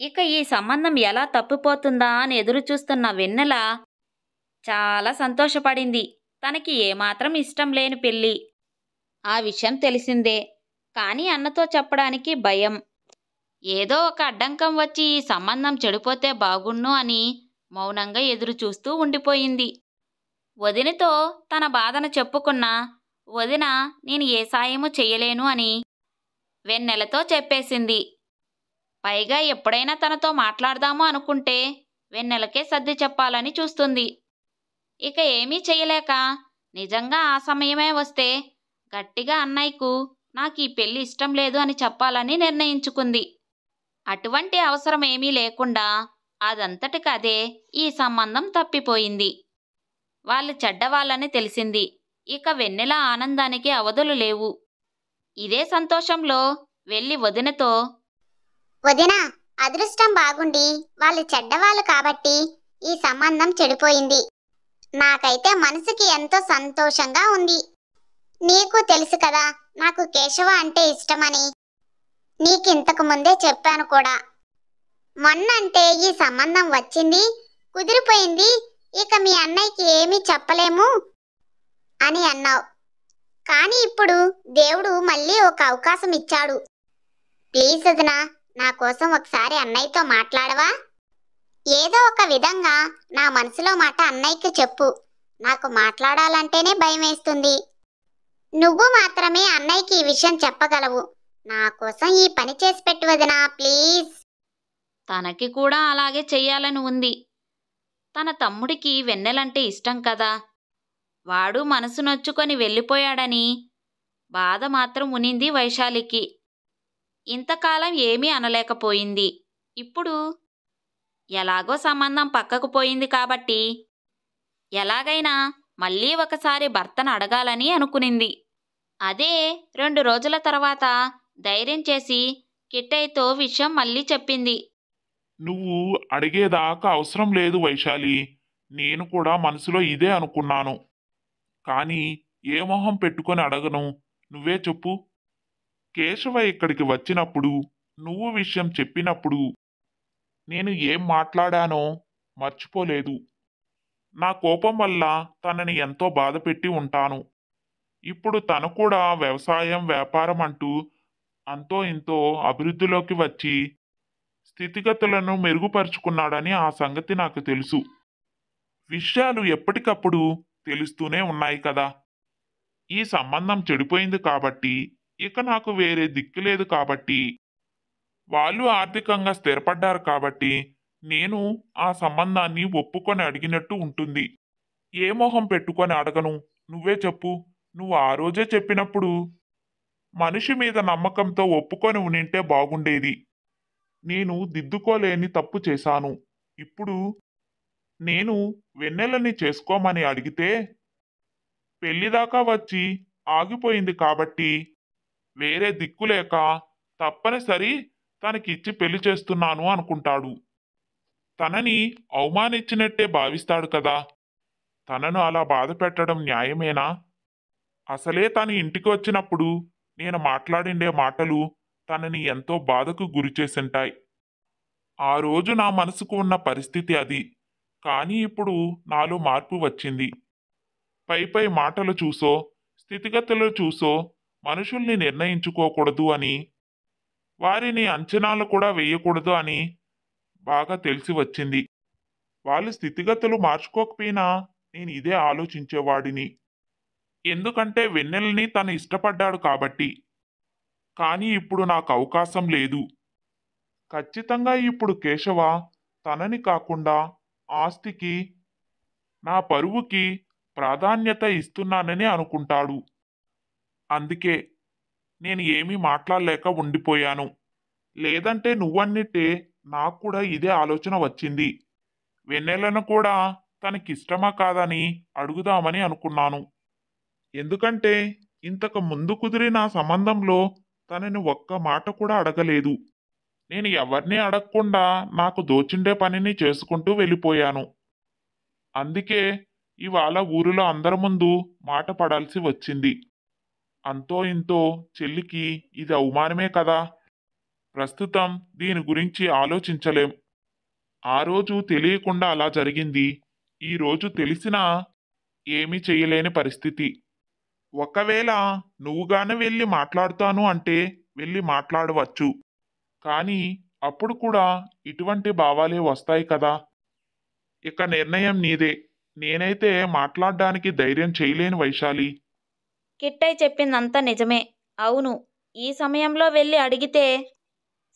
ఇక ఈ సంబంధం ఎలా తప్పిపోతుందా అని ఎదురుచూస్తున్న వెన్నెల చాలా సంతోషపడింది. తనకి ఏమాత్రం ఇష్టం లేని పెళ్ళి. ఆ విషయం తెలిసిందే, కానీ అన్నతో చెప్పడానికి భయం. ఏదో ఒక అడ్డంకం వచ్చి ఈ సంబంధం చెడిపోతే బాగుణ్ణు అని మౌనంగా ఎదురుచూస్తూ ఉండిపోయింది. వదినతో తన బాధను చెప్పుకున్నా వదిన నేను ఏ సాయము చెయ్యలేను అని వెన్నెలతో చెప్పేసింది. పైగా ఎప్పుడైనా తనతో మాట్లాడదాము అనుకుంటే వెన్నెలకే సర్ది చెప్పాలని చూస్తుంది. ఇక ఏమీ చెయ్యలేక నిజంగా ఆ సమయమే వస్తే గట్టిగా అన్నయ్యకు నాకు ఈ పెళ్లి ఇష్టం లేదు అని చెప్పాలని నిర్ణయించుకుంది. అటువంటి అవసరం ఏమీ లేకుండా అదంతటికదే ఈ సంబంధం తప్పిపోయింది. వాళ్ళు చెడ్డవాళ్ళని తెలిసింది. ఇక వెన్నెల ఆనందానికి అవధులు లేవు. ఇదే సంతోషంలో వెళ్ళి వదినతో, వదినా, అదృష్టం బాగుండి వాళ్ళు చెడ్డవాళ్ళు కాబట్టి ఈ సంబంధం చెడిపోయింది. నాకైతే మనసుకి ఎంతో సంతోషంగా ఉంది. నీకు తెలుసు కదా నాకు కేశవ అంటే ఇష్టమని. నీకింతకు ముందే చెప్పాను కూడా. మొన్నంటే ఈ సంబంధం వచ్చింది, కుదిరిపోయింది, ఇక మీ అన్నయ్యకి ఏమీ చెప్పలేము అని అన్నావు. కానీ ఇప్పుడు దేవుడు మళ్ళీ ఒక అవకాశం ఇచ్చాడు. ప్లీజ్ వదినా, నా కోసం ఒకసారి అన్నయ్యతో మాట్లాడవా? ఏదో ఒక విధంగా నా మనసులో మాట అన్నయ్యకి చెప్పు. నాకు మాట్లాడాలంటేనే భయం వేస్తుంది. నువ్వు మాత్రమే అన్నయ్యకి ఈ విషయం చెప్పగలవు. నా కోసం ఈ పని చేసి పెట్టు వదినా, ప్లీజ్. తనకి కూడా అలాగే చెయ్యాలని ఉంది. తన తమ్ముడికి వెన్నెలంటే ఇష్టం కదా. వాడు మనసు నొచ్చుకొని వెళ్ళిపోయాడని బాధ మాత్రం ఉనింది వైశాలికి. ఇంతకాలం ఏమీ అనలేకపోయింది. ఇప్పుడు ఎలాగో సంబంధం పక్కకు పోయింది కాబట్టి ఎలాగైనా మళ్ళీ ఒకసారి భర్తను అడగాలని అనుకునింది. అదే 2 రోజుల తర్వాత ధైర్యం చేసి కిట్టయ్యతో విషయం మళ్ళీ చెప్పింది. నువ్వు అడిగేదాకా అవసరం లేదు వైశాలి. నేను కూడా మనసులో ఇదే అనుకున్నాను. కానీ ఏ మొహం పెట్టుకొని అడగను, నువ్వే చెప్పు. కేశవ ఇక్కడికి వచ్చినప్పుడు నువ్వు విషయం చెప్పినప్పుడు నేను ఏం మాట్లాడానో మర్చిపోలేదు. నా కోపం వల్ల తనని ఎంతో బాధ పెట్టి ఉంటాను. ఇప్పుడు తను కూడా వ్యవసాయం వ్యాపారం అంటూ అంతో ఇంతో అభివృద్ధిలోకి వచ్చి స్థితిగతులను మెరుగుపరుచుకున్నాడని ఆ సంగతి నాకు తెలుసు. విషయాలు ఎప్పటికప్పుడు తెలుస్తూనే ఉన్నాయి కదా. ఈ సంబంధం చెడిపోయింది కాబట్టి ఇక నాకు వేరే దిక్కు లేదు కాబట్టి, వాళ్ళు ఆర్థికంగా స్థిరపడ్డారు కాబట్టి నేను ఆ సంబంధాన్ని ఒప్పుకొని అడిగినట్టు ఉంటుంది. ఏ మొహం పెట్టుకొని అడగను, నువ్వే చెప్పు. నువ్వు ఆ రోజే చెప్పినప్పుడు మనిషి మీద నమ్మకంతో ఒప్పుకొని ఉనింటే బాగుండేది. నేను దిద్దుకోలేని తప్పు చేశాను. ఇప్పుడు నేను వెన్నెలని చేసుకోమని అడిగితే పెళ్లిదాకా వచ్చి ఆగిపోయింది కాబట్టి వేరే దిక్కులేక తప్పనిసరి తనకిచ్చి పెళ్లి చేస్తున్నాను అనుకుంటాడు. తనని అవమానించినట్టే భావిస్తాడు కదా. తనను అలా బాధ పెట్టడం న్యాయమేనా? అసలే తను ఇంటికి వచ్చినప్పుడు నేను మాట్లాడిండే మాటలు తనని ఎంతో బాధకు గురిచేసింటాయి. ఆ రోజు నా మనసుకు ఉన్న పరిస్థితి అది. కానీ ఇప్పుడు నాలో మార్పు వచ్చింది. పై మాటలు చూసో స్థితిగతులు చూసో మనుషుల్ని నిర్ణయించుకోకూడదు అని, వారిని అంచనాలు కూడా వేయకూడదు అని బాగా తెలిసి వచ్చింది. వాళ్ళు స్థితిగతులు మార్చుకోకపోయినా నేను ఇదే ఆలోచించేవాడిని. ఎందుకంటే వెన్నెలని తను ఇష్టపడ్డాడు కాబట్టి. కానీ ఇప్పుడు నాకు అవకాశం లేదు. ఖచ్చితంగా ఇప్పుడు కేశవ తనని కాకుండా ఆస్తికి, నా పరువుకి ప్రాధాన్యత ఇస్తున్నానని అనుకుంటాడు. అందుకే నేను ఏమీ మాట్లాడలేక ఉండిపోయాను. లేదంటే నువ్వన్నిటే నాకు కూడా ఇదే ఆలోచన వచ్చింది. వెన్నెలను కూడా తనకిష్టమా కాదని అడుగుదామని అనుకున్నాను. ఎందుకంటే ఇంతకు ముందు కుదిరిన సంబంధంలో తనని ఒక్క మాట కూడా అడగలేదు. నేను ఎవరిని అడగకుండా నాకు దోచిండే పనిని చేసుకుంటూ వెళ్ళిపోయాను. అందుకే ఇవాళ ఊరిలో అందరి ముందు మాట పడాల్సి వచ్చింది. అంతో ఇంతో చెల్లికి ఇది అవమానమే కదా. ప్రస్తుతం దీని గురించి ఆలోచించలేం. ఆ రోజు తెలియకుండా అలా జరిగింది. ఈ రోజు తెలిసినా ఏమీ చేయలేని పరిస్థితి. ఒకవేళ నువ్వుగానే వెళ్ళి మాట్లాడుతాను అంటే వెళ్ళి మాట్లాడవచ్చు. కానీ అప్పుడు కూడా ఇటువంటి భావాలే వస్తాయి కదా. ఇక నిర్ణయం నీదే. నేనైతే మాట్లాడడానికి ధైర్యం చేయలేను వైశాలి. కిట్టయ్య చెప్పిందంతా నిజమే. అవును, ఈ సమయంలో వెళ్ళి అడిగితే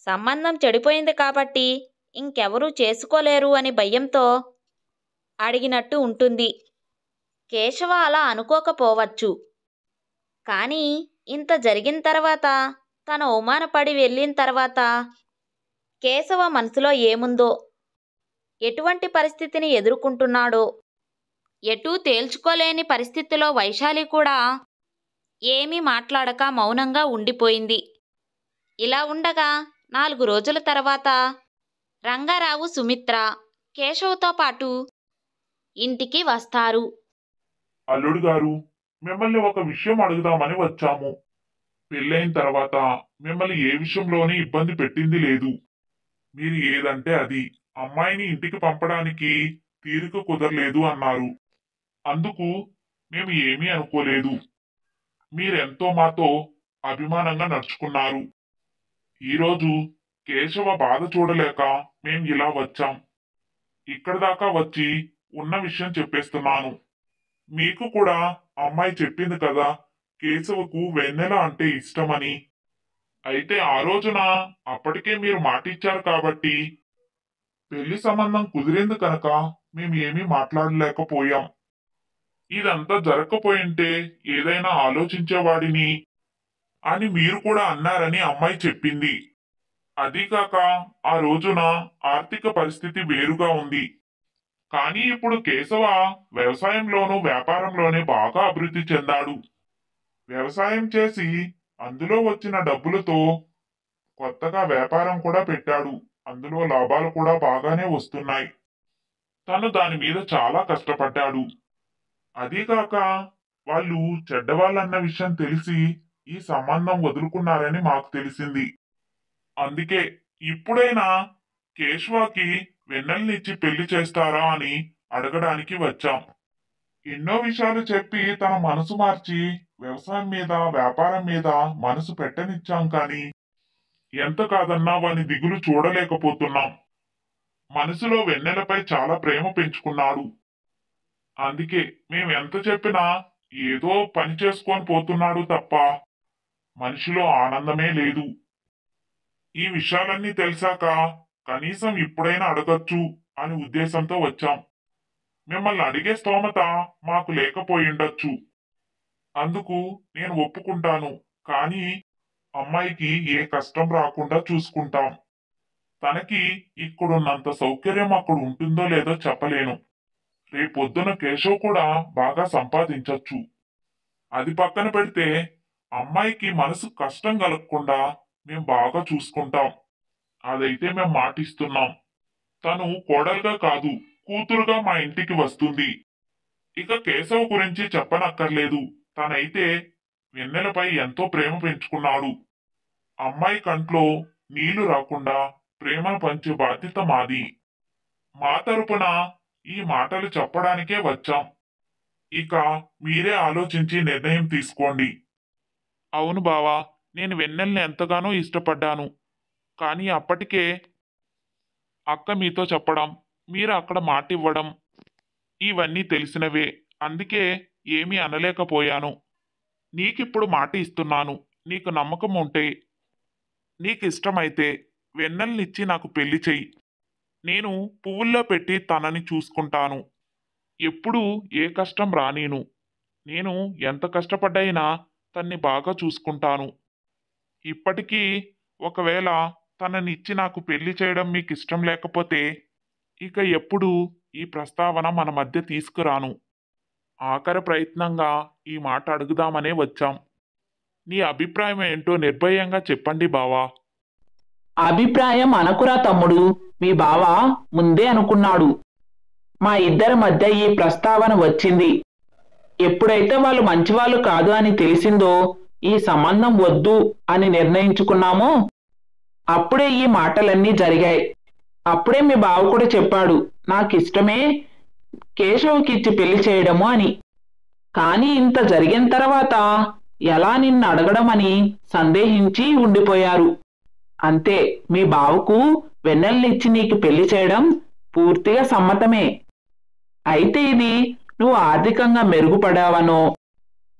సంబంధం చెడిపోయింది కాబట్టి ఇంకెవరూ చేసుకోలేరు అని భయంతో అడిగినట్టు ఉంటుంది. కేశవ అలా అనుకోకపోవచ్చు. కానీ ఇంత జరిగిన తర్వాత, తను అవమానపడి వెళ్ళిన తర్వాత కేశవ మనసులో ఏముందో, ఎటువంటి పరిస్థితిని ఎదుర్కొంటున్నాడో ఎటూ తేల్చుకోలేని పరిస్థితిలో వైశాలి కూడా ఏమీ మాట్లాడక మౌనంగా ఉండిపోయింది. ఇలా ఉండగా 4 రోజుల తర్వాత రంగారావు, సుమిత్ర కేశవ్తో పాటు ఇంటికి వస్తారు. అల్లుడు గారు, మిమ్మల్ని ఒక విషయం అడుగుదామని వచ్చాము. పెళ్ళైన తర్వాత మిమ్మల్ని ఏ విషయంలోని ఇబ్బంది పెట్టింది లేదు. మీరు ఏదంటే అది. అమ్మాయిని ఇంటికి పంపడానికి తీరిక కుదరలేదు అన్నారు. అందుకు మేము ఏమీ అనుకోలేదు. మీరెంతో మాతో అభిమానంగా నడుచుకున్నారు. ఈరోజు కేశవ బాధ చూడలేక మేం ఇలా వచ్చాం. ఇక్కడి దాకా వచ్చి ఉన్న విషయం చెప్పేస్తున్నాను. మీకు కూడా అమ్మాయి చెప్పింది కదా కేశవకు వెన్నెల అంటే ఇష్టమని. అయితే ఆ రోజున అప్పటికే మీరు మాటిచ్చారు కాబట్టి పెళ్లి సంబంధం కుదిరింది కనుక మేము ఏమీ మాట్లాడలేకపోయాం. ఇదంతా జరగకపోయింటే ఏదైనా ఆలోచించేవాడిని అని మీరు కూడా అన్నారని అమ్మాయి చెప్పింది. అదీకాక ఆ రోజున ఆర్థిక పరిస్థితి వేరుగా ఉంది. కానీ ఇప్పుడు కేశవ వ్యవసాయంలోనూ వ్యాపారంలోనే బాగా అభివృద్ధి చెందాడు. వ్యవసాయం చేసి అందులో వచ్చిన డబ్బులతో కొత్తగా వ్యాపారం కూడా పెట్టాడు. అందులో లాభాలు కూడా బాగానే వస్తున్నాయి. తను దాని మీద చాలా కష్టపడ్డాడు. అదీకాక వాళ్ళు చెడ్డవాళ్ళన్న విషయం తెలిసి ఈ సంబంధం వదులుకున్నారని మాకు తెలిసింది. అందుకే ఇప్పుడైనా కేశవకి వెన్నెల్నిచ్చి పెళ్లి చేస్తారా అని అడగడానికి వచ్చాం. ఎన్నో విషయాలు చెప్పి తన మనసు మార్చి వ్యవసాయం మీద వ్యాపారం మీద మనసు పెట్టనిచ్చాం. కానీ ఎంత కాదన్నా వాని దిగులు చూడలేకపోతున్నాం. మనసులో వెన్నెలపై చాలా ప్రేమ పెంచుకున్నాడు. అందుకే మేము ఎంత చెప్పినా ఏదో పని చేసుకొని పోతున్నాడు తప్ప మనిషిలో ఆనందమే లేదు. ఈ విషయాలన్నీ తెలిసాక కనీసం ఇప్పుడైనా అడగచ్చు అని ఉద్దేశంతో వచ్చాం. మిమ్మల్ని అడిగే స్తోమత మాకు లేకపోయిండొచ్చు. అందుకు నేను ఒప్పుకుంటాను. కానీ అమ్మాయికి ఏ కష్టం రాకుండా చూసుకుంటాం. తనకి ఇక్కడున్నంత సౌకర్యం అక్కడ ఉంటుందో లేదో చెప్పలేను. రేపొద్దున కేశవ్ కూడా బాగా సంపాదించొచ్చు. అది పక్కన పెడితే అమ్మాయికి మనసు కష్టం కలగకుండా మేం బాగా చూసుకుంటాం. అదైతే మేం మాటిస్తున్నాం. తను కోడలుగా కాదు, కూతురుగా మా ఇంటికి వస్తుంది. ఇక కేశవ్ గురించి చెప్పనక్కర్లేదు. తనైతే వెన్నెలపై ఎంతో ప్రేమ పెంచుకున్నాడు. అమ్మాయి కంట్లో నీళ్లు రాకుండా ప్రేమను పంచే బాధ్యత మాది. మా తరపున ఈ మాటలు చెప్పడానికే వచ్చాం. ఇక మీరే ఆలోచించి నిర్ణయం తీసుకోండి. అవును బావా, నేను వెన్నెల్ని ఎంతగానో ఇష్టపడ్డాను. కానీ అప్పటికే అక్క మీతో చెప్పడం, మీరు అక్కడ మాట ఇవ్వడం ఇవన్నీ తెలిసినవే. అందుకే ఏమీ అనలేకపోయాను. నీకిప్పుడు మాట ఇస్తున్నాను. నీకు నమ్మకం ఉంటే, నీకు ఇష్టమైతే వెన్నెల్నిచ్చి నాకు పెళ్లి చెయ్యి. నేను పువ్వుల్లో పెట్టి తనని చూసుకుంటాను. ఎప్పుడూ ఏ కష్టం రానీను. నేను ఎంత కష్టపడ్డైనా తన్ని బాగా చూసుకుంటాను. ఇప్పటికీ ఒకవేళ తననిచ్చి నాకు పెళ్లి చేయడం మీకు ఇష్టం లేకపోతే ఇక ఎప్పుడు ఈ ప్రస్తావన మన మధ్య తీసుకురాను. ఆఖరి ప్రయత్నంగా ఈ మాట అడుగుదామనే వచ్చాం. నీ అభిప్రాయం ఏంటో నిర్భయంగా చెప్పండి బావా. అభిప్రాయం అనకురా తమ్ముడు, మీ బావ ముందే అనుకున్నాడు. మా ఇద్దరి మధ్య ఈ ప్రస్తావన వచ్చింది. ఎప్పుడైతే వాళ్ళు మంచివాళ్ళు కాదు అని తెలిసిందో, ఈ సంబంధం వద్దు అని నిర్ణయించుకున్నామో అప్పుడే ఈ మాటలన్నీ జరిగాయి. అప్పుడే మీ బావ కూడా చెప్పాడు, నాకు ఇష్టమే కేశవ్కి ఇచ్చి పెళ్లి చేయడము అని. కానీ ఇంత జరిగిన తర్వాత ఎలా నిన్ను అడగడమని సందేహించి ఉండిపోయారు. అంతే, మీ బావకు వెన్నెల్నిచ్చి నీకు పెళ్లి చేయడం పూర్తిగా సమ్మతమే. అయితే ఇది నువ్వు ఆర్థికంగా మెరుగుపడావనో,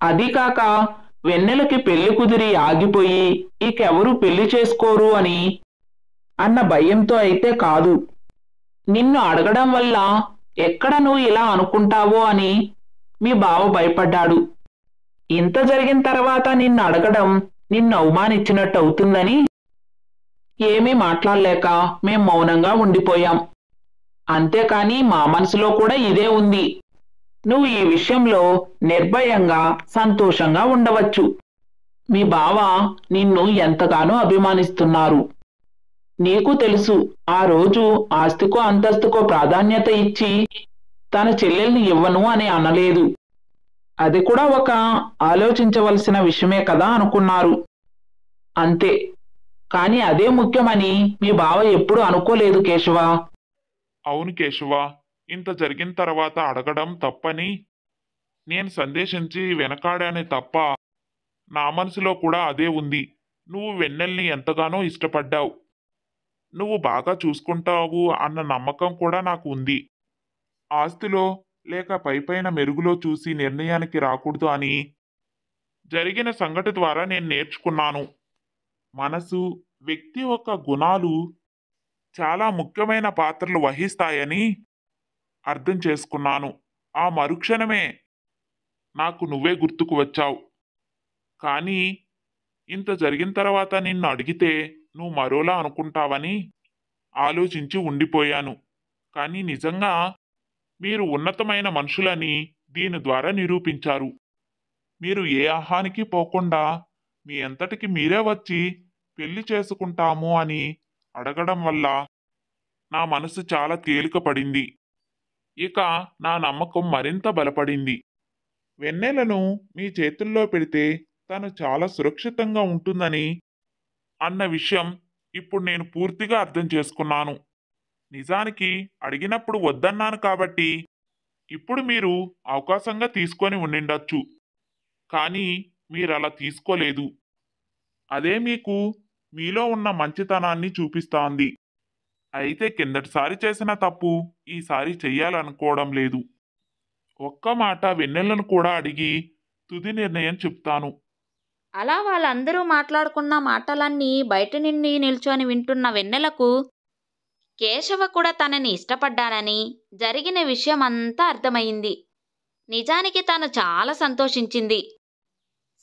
అది కాక వెన్నెలకి పెళ్లి కుదిరి ఆగిపోయి ఇకెవరూ పెళ్లి చేసుకోరు అని అన్న భయంతో అయితే కాదు. నిన్ను అడగడం వల్ల ఎక్కడ నువ్వు ఇలా అనుకుంటావో అని మీ బావ భయపడ్డాడు. ఇంత జరిగిన తర్వాత నిన్ను అడగడం నిన్ను అవమానించినట్టు అవుతుందని ఏమీ మాట్లాడలేక మేం మౌనంగా ఉండిపోయాం. అంతేకాని మా మనసులో కూడా ఇదే ఉంది. నువ్వు ఈ విషయంలో నిర్భయంగా సంతోషంగా ఉండవచ్చు. మీ బావ నిన్ను ఎంతగానో అభిమానిస్తున్నారు. నీకు తెలుసు, ఆ రోజు ఆస్తికో అంతస్తుకో ప్రాధాన్యత ఇచ్చి తన చెల్లెల్ని ఇవ్వను అని అనలేదు. అది కూడా ఒక ఆలోచించవలసిన విషయమే కదా అనుకున్నారు. అంతే, కానీ అదే ముఖ్యమని మీ బావ ఎప్పుడు అనుకోలేదు కేశవ. అవును కేశవ, ఇంత జరిగిన తర్వాత అడగడం తప్పని నేను సందేశించి వెనకాడానే తప్ప నా మనసులో కూడా అదే ఉంది. నువ్వు వెన్నెల్ని ఎంతగానో ఇష్టపడ్డావు. నువ్వు బాగా చూసుకుంటావు అన్న నమ్మకం కూడా నాకు ఉంది. ఆస్తిలో లేక పైపైన మెరుగులో చూసి నిర్ణయానికి రాకూడదు అని జరిగిన సంఘటన ద్వారా నేను నేర్చుకున్నాను. మనసు, వ్యక్తి యొక్క గుణాలు చాలా ముఖ్యమైన పాత్రలు వహిస్తాయని అర్థం చేసుకున్నాను. ఆ మరుక్షణమే నాకు నువ్వే గుర్తుకు వచ్చావు. కానీ ఇంత జరిగిన తర్వాత నిన్ను అడిగితే నువ్వు మరోలా అనుకుంటావని ఆలోచించి ఉండిపోయాను. కానీ నిజంగా మీరు ఉన్నతమైన మనుషులని దీని ద్వారా నిరూపించారు. మీరు ఏ ఆహానికి పోకుండా మీ అంతటికి మీరే వచ్చి పెళ్లి చేసుకుంటాము అని అడగడం వల్ల నా మనసు చాలా తేలిక పడింది. ఇక నా నమ్మకం మరింత బలపడింది. వెన్నెలను మీ చేతుల్లో పెడితే తను చాలా సురక్షితంగా ఉంటుందని అన్న విషయం ఇప్పుడు నేను పూర్తిగా అర్థం చేసుకున్నాను. నిజానికి అడిగినప్పుడు వద్దన్నాను కాబట్టి ఇప్పుడు మీరు అవకాశంగా తీసుకొని ఉండిండొచ్చు. కానీ మీరు అలా తీసుకోలేదు. అదే మీకు మీలో ఉన్న మంచితనాన్ని చూపిస్తోంది. అయితే కిందటిసారి చేసిన తప్పు ఈసారి చెయ్యాలనుకోవడం లేదు. ఒక్క మాట వెన్నెలను కూడా అడిగి తుది నిర్ణయం చెప్తాను. అలా వాళ్ళందరూ మాట్లాడుకున్న మాటలన్నీ బయట నుండి నిల్చొని వింటున్న వెన్నెలకు కేశవ కూడా తనని ఇష్టపడ్డానని జరిగిన విషయం అంతా అర్థమైంది. నిజానికి తను చాలా సంతోషించింది.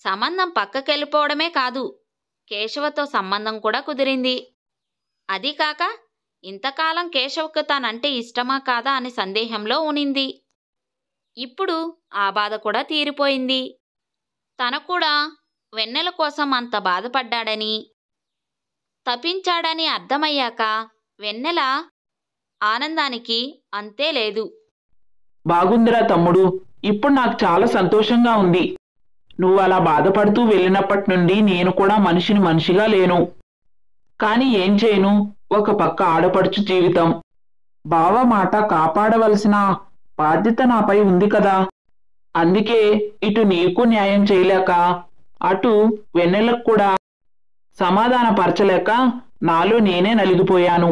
సంబంధం పక్కకెళ్ళిపోవడమే కాదు, కేశవతో సంబంధం కూడా కుదిరింది. అది కాక ఇంతకాలం కేశవ్కు తనంటే ఇష్టమా కాదా అని సందేహంలో ఉనింది. ఇప్పుడు ఆ బాధ కూడా తీరిపోయింది. తన కూడా వెన్నెల కోసం అంత బాధపడ్డాడని, తపించాడని అర్థమయ్యాక వెన్నెల ఆనందానికి అంతే లేదు. బాగుందిరా తమ్ముడు, ఇప్పుడు నాకు చాలా సంతోషంగా ఉంది. నువ్వు అలా బాధపడుతూ వెళ్ళినప్పటి నుండి నేను కూడా మనిషిగా లేను. కానీ ఏం చేయను, ఒక పక్క ఆడపడుచు జీవితం. బావ మాట కాపాడవలసిన బాధ్యత నాపై ఉంది కదా. అందుకే ఇటు నీకు న్యాయం చేయలేక అటు వెన్నెలకు కూడా సమాధానపరచలేక నాలో నేనే నలిగిపోయాను.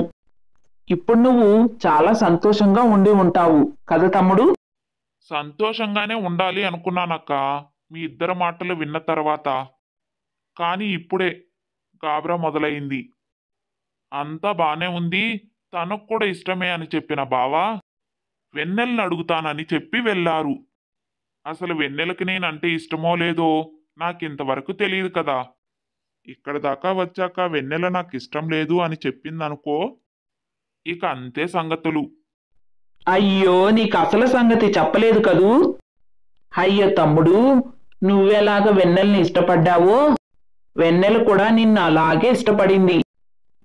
ఇప్పుడు నువ్వు చాలా సంతోషంగా ఉండి ఉంటావు కదా తమ్ముడు? సంతోషంగానే ఉండాలి అనుకున్నానక్క, మీ ఇద్దరు మాటలు విన్న తర్వాత. కానీ ఇప్పుడే గాబరా మొదలైంది. అంతా బానే ఉంది, తనకు కూడా ఇష్టమే అని చెప్పిన బావా వెన్నెల్ని అడుగుతానని చెప్పి వెళ్ళారు. అసలు వెన్నెలకి నేనంటే ఇష్టమో లేదో నాకింతవరకు తెలియదు కదా. ఇక్కడ దాకా వచ్చాక వెన్నెల నాకు ఇష్టం లేదు అని చెప్పిందనుకో, ఇక అంతే సంగతులు. అయ్యో, నీకు అసలు సంగతి చెప్పలేదు కదూ? అయ్యో తమ్ముడు, నువ్వెలాగ వెన్నెల్ని ఇష్టపడ్డావో వెన్నెల కూడా నిన్ను అలాగే ఇష్టపడింది.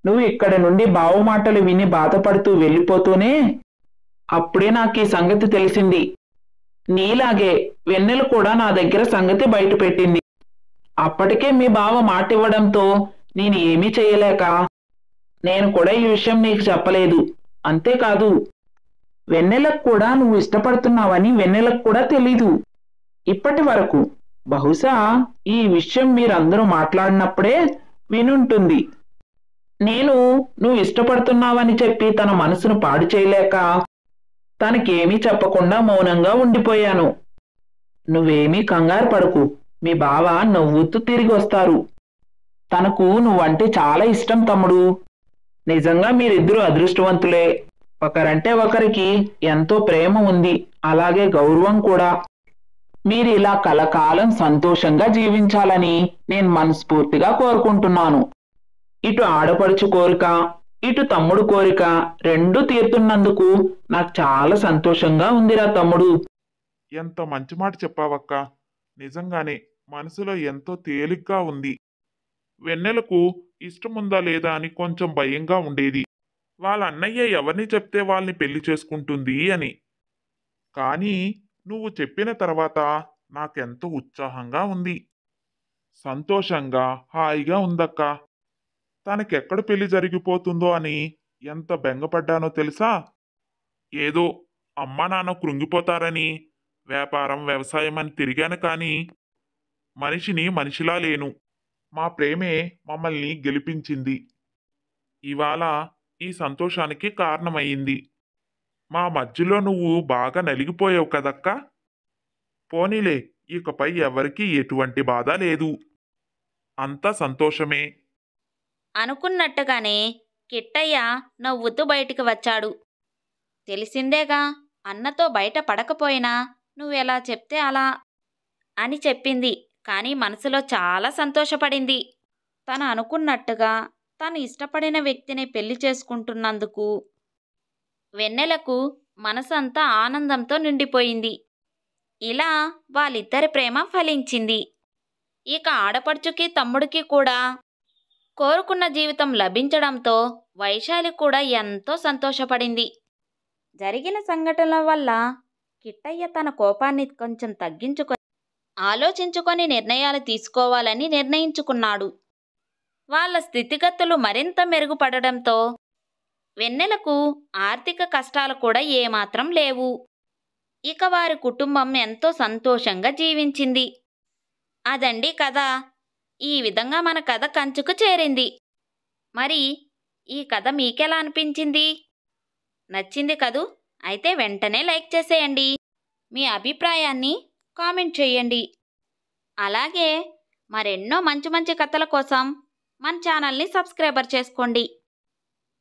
నువ్వు ఇక్కడ నుండి బావ మాటలు విని బాధపడుతూ వెళ్ళిపోతూనే అప్పుడే నాకు ఈ సంగతి తెలిసింది. నీలాగే వెన్నెల కూడా నా దగ్గర సంగతి బయట పెట్టింది. అప్పటికే మీ బావ మాట ఇవ్వడంతో నేను ఏమీ చేయలేక నేను కూడా ఈ విషయం నీకు చెప్పలేదు. అంతేకాదు, వెన్నెలకు కూడా నువ్వు ఇష్టపడుతున్నావని వెన్నెలకు కూడా తెలీదు ఇప్పటి వరకు. బహుశా ఈ విషయం మీరందరూ మాట్లాడినప్పుడే వినుంటుంది. నేను నువ్వు ఇష్టపడుతున్నావని చెప్పి తన మనసును పాడు చేయలేక తనకేమీ చెప్పకుండా మౌనంగా ఉండిపోయాను. నువ్వేమీ కంగారు పడకు, మీ బావ నవ్వుతూ తిరిగి వస్తారు. తనకు నువ్వంటే చాలా ఇష్టం తమ్ముడు. నిజంగా మీరిద్దరూ అదృష్టవంతులే. ఒకరంటే ఒకరికి ఎంతో ప్రేమ ఉంది, అలాగే గౌరవం కూడా. మీరు ఇలా కలకాలం సంతోషంగా జీవించాలని నేను మనస్ఫూర్తిగా కోరుకుంటున్నాను. ఇటు ఆడపడుచు కోరిక, ఇటు తమ్ముడు కోరిక రెండూ తీరుతున్నందుకు నాకు చాలా సంతోషంగా ఉందిరా తమ్ముడు. ఎంత మంచి మాట చెప్పావక్క. నిజంగానే మనసులో ఎంతో తేలిగ్గా ఉంది. వెన్నెలకు ఇష్టముందా లేదా అని కొంచెం భయంగా ఉండేది. వాళ్ళ అన్నయ్య ఎవరిని చెప్తే వాళ్ళని పెళ్లి చేసుకుంటుంది అని. కానీ నువ్వు చెప్పిన తర్వాత నాకెంతో ఉత్సాహంగా ఉంది, సంతోషంగా హాయిగా ఉందక్క. తనకెక్కడ పెళ్లి జరిగిపోతుందో అని ఎంత బెంగపడ్డానో తెలుసా? ఏదో అమ్మా నాన్న కృంగిపోతారని వ్యాపారం వ్యవసాయం అని తిరిగాను, కానీ మనిషిని మనిషిలా లేను. మా ప్రేమే మమ్మల్ని గెలిపించింది. ఇవాళ ఈ సంతోషానికి కారణమయ్యింది. మా మధ్యలో నువ్వు బాగా నలిగిపోయావు కదక్క. పోనీలే, ఇకపై ఎవరికీ ఎటువంటి బాధ లేదు. అంతా సంతోషమే. అనుకున్నట్టుగానే కిట్టయ్య నవ్వుతూ బయటికి వచ్చాడు. తెలిసిందేగా, అన్నతో బయట పడకపోయినా నువ్వెలా చెప్తే అలా అని చెప్పింది. కానీ మనసులో చాలా సంతోషపడింది. తను అనుకున్నట్టుగా తను ఇష్టపడిన వ్యక్తిని పెళ్లి చేసుకుంటున్నందుకు వెన్నెలకు మనసంతా ఆనందంతో నిండిపోయింది. ఇలా వాళ్ళిద్దరి ప్రేమ ఫలించింది. ఇక ఆడపడుచుకి తమ్ముడికి కూడా కోరుకున్న జీవితం లభించడంతో వైశాలి కూడా ఎంతో సంతోషపడింది. జరిగిన సంఘటనల వల్ల కిట్టయ్య తన కోపాన్ని కొంచెం తగ్గించుకొని ఆలోచించుకొని నిర్ణయాలు తీసుకోవాలని నిర్ణయించుకున్నాడు. వాళ్ళ స్థితిగతులు మరింత మెరుగుపడడంతో వెన్నెలకు ఆర్థిక కష్టాలు కూడా ఏమాత్రం లేవు. ఇక వారి కుటుంబం ఎంతో సంతోషంగా జీవించింది. అదండి కథ. ఈ విధంగా మన కథ కంచుకు చేరింది. మరి ఈ కథ మీకెలా అనిపించింది? నచ్చింది కదూ? అయితే వెంటనే లైక్ చేసేయండి. మీ అభిప్రాయాన్ని కామెంట్ చేయండి. అలాగే మరెన్నో మంచి మంచి కథల కోసం మన ఛానల్ని సబ్స్క్రైబర్ చేసుకోండి.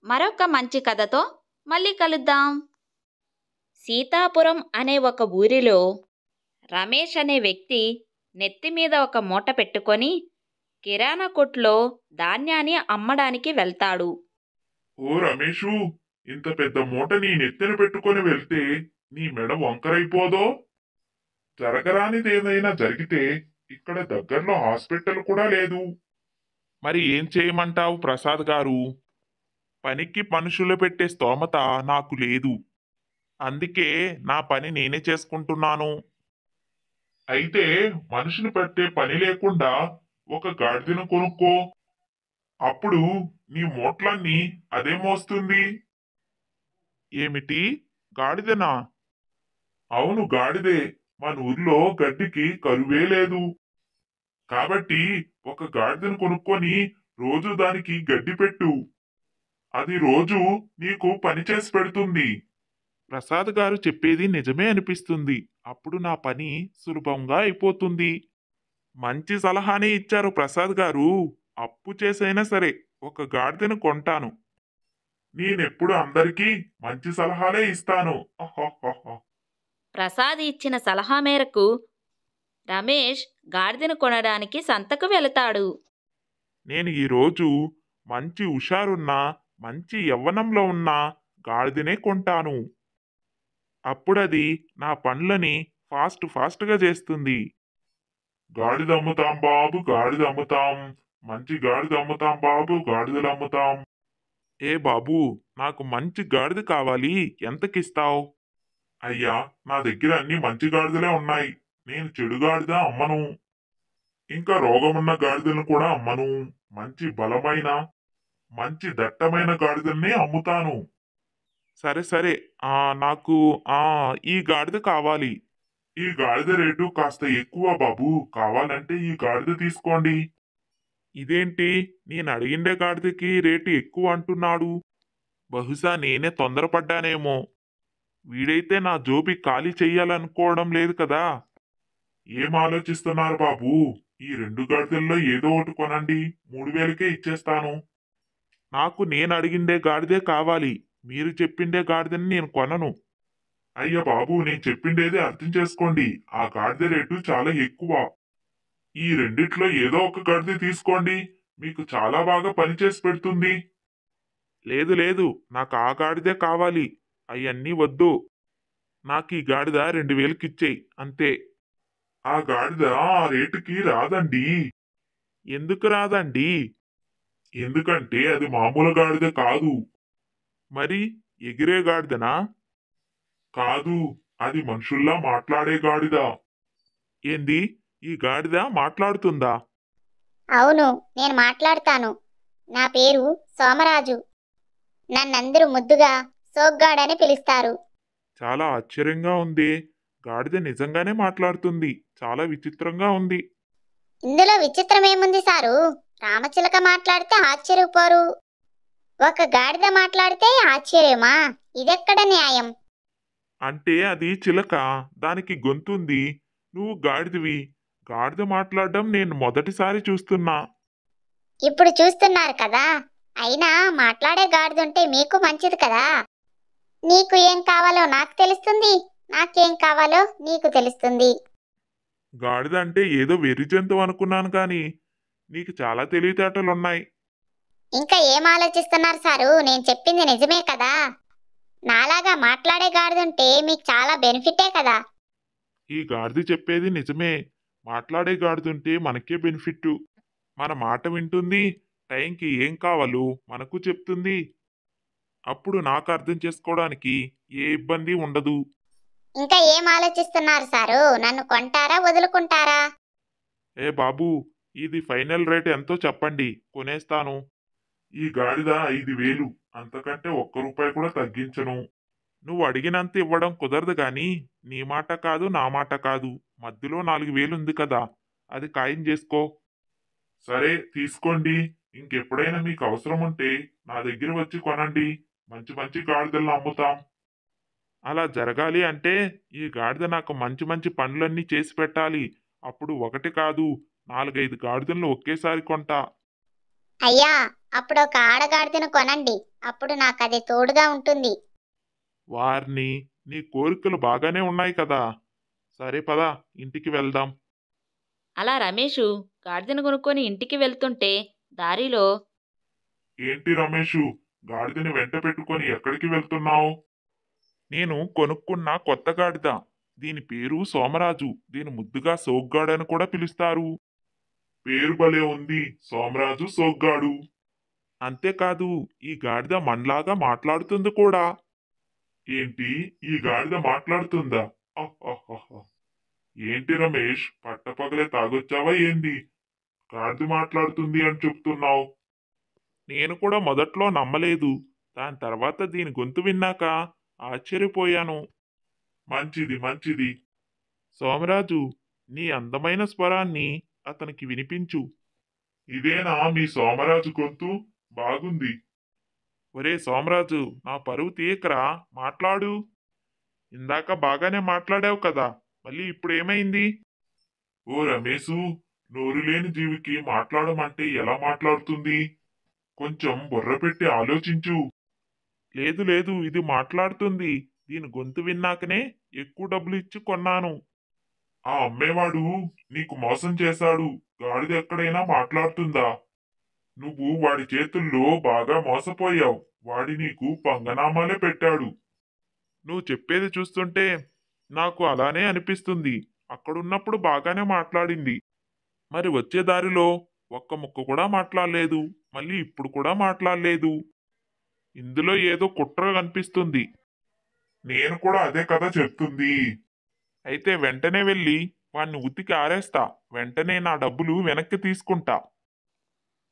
మరొక మంచి కథతో మళ్ళీ కలుద్దాం. సీతాపురం అనే ఒక ఊరిలో రమేష్ అనే వ్యక్తి నెత్తిమీద ఒక మూట పెట్టుకొని కిరాణా కొట్లో ధాన్యాన్ని అమ్మడానికి వెళ్తాడు. ఓ రమేషు, ఇంత పెద్ద మూట నీ నెత్తిన పెట్టుకొని వెళ్తే నీ మెడ వంకరైపోదో? జరగరానిదేదైనా జరిగితే ఇక్కడ దగ్గరలో హాస్పిటల్ కూడా లేదు. మరి ఏం చేయమంటావు ప్రసాద్ గారు? పనికి మనుషులు పెట్టే స్తోమత నాకు లేదు. అందుకే నా పని నేనే చేసుకుంటున్నాను. అయితే మనిషిని పెట్టే పని లేకుండా ఒక గాడిదను కొనుక్కో. అప్పుడు నీ మూట్లన్నీ అదే మోస్తుంది. ఏమిటి, గాడిదనా? అవును, గాడిదే. మన ఊర్లో గడ్డికి కరువే లేదు. కాబట్టి ఒక గాడిదను కొనుక్కొని రోజు దానికి గడ్డి పెట్టు. అది రోజు నీకు పని చేసి పెడుతుంది. ప్రసాద్ గారు చెప్పేది నిజమే అనిపిస్తుంది. అప్పుడు నా పని సులభంగా అయిపోతుంది. మంచి సలహానే ఇచ్చారు ప్రసాద్ గారు. అప్పు చేసైనా సరే ఒక గాడిదను కొంటాను. నేనెప్పుడు అందరికీ మంచి సలహాలే ఇస్తాను. అహ్హహ్హ. ప్రసాద్ ఇచ్చిన సలహా మేరకు రమేష్ గాడిదను కొనడానికి సంతకు వెళతాడు. నేను ఈరోజు మంచి హుషారున్న మంచి యవ్వనంలో ఉన్న గాడిదనే కొంటాను. అప్పుడది నా పనులని ఫాస్ట్గా చేస్తుంది. గాడిద అమ్ముతాం బాబు, గాడిద అమ్ముతాం. మంచి గాడిద అమ్ముతాం బాబు, గాడిదలు అమ్ముతాం. ఏ బాబు, నాకు మంచి గాడిద కావాలి, ఎంతకిస్తావు? అయ్యా, నా దగ్గర అన్ని మంచి గాడిదలే ఉన్నాయి. నేను చెడు గాడిద అమ్మను. ఇంకా రోగమున్న గాడిదలను కూడా అమ్మను. మంచి బలమైన మంచి దట్టమైన గాడిదల్ని అమ్ముతాను. సరే సరే, నాకు ఈ గాడిద కావాలి. ఈ గాడిద రేటు కాస్త ఎక్కువ బాబు, కావాలంటే ఈ గాడిద తీసుకోండి. ఇదేంటి, నేను అడిగిండే గాడిదకి రేటు ఎక్కువ అంటున్నాడు? బహుశా నేనే తొందరపడ్డానేమో. వీడైతే నా జోబి ఖాళీ చెయ్యాలనుకోవడం లేదు కదా. ఏం ఆలోచిస్తున్నారు బాబు? ఈ 2 గాడిదల్లో ఏదో ఒకటి కొనండి, 3000కే ఇచ్చేస్తాను. నాకు నేను అడిగిండే గాడిదే కావాలి. మీరు చెప్పిండే గాడిదని నేను కొనను. అయ్య బాబు, నేను చెప్పిండేది అర్థం చేసుకోండి. ఆ గాడిద రేటు చాలా ఎక్కువ. ఈ రెండిట్లో ఏదో ఒక గాడిద తీసుకోండి, మీకు చాలా బాగా పనిచేసి పెడుతుంది. లేదు లేదు, నాకు ఆ గాడిదే కావాలి. అవన్నీ వద్దు. నాకు ఈ గాడిద 2000కి ఇచ్చేయి, అంతే. ఆ గాడిద ఆ రేటుకి రాదండి. ఎందుకు రాదండి? ఎందుకంటే అది మామూలు గాడిద కాదు. మరి ఎగిరే గాడిదనా? కాదు, అది మనుషుల్లా మాట్లాడే గాడిద. ఏంది, ఈ గాడిద మాట్లాడుతుందా? అవును, నేను మాట్లాడతాను. నా పేరు సోమరాజు. నన్నందరూ ముద్దుగా సోగ్గాడని పిలుస్తారు. చాలా ఆశ్చర్యంగా ఉంది. గాడిద నిజంగానే మాట్లాడుతుంది. చాలా విచిత్రంగా ఉంది. ఇందులో విచిత్రమేముంది సారు? రామచిలక మాట్లాడితే ఆశ్చర్యపోరు, ఒక గాడిద మాట్లాడితే ఆశ్చర్యమా? ఇదెక్కడ న్యాయం? అంటే అది చిలక, దానికి గొంతుంది. నువ్వు గాడిదవి. గాడిద మాట్లాడడం నేను మొదటిసారి చూస్తున్నా. ఇప్పుడు చూస్తున్నారు కదా. అయినా మాట్లాడే గాడిదుంటే మీకు మంచిది కదా. నీకు ఏం కావాలో నాకు తెలుస్తుంది, నాకేం కావాలో నీకు తెలుస్తుంది. గాడిద అంటే ఏదో వెర్రి జంతువు అనుకున్నాను కానీ నీకు చాలా తెలివితేటలున్నాయి. ఇంకా ఏం ఆలోచిస్తున్నారు సారు? నేను చెప్పింది నిజమే కదా. నాలాగా మాట్లాడే గాడిదుంటే మీకు చాలా బెనిఫిటే కదా. ఈ గాడిద చెప్పేది నిజమే. మాట్లాడే గాడిదుంటే మనకే బెనిఫిట్. మన మాట వింటుంది. టైంకి ఏం కావాలో మనకు చెప్తుంది. అప్పుడు నాకు అర్థం చేసుకోవడానికి ఏ ఇబ్బంది ఉండదు. ఇంకా ఏం ఆలోచిస్తున్నారు సారు? నన్ను కొంటారా వదులుకుంటారా? ఏ బాబు, ఇది ఫైనల్ రేట్ ఎంతో చెప్పండి, కొనేస్తాను. ఈ గాడిద 5000. అంతకంటే ఒక్క రూపాయి కూడా తగ్గించను. నువ్వు అడిగినంత ఇవ్వడం కుదరదు గాని నీ మాట కాదు, నా మాట కాదు. మధ్యలో 4000 ఉంది కదా, అది ఖాయం చేసుకో. సరే, తీసుకోండి. ఇంకెప్పుడైనా మీకు అవసరం ఉంటే నా దగ్గర వచ్చి కొనండి. మంచి మంచి గాడిదలను అమ్ముతాం. అలా జరగాలి అంటే ఈ గాడిద నాకు మంచి మంచి పనులన్నీ చేసి పెట్టాలి. అప్పుడు ఒకటి కాదు, 4-5 గాడిదలను ఒకేసారి కొంటా. అయ్యా, అప్పుడు ఒక ఆడగాడిదను కొనండి. అప్పుడు నాకు అది తోడుగా ఉంటుంది. వారిని, నీ కోరికలు బాగానే ఉన్నాయి కదా. సరే పద, ఇంటికి వెళ్దాం. అలా రమేషు గాడిదను కొనుక్కొని ఇంటికి వెళ్తుంటే దారిలో ఏంటి రమేషు, గాడిదని వెంట పెట్టుకొని ఎక్కడికి వెళ్తున్నావు? నేను కొనుక్కున్న కొత్త గాడిద. దీని పేరు సోమరాజు. దీని ముద్దుగా సోగ్గాడని కూడా పిలుస్తారు. పేరు భలే ఉంది, సోమరాజు సోగ్గాడు. అంతేకాదు, ఈ గాడిద మనలాగా మాట్లాడుతుంది కూడా. ఏంటి, ఈ గాడిద మాట్లాడుతుందా? అహ్హహ్హ. ఏంటి రమేష్, పట్టపగలే తాగొచ్చావా ఏంది? గాడిద మాట్లాడుతుంది అని చెప్తున్నావు. నేను కూడా మొదట్లో నమ్మలేదు. దాని తర్వాత దీని గొంతు విన్నాక ఆశ్చర్యపోయాను. మంచిది మంచిది. సోమరాజు, నీ అందమైన స్వరాన్ని అతనికి వినిపించు. ఇదేనా మీ సోమరాజు గొంతు? బాగుంది. ఒరే సోమరాజు, నా పరువు తీయకరా, మాట్లాడు. ఇందాక బాగానే మాట్లాడావు కదా, మళ్ళీ ఇప్పుడు ఏమైంది? ఓ రమేశు, నోరు లేని జీవికి మాట్లాడమంటే ఎలా మాట్లాడుతుంది? కొంచెం బుర్ర పెట్టి ఆలోచించు. లేదు లేదు, ఇది మాట్లాడుతుంది. దీని గొంతు విన్నాకనే ఎక్కువ డబ్బులు ఇచ్చి కొన్నాను. ఆ అమ్మేవాడు నీకు మోసం చేశాడు. గాడిద ఎక్కడైనా మాట్లాడుతుందా? నువ్వు వాడి చేతుల్లో బాగా మోసపోయావు. వాడి నీకు పంగనామాలే పెట్టాడు. నువ్వు చెప్పేది చూస్తుంటే నాకు అలానే అనిపిస్తుంది. అక్కడున్నప్పుడు బాగానే మాట్లాడింది. మరి వచ్చే దారిలో ఒక్క ముక్క కూడా మాట్లాడలేదు. మళ్ళీ ఇప్పుడు కూడా మాట్లాడలేదు. ఇందులో ఏదో కుట్ర కనిపిస్తుంది. నేను కూడా అదే కదా చెప్తుంది. అయితే వెంటనే వెళ్ళి వాణ్ణి ఉతికి ఆరేస్తా. వెంటనే నా డబ్బులు వెనక్కి తీసుకుంటా.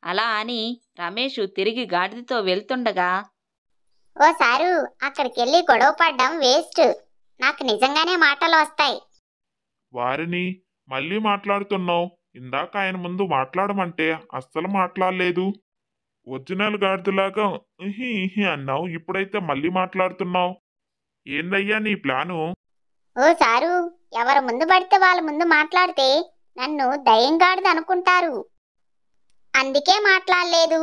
అలా అని రమేష్ తిరిగి గాడిదతో వెళ్తుండగా, ఓ సారు, అక్కడికెళ్ళి గొడవ పడ్డం వేస్ట్. నాకు నిజంగానే మాటలు వస్తాయి. వారిని మళ్ళీ మాట్లాడుతున్నావు. ఇందాక ఆయన ముందు మాట్లాడమంటే అస్సలు మాట్లాడలేదు. ఒరిజినల్ గాడిదలాగా ఇహి ఇహి అన్నావు. ఇప్పుడైతే మళ్ళీ మాట్లాడుతున్నావు. ఏందయ్యా నీ ప్లాను? ఓ సారు, ఎవరు ముందు పడితే వాళ్ళ ముందు మాట్లాడితే నన్ను దయ్యంగాడిది అనుకుంటారు. అందుకే మాట్లాడలేదు.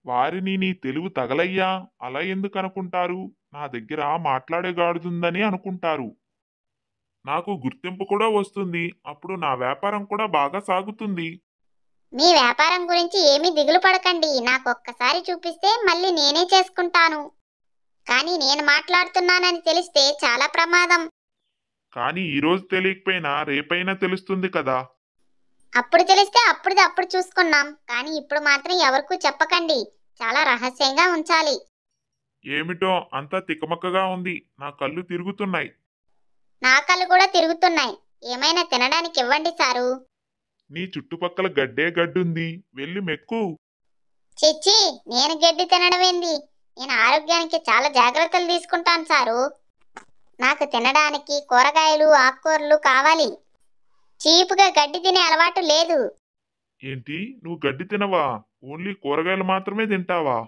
వారిని నీ తెలివి తగలయ్యా, అలా ఎందుకు అనుకుంటారు? నా దగ్గర మాట్లాడే గాడుతుందని అనుకుంటారు. నాకు గుర్తింపు కూడా వస్తుంది. అప్పుడు నా వ్యాపారం కూడా బాగా సాగుతుంది. మీ వ్యాపారం గురించి ఏమీ దిగులు పడకండి. నాకు ఒక్కసారి చూపిస్తే మళ్ళీ నేనే చేసుకుంటాను. కానీ నేను మాట్లాడుతున్నానని తెలిస్తే చాలా ప్రమాదం. కానీ ఈరోజు తెలియకపోయినా రేపైనా తెలుస్తుంది కదా. అప్పుడు తెలిస్తే అప్పుడు చూసుకున్నాం. కానీ ఇప్పుడు మాత్రం ఎవరికూ చెప్పకండి. చాలా రహస్యంగా ఉంచాలి. ఏమిటో అంతా తికమకగా ఉంది. నా కళ్ళు తిరుగుతున్నాయి. నా కళ్ళు కూడా తిరుగుతున్నాయి. ఏమైనా తినడానికి ఇవ్వండి సారు. నీ చుట్టుపక్కల గడ్డే గడ్డుంది. వెళ్ళి మెక్కు. చిచ్చి, నేను గడ్డి తినడం ఏంది? నేను ఆరోగ్యానికి చాలా జాగ్రత్తలు తీసుకుంటాను సారు. నాకు తినడానికి కూరగాయలు ఆకుకూరలు కావాలి. చీపుగా గడ్డి తినే అలవాటు లేదు. ఏంటి, నువ్వు గడ్డి తినవా? ఓన్లీ కూరగాయలు మాత్రమే తింటావా?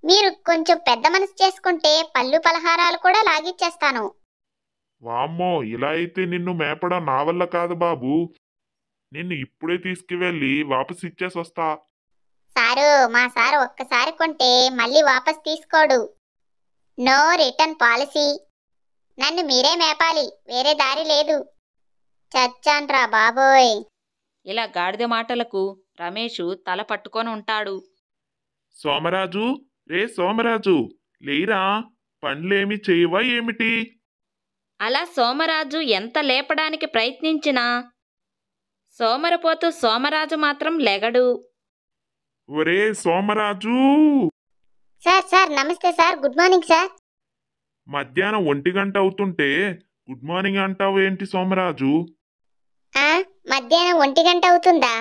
మీరు కొంచెం పెద్ద మనసు చేసుకుంటే పళ్ళు పలహారాలు కూడా లాగిచ్చేస్తాను. వామ్మో, ఇలా అయితే నిన్ను మేపడం నా వల్ల కాదు బాబు. నిన్ను ఇప్పుడే తీసుకువెళ్ళి వాపస్ ఇచ్చేసి వస్తా. సారు, మా సారు ఒక్కసారి కొంటే మళ్ళీ వాపస్ తీసుకోడు. No return policy. నన్ను మీరే మేపాలి, వేరే దారి లేదు. చచ్చాన్రా బాబోయ్. ఇలా గాడిద మాటలకు రమేష్ తల పట్టుకొని ఉంటాడు. సోమరాజు, రే సోమరాజు, లేరా? పండ్లేమి చేయవా ఏమిటి? అలా సోమరాజు ఎంత లేపడానికి ప్రయత్నించినా సోమరిపోతూ సోమరాజు మాత్రం లెగడు. ఒరే సోమరాజు! సార్ నమస్తే సార్. Good morning sir. మధ్యాహ్నం 1 గంట అవుతుంటే గుడ్ మార్నింగ్ అంటావు ఏంటి సోమరాజు? మధ్యాహ్నం 1 గంట అవుతుందా?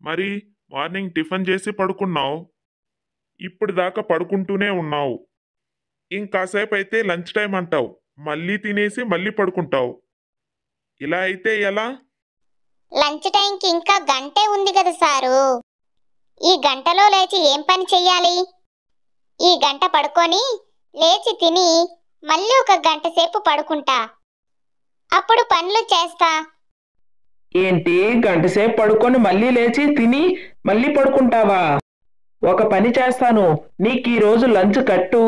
మరి మార్నింగ్ టిఫిన్ చేసి పడుకున్నావు. ఇప్పుడు దాకా పడుకుంటూనే ఉన్నావు. ఇంకాసేపు అయితే లంచ్ టైం అంటావు. మళ్ళీ తినేసి మళ్ళీ పడుకుంటావు. ఇలా అయితే ఎలా? లంచ్ టైంకి ఇంకా గంటే ఉంది కదా సారు. ఈ గంటలో లేచి ఏం పని చెయ్యాలి? ఈ గంట పడుకొని లేచి తిని మళ్ళీ ఒక గంట సేపు పడుకుంటా. అప్పుడు పనులు చేస్తా. ఏంటి, గంటసేపు పడుకొని మళ్ళీ లేచి తిని మళ్ళీ పడుకుంటావా? ఒక పని చేస్తాను, నీకు ఈరోజు లంచ్ కట్టు.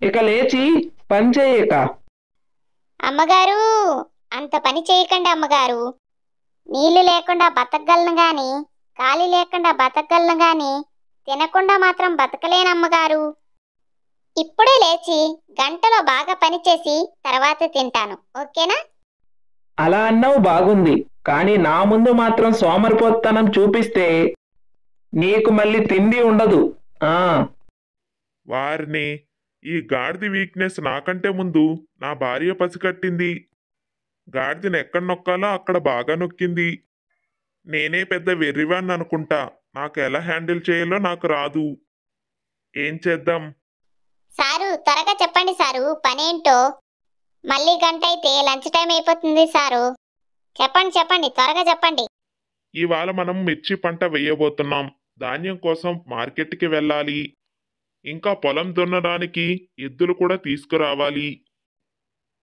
ఇక లేచి పని చేయక. అమ్మగారు, అంత పని చేయకండి అమ్మగారు. నీళ్లు లేకుండా బతకగలను గాని, గాలి లేకుండా బతకగలను గాని, తినకుండా మాత్రం బతకలేనమ్మగారు. ఇప్పుడే లేచి గంటలో బాగా పనిచేసి తర్వాత తింటాను, ఓకేనా? అలా అన్నావు బాగుంది, కానీ నా ముందు మాత్రం సోమరిపోతనం చూపిస్తే నీకు మళ్ళీ తిండి ఉండదు. వారిని ఈ గాడిద వీక్నెస్ నాకంటే ముందు నా భార్య పసికట్టింది. గాడిదని ఎక్కడ నొక్కాలో అక్కడ బాగా నొక్కింది. నేనే పెద్ద వెర్రివాన్ని అనుకుంటా. నాకు ఎలా హ్యాండిల్ చేయాలో నాకు రాదు. ఏం చేద్దాం? సారు, త్వరగా చెప్పండి సారు, పనేంటో. మళ్ళీ గంట అయితే లంచ్ టైం అయిపోతుంది సారు. చెప్పండి చెప్పండి, త్వరగా చెప్పండి. ఇవాళ మనం మిర్చి పంట వేయబోతున్నాం. ధాన్యం కోసం మార్కెట్కి వెళ్ళాలి. ఇంకా పొలం దున్నడానికి ఎద్దులు కూడా తీసుకురావాలి.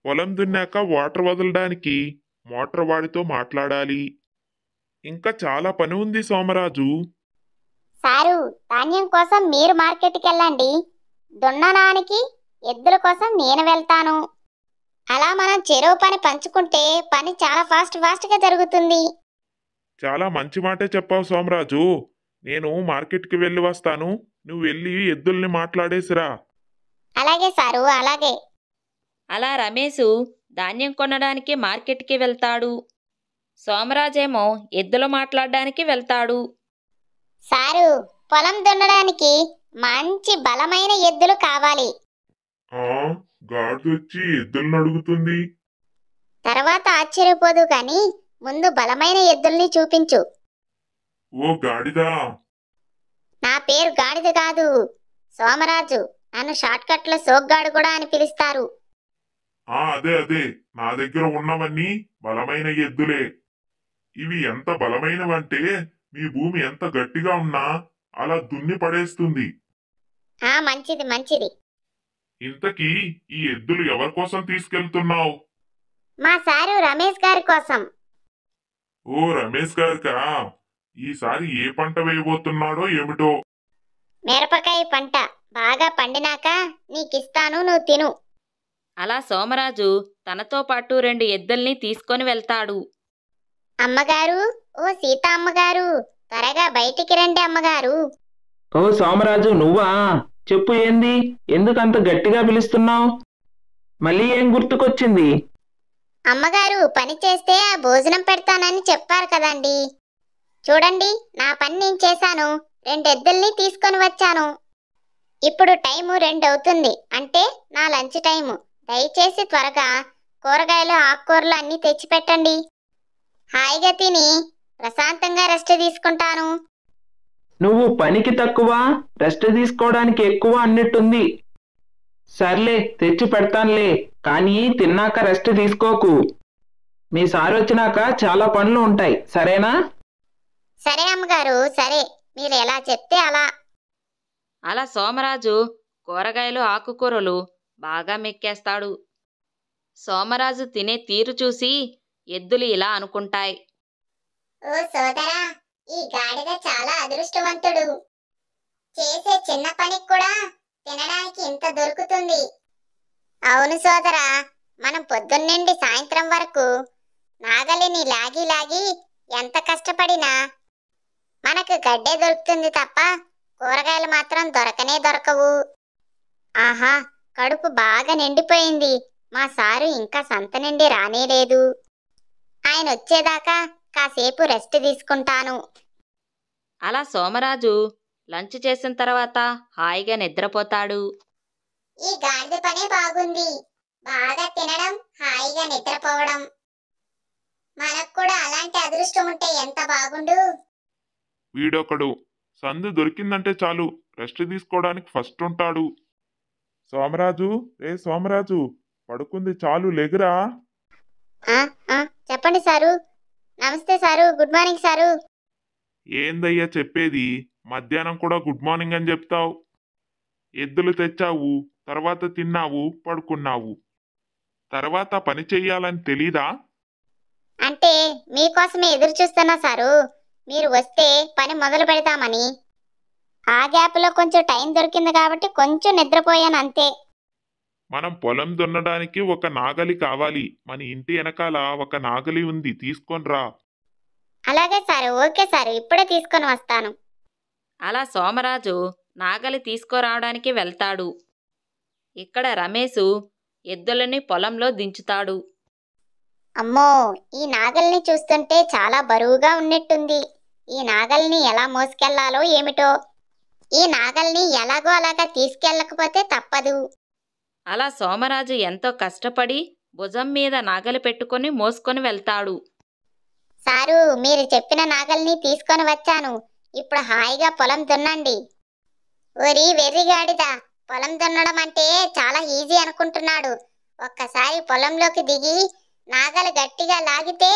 పొలం దున్నాక వాటర్ వదలడానికి మోటార్ వాడితో మాట్లాడాలి. ఇంకా చాలా పని ఉంది సోమరాజు. సారు, ధాన్యం కోసం మీరు మార్కెట్కి వెళ్ళండి. దున్నడానికి ఎద్దుల కోసం నేను వెళ్తాను. అలా మనం చెరువు పని పంచుకుంటే పని చాలా ఫాస్ట్గా జరుగుతుంది. చాలా మంచి మాటే చెప్పావు సోమరాజు. నేను మార్కెట్కి వెళ్ళి వస్తాను. నువ్వు వెళ్ళి ఎద్దుల్ని మాట్లాడేసిరా. అలాగే సారు, అలాగే. అలా రమేషు ధాన్యం కొనడానికి మార్కెట్కి వెళ్తాడు. సోమరాజేమో ఎద్దులు మాట్లాడడానికి వెళ్తాడు. సారు, పొలం దున్నడానికి మంచి బలమైన ఎద్దులు కావాలి. గాడిదొచ్చి ఎద్దులను అడుగుతుంది. తర్వాత ఆశ్చర్యపోదు కానీ ముందు బలమైన ఎద్దుల్ని చూపించు. ఓ గాడిదా, నా పేరు గాడిద కాదు, సోమరాజు. నన్ను షార్ట్కట్లో సోగ్గాడు కూడా అని పిలుస్తారు. అదే నా దగ్గర ఉన్నవన్నీ బలమైన ఎద్దులే. ఇవి ఎంత బలమైనవంటే మీ భూమి ఎంత గట్టిగా ఉన్నా అలా దున్ని పడేస్తుంది. మంచిది మంచిది. ఇంతకీ ఈ ఎద్దులు ఎవరి కోసం తీసుకెళ్తున్నావు? మా సారు రమేష్ గారి కోసం. ఓ రమేష్ గారికా? ఈసారి ఏ పంట వేయబోతున్నాడో ఏమిటో. మిరపకాయ పంట బాగా పండినాక నీకిస్తాను, నువ్వు తిను. అలా సోమరాజు తనతో పాటు 2 ఎద్దుల్ని తీసుకొని వెళ్తాడు. అమ్మగారు, ఓ సీత అమ్మగారు, త్వరగా బయటికి రండి అమ్మగారు. ఓ సోమరాజు, నువ్వా? చెప్పు, ఏంది? ఎందుకంత గట్టిగా పిలుస్తున్నావు? మళ్ళీ ఏం గుర్తుకొచ్చింది? అమ్మగారు, పని చేస్తే ఆ భోజనం పెడతానని చెప్పారు కదండి. చూడండి, నా పని నేను చేశాను. 2 ఎద్దుల్ని తీసుకొని వచ్చాను. ఇప్పుడు టైము 2 అవుతుంది, అంటే నా లంచ్ టైము. దయచేసి త్వరగా కూరగాయలు ఆకుకూరలు అన్నీ తెచ్చిపెట్టండి. హాయిగా తిని ప్రశాంతంగా రెస్ట్ తీసుకుంటాను. నువ్వు పనికి తక్కువ, రెస్ట్ తీసుకోవడానికి ఎక్కువ అన్నట్టుంది. సర్లే, తెచ్చి పెడతానులే, కానీ తిన్నాక రెస్ట్ తీసుకోకు. మీ సార్ వచ్చినాక చాలా పనులు ఉంటాయి, సరేనా? సరే అమ్మగారు, సరే. మీరు ఎలా చెప్తే అలా. అలా సోమరాజు కూరగాయలు ఆకుకూరలు బాగా మెక్కేస్తాడు. సోమరాజు తినే తీరు చూసి ఎద్దులు ఇలా అనుకుంటాయి. ఓ సోదరా, ఈ గాడిద చాలా అదృష్టవంతుడు. చేసే చిన్న పనికి కూడా తినడానికి ఇంత దొరుకుతుంది. అవును సోదరా, మనం పొద్దున్నుండి సాయంత్రం వరకు నాగలిని లాగి ఎంత కష్టపడినా మనకు గడ్డే దొరుకుతుంది తప్ప కూరగాయలు మాత్రం దొరకనే దొరకవు. ఆహా, కడుపు బాగా నిండిపోయింది. మా సారు ఇంకా సంత నుండి రానేలేదు. ఆయన వచ్చేదాకా కాసేపు రెస్ట్ తీసుకుంటాను. అలా సోమరాజు లంచ్ చేసిన తర్వాత హాయిగా నిద్రపోతాడు. ఈ గాడిద పనే బాగుంది. బాగా తినడం, హాయిగా నిద్రపోవడం. మనకు కూడా అలాంటి అదృష్టం ఉంటే ఎంత బాగుండు. వీడొకడు సందు దొరికిందంటే చాలు రెస్ట్ తీసుకోవడానికి ఫస్ట్ ఉంటాడు. సోమరాజు, సోమరాజు, పడుకుంది చాలు, లెగురా. చెప్పండి సారు. నమస్తే సారు, గుడ్ మార్నింగ్ సారు. ఏందయ్యా చెప్పేది? మధ్యాహ్నం కూడా గుడ్ మార్నింగ్ అని చెప్తావు. ఎద్దులు తెచ్చావు, తర్వాత తిన్నావు, పడుకున్నావు. తర్వాత పని చెయ్యాలని తెలీదా? అంటే మీకోసమే ఎదురు చూస్తున్నా సారు. మీరు వస్తే పని మొదలు పెడతామని. ఆ గ్యాప్లో కొంచెం టైం దొరికింది కాబట్టి కొంచెం నిద్రపోయాను అంతే. మనం పొలం దున్నడానికి ఒక నాగలి కావాలి. మన ఇంటి వెనకాల ఒక నాగలి ఉంది, తీసుకొనిరా. అలాగే సారు, ఓకే సారు, ఇప్పుడే తీసుకొని వస్తాను. అలా సోమరాజు నాగలి తీసుకురావడానికి వెళ్తాడు. ఇక్కడ రమేషు ఎద్దులని పొలంలో దించుతాడు. అమ్మో, ఈ నాగల్ని చూస్తుంటే చాలా బరువుగా ఉన్నట్టుంది. ఈ నాగల్ని ఎలా మోసుకెళ్లాలో ఏమిటో. ఈ నాగల్ని ఎలాగో అలాగా తీసుకెళ్ళకపోతే తప్పదు. అలా సోమరాజు ఎంతో కష్టపడి భుజం మీద నాగలి పెట్టుకొని మోసుకొని వెళ్తాడు. సారు, మీరు చెప్పిన నాగల్ని తీసుకొని వచ్చాను. ఇప్పుడు హాయిగా పొలం దున్నండి. ఓరి వెర్రిగాడిదా, పొలం దున్నడం అంటే చాలా ఈజీ అనుకుంటున్నాడు. ఒక్కసారి పొలంలోకి దిగి నాగలు గట్టిగా లాగితే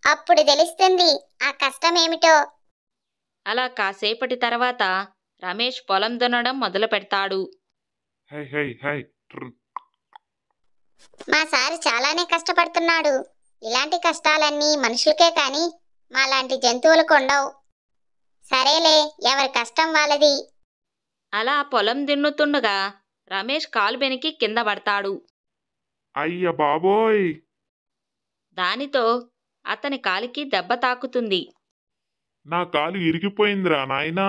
అప్పుడు తెలుస్తుంది ఆ కష్టం ఏమిటో. అలా కాసేపటి తర్వాత రమేష్ పొలం దున్నడం మొదలు పెడతాడు. హై హై హై ట్ర్. మా సారు చాలానే కష్టపడుతున్నాడు. ఇలాంటి కష్టాలన్నీ మనుషులకే కాని మాలాంటి జంతువులకు ఉండవు. సరేలే, ఎవరి కష్టం వాళ్ళది. అలా పొలం దున్నుతుండగా రమేష్ కాలు బెనికి కింద పడతాడు. అయ్య బాబోయ్! దానితో అతని కాలికి దెబ్బ తాకుతుంది. నా కాలు ఇరిగిపోయిందిరా నాయనా.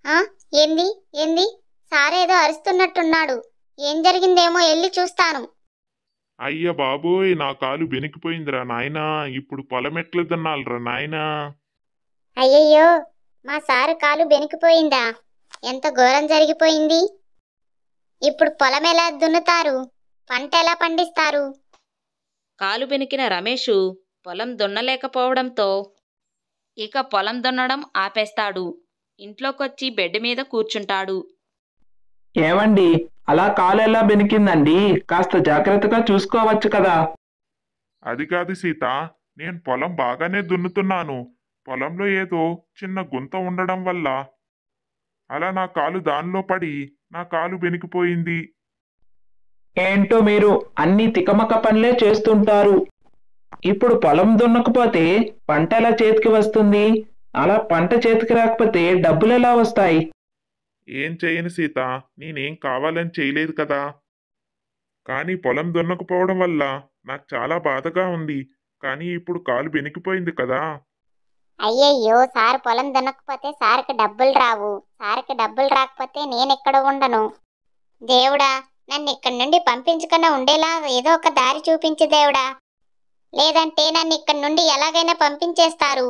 ఆ, ఏంది ఏంది? సారేదో అరుస్తున్నట్టున్నాడు. ఏం జరిగిందేమో వెళ్ళి చూస్తాను. అయ్య బాబోయ్, నా కాలు బెనికిపోయిందిరా నాయనా. ఇప్పుడు పొలం ఎట్లా దున్నాలిరా నాయనా? అయ్యయ్యో, మా సారు కాలు బెనికిపోయిందా? ఎంత ఘోరం జరిగిపోయింది. ఇప్పుడు పొలం ఎలా దున్నుతారు? పంట ఎలా పండిస్తారు? కాలు బెనికిన రమేషు పొలం దున్నలేకపోవడంతో ఇక పొలం దున్నడం ఆపేస్తాడు. ఇంట్లోకొచ్చి బెడ్ మీద కూర్చుంటాడు. ఏమండి, అలా కాలు ఎలా బెనికిందండి? కాస్త జాగ్రత్తగా చూసుకోవచ్చు కదా. అది కాదు సీత, నేను పొలం బాగానే దున్నుతున్నాను. పొలంలో ఏదో చిన్న గుంత ఉండడం వల్ల అలా నా కాలు దానిలో పడి నా కాలు బెనికిపోయింది. ఏంటో మీరు అన్ని తికమక పనులే చేస్తుంటారు. ఇప్పుడు పొలం దున్నకపోతే పంట ఎలా చేతికి వస్తుంది? అలా పంట చేతికి రాకపోతే డబ్బులు ఎలా వస్తాయి? ఏం చేయను సీత, నేనేం కావాలని చేయలేదు కదా. కానీ పొలం దున్నకపోవడం వల్ల నాకు చాలా బాధగా ఉంది. కానీ ఇప్పుడు కాలు బెనికిపోయింది కదా. అయ్యయ్యో, సారు పొలం దున్నకపోతే సార్కి డబ్బులు రావు. సార్కి డబ్బులు రాకపోతే నేనెక్కడ ఉండను. దేవుడా, నన్ను ఇక్కడి నుండి పంపించకుండా ఉండేలా ఏదో ఒక దారి చూపించు దేవుడా. లేదంటే నన్ను ఇక్కడి నుండి ఎలాగైనా పంపించేస్తారు.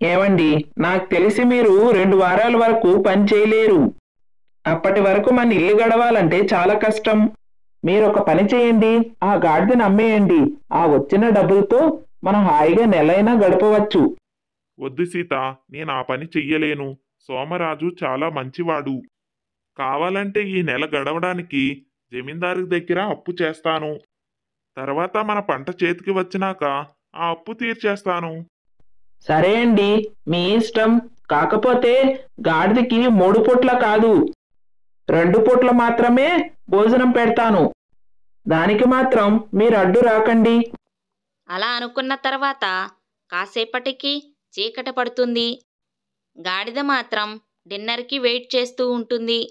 ఏమండి, నాకు తెలిసి మీరు 2 వారాల వరకు పని చేయలేరు. అప్పటి వరకు మన ఇల్లు గడవాలంటే చాలా కష్టం. మీరు ఒక పని చేయండి, ఆ గాడిదను అమ్మేయండి. ఆ వచ్చిన డబ్బులతో మనం హాయిగా నెలైనా గడపవచ్చు. వద్దు సీత, నేను ఆ పని చెయ్యలేను. సోమరాజు చాలా మంచివాడు. కావాలంటే ఈ నెల గడవడానికి జమీందారు దగ్గర అప్పు చేస్తాను. తర్వాత మన పంట చేతికి వచ్చినాక ఆ అప్పు తీర్చేస్తాను. సరే అండి, మీ ఇష్టం. కాకపోతే గాడిదకి 3 పూట్ల కాదు, 2 పూట్ల మాత్రమే భోజనం పెడతాను. దానికి మాత్రం మీరు అడ్డు రాకండి. అలా అనుకున్న తర్వాత కాసేపటికి చీకటి పడుతుంది. గాడిద మాత్రం డిన్నర్కి వెయిట్ చేస్తూ ఉంటుంది.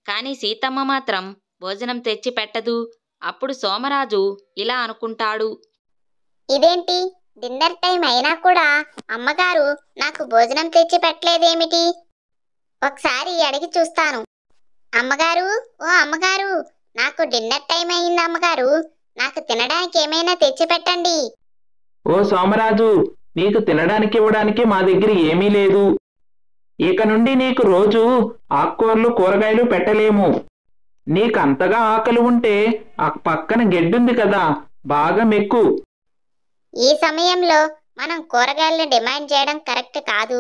కానీ సీతమ్మ మాత్రం భోజనం తెచ్చి పెట్టదు. అప్పుడు సోమరాజు ఇలా అనుకుంటాడు. ఇదేంటి, డిన్నర్ టైం అయినా కూడా అమ్మగారు నాకు భోజనం తెచ్చి పెట్టలేదేమిటి? ఒకసారి అడిగి చూస్తాను. అమ్మగారు, ఓ అమ్మగారు, నాకు డిన్నర్ టైం అయింది అమ్మగారు. నాకు తినడానికి ఏమైనా తెచ్చి పెట్టండి. ఓ సోమరాజు, నీకు తినడానికి ఇవ్వడానికి మా దగ్గర ఏమీ లేదు. ఇక నుండి నీకు రోజు ఆకుకూరలు కూరగాయలు పెట్టలేము. నీకు అంతగా ఆకలి ఉంటే ఆ పక్కన గెడ్డుంది కదా, బాగా మెక్కు. ఈ సమయంలో మనం కూరగాయలను డిమాండ్ చేయడం కరెక్ట్ కాదు.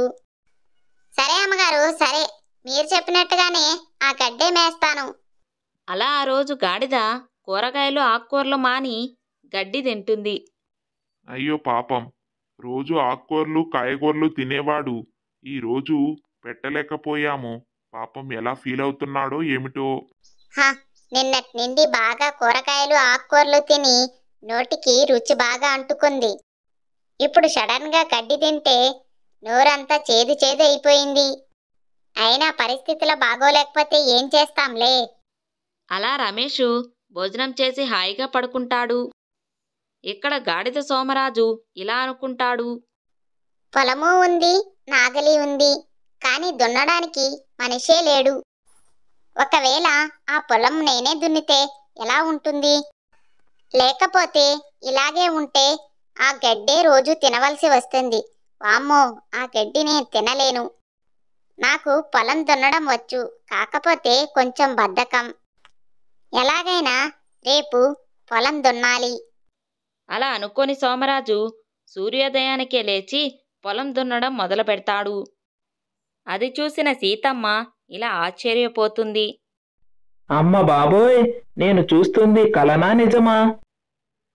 సరే అమ్మగారు, సరే, మీరు చెప్పినట్టుగానే ఆ గడ్డే మేస్తాను. అలా ఆ రోజు గాడిద కూరగాయలు ఆకుకూరలు మాని గడ్డి తింటుంది. అయ్యో పాపం, రోజు ఆకుకూరలు కాయగూరలు తినేవాడు. ఈ రోజు పెట్టలేకపోయాము. పాపం ఎలా ఫీల్ అవుతున్నాడో ఏమిటో. నిన్నటి నుండి బాగా కూరగాయలు ఆకుకూరలు తిని నోటికి రుచి బాగా అంటుకుంది. ఇప్పుడు సడన్ గా గడ్డి తింటే నోరంతా చేదు చేదు అయిపోయింది. అయినా పరిస్థితులు బాగోలేకపోతే ఏం చేస్తాంలే. అలా రమేషు భోజనం చేసి హాయిగా పడుకుంటాడు. ఇక్కడ గాడిద సోమరాజు ఇలా అనుకుంటాడు. పొలము ఉంది, నాగలి ఉంది, కానీ దున్నడానికి మనిషే లేడు. ఒకవేళ ఆ పొలం నేనే దున్నితే ఎలా ఉంటుంది? లేకపోతే ఇలాగే ఉంటే ఆ గడ్డే రోజు తినవలసి వస్తుంది. వామ్మో, ఆ గడ్డి నేను తినలేను. నాకు పొలం దున్నడం వచ్చు, కాకపోతే కొంచెం బద్ధకం. ఎలాగైనా రేపు పొలం దున్నాలి. అలా అనుకోని సోమరాజు సూర్యోదయానికే లేచి పొలం దున్నడం మొదలు పెడతాడు. అది చూసిన సీతమ్మ ఇలా ఆశ్చర్యపోతుంది. అమ్మ బాబోయ్, నేను చూస్తుంది కలనా నిజమా?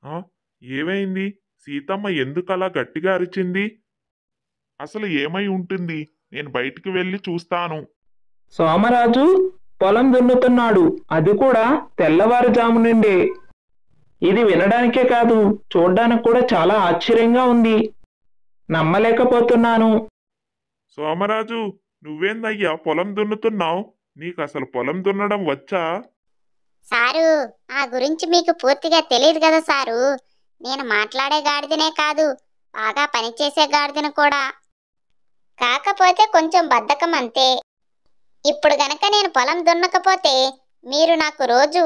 ఆ, ఏమైంది? సీతమ్మ ఎందుకలా గట్టిగా అరిచింది? అసలు ఏమై ఉంటుంది? నేను బయటికి వెళ్ళి చూస్తాను. సోమరాజు పొలం దున్నుతున్నాడు, అది కూడా తెల్లవారుజాము నుండే. ఇది వినడానికే కాదు, చూడ్డానికి కూడా చాలా ఆశ్చర్యంగా ఉంది. నమ్మలేకపోతున్నాను. సోమరాజు, నువ్వేందయ్యా పొలం దున్నుతున్నావు? నీకు అసలు పొలం దున్నడం వచ్చా? సారు, ఆ గురించి మీకు పూర్తిగా తెలియదు కదా సారు. నేను మాట్లాడే గాడిదనే కాదు, బాగా పనిచేసే గాడిదను కూడా. కాకపోతే కొంచెం బద్ధకం అంతే. ఇప్పుడు గనక నేను పొలం దున్నకపోతే మీరు నాకు రోజు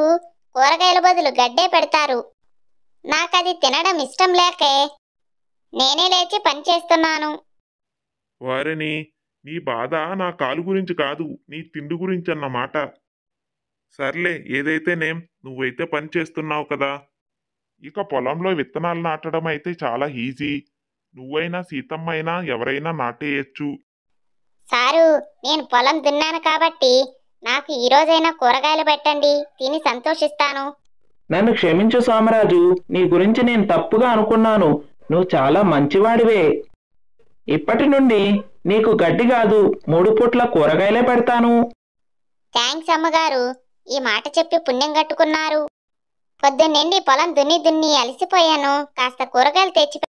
కూరగాయల బదులు గడ్డే పెడతారు. నాకది తినడం ఇష్టం లేకే నేనే లేచి పని చేస్తున్నాను. వారిని, నీ బాధ నా కాలు గురించి కాదు, నీ తిండి గురించి అన్నమాట. సర్లే, ఏదైతేనేం, నువ్వైతే పని చేస్తున్నావు కదా. ఇక పొలంలో విత్తనాలు నాటడం అయితే చాలా ఈజీ. నువ్వైనా సీతమ్మ అయినా ఎవరైనా నాటేయచ్చు. సారు, నేను పొలం దున్నాను కాబట్టి నాకు ఈ రోజైనా కూరగాయలు పెట్టండి, తిని సంతోషిస్తాను. నన్ను క్షమించు సోమరాజు, నీ గురించి నేను తప్పుగా అనుకున్నాను. నువ్వు చాలా మంచివాడివే. ఇప్పటి నుండి నీకు గడ్డి కాదు, 3 పూట్ల కూరగాయలే పెడతాను. థ్యాంక్స్ అమ్మగారు, ఈ మాట చెప్పి పుణ్యం కట్టుకున్నారు. పొద్దున్నండి పొలం దున్ని దున్ని అలసిపోయాను. కాస్త కూరగాయలు తెచ్చి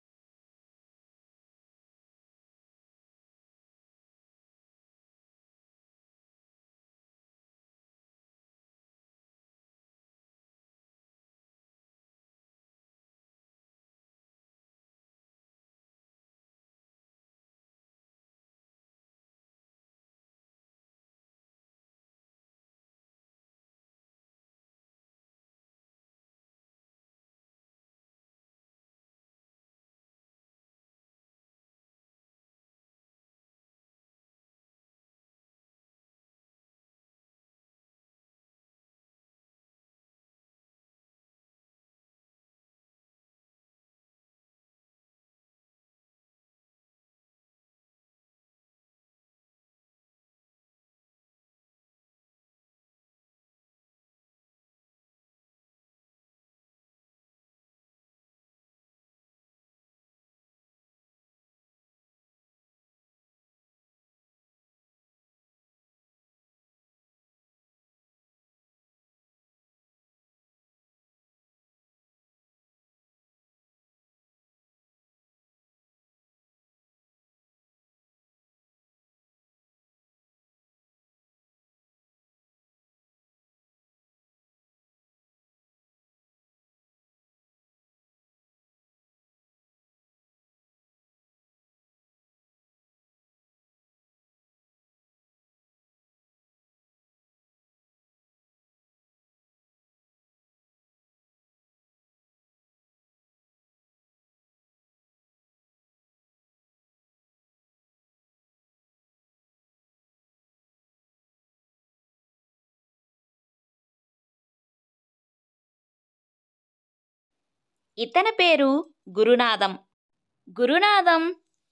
ఇతని పేరు గురునాథం. గురునాథం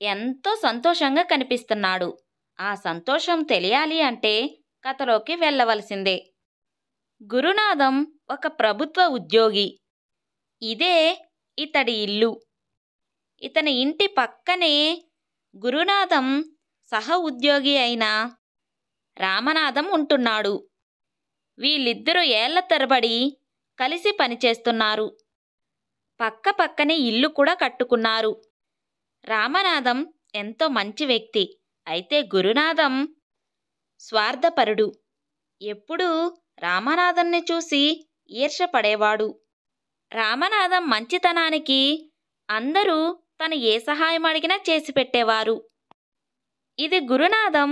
ఎంతో సంతోషంగా కనిపిస్తున్నాడు. ఆ సంతోషం తెలియాలి అంటే కథలోకి వెళ్ళవలసిందే. గురునాథం ఒక ప్రభుత్వ ఉద్యోగి. ఇదే ఇతడి ఇల్లు. ఇతని ఇంటి పక్కనే గురునాథం సహ ఉద్యోగి అయిన రామనాథం ఉంటున్నాడు. వీళ్ళిద్దరూ ఏళ్ల తరబడి కలిసి పనిచేస్తున్నారు. పక్క పక్కనే ఇల్లు కూడా కట్టుకున్నారు. రామనాథం ఎంతో మంచి వ్యక్తి. అయితే గురునాథం స్వార్థపరుడు. ఎప్పుడూ రామనాథన్ని చూసి ఈర్ష్యపడేవాడు. రామనాథం మంచితనానికి అందరూ తను ఏ సహాయం అడిగినా చేసి పెట్టేవారు. ఇది గురునాథం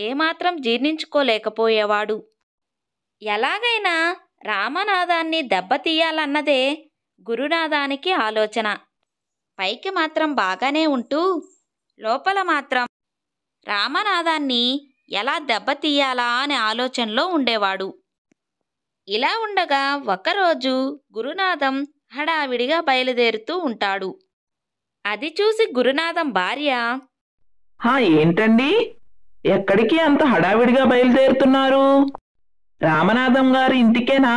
ఏమాత్రం జీర్ణించుకోలేకపోయేవాడు. ఎలాగైనా రామనాథాన్ని దెబ్బతీయాలన్నదే గురునాథానికి ఆలోచన. పైకి మాత్రం బాగానే ఉంటూ లోపల మాత్రం రామనాథాన్ని ఎలా దెబ్బతీయాలా అనే ఆలోచనలో ఉండేవాడు. ఇలా ఉండగా ఒకరోజు గురునాథం హడావిడిగా బయలుదేరుతూ ఉంటాడు. అది చూసి గురునాథం భార్య, ఏంటండి, ఎక్కడికి అంత హడావిడిగా బయలుదేరుతున్నారు? రామనాథం గారి ఇంటికేనా?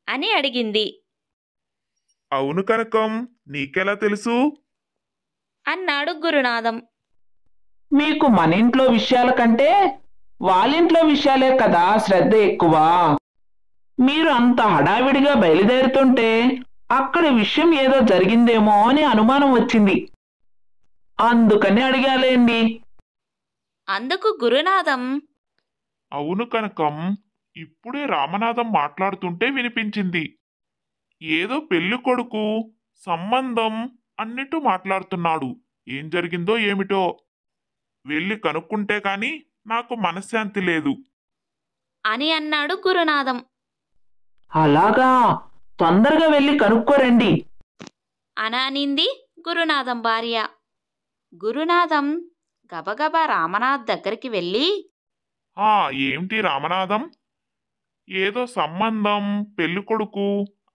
అని అడిగింది. అవును కనకం, నీకెలా తెలుసు? అన్నాడు గురునాథం. మీకు మన ఇంట్లో విషయాల కంటే వాళ్ళింట్లో విషయాలే కదా శ్రద్ధ ఎక్కువ. మీరు అంత హడావిడిగా బయలుదేరుతుంటే అక్కడ విషయం ఏదో జరిగిందేమో అని అనుమానం వచ్చింది. అందుకని అడిగాలేండి. అందుకు గురునాథం, అవును కనకం, ఇప్పుడే రామనాథం మాట్లాడుతుంటే వినిపించింది. ఏదో పెళ్లి కొడుకు సంబంధం అన్నిటూ మాట్లాడుతున్నాడు. ఏం జరిగిందో ఏమిటో వెళ్ళి కనుక్కుంటే కాని నాకు మనశ్శాంతి లేదు. అని అన్నాడు గురునాథం. అలాగా, తొందరగా వెళ్ళి కనుక్కోరండి. అనింది గురునాథం భార్య. గురునాథం గబగబా రామనాథ్ దగ్గరికి వెళ్ళి, ఏమిటి రామనాథం, ఏదో సంబంధం పెళ్లి కొడుకు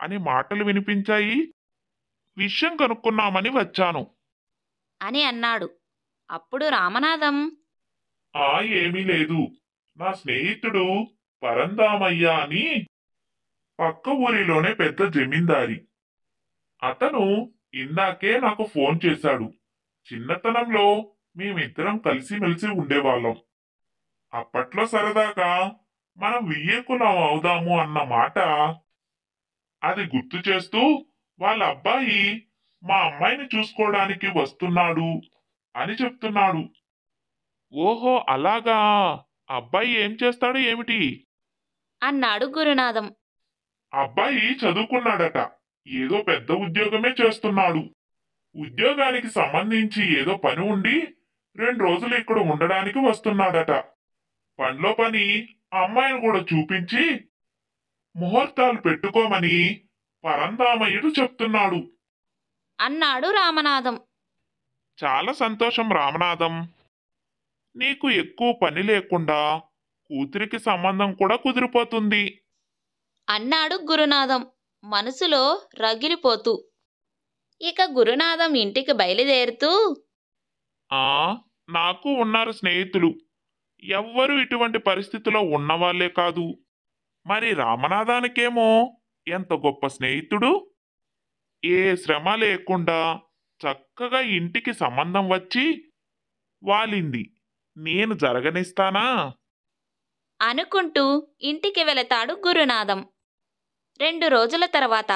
అని మాటలు వినిపించాయి. విషయం కనుక్కున్నామని వచ్చాను అని అన్నాడు. అప్పుడు రామనాథం, ఏమీ లేదు. నా స్నేహితుడు పరందామయ్య అని పక్క ఊరిలోనే పెద్ద జమీందారి. అతను ఇందాకే నాకు ఫోన్ చేశాడు. చిన్నతనంలో మేమిద్దరం కలిసిమెలిసి ఉండేవాళ్ళం. అప్పట్లో సరదాగా మనం వియ్యకులం అవుదాము అన్న మాట అది గుర్తు చేస్తూ వాళ్ళ అబ్బాయి మా అమ్మాయిని చూసుకోవడానికి వస్తున్నాడు అని చెప్తున్నాడు. ఓహో అలాగా, అబ్బాయి ఏం చేస్తాడు ఏమిటి? అన్నాడు గురునాథం. అబ్బాయి చదువుకున్నాడట. ఏదో పెద్ద ఉద్యోగమే చేస్తున్నాడు. ఉద్యోగానికి సంబంధించి ఏదో పని ఉండి 2 రోజులు ఇక్కడ ఉండడానికి వస్తున్నాడట. పనిలో పని అమ్మాయిని కూడా చూపించి ముహూర్తాలు పెట్టుకోమని పరందామయ్యుడు చెప్తున్నాడు. అన్నాడు రామనాథం. చాలా సంతోషం రామనాథం. నీకు ఎక్కువ పని లేకుండా కూతురికి సంబంధం కూడా కుదిరిపోతుంది అన్నాడు గురునాథం మనసులో రగిలిపోతూ. ఇక గురునాథం ఇంటికి బయలుదేరుతూ, నాకు ఉన్నారు స్నేహితులు. ఎవ్వరూ ఇటువంటి పరిస్థితిలో ఉన్నవాళ్లే కాదు. మరి రామనాథానికేమో ఎంత గొప్ప స్నేహితుడు. ఏ శ్రమ లేకుండా చక్కగా ఇంటికి సంబంధం వచ్చి వాలింది. నేను జరగనిస్తానా అనుకుంటూ ఇంటికి వెళతాడు గురునాథం. 2 రోజుల తర్వాత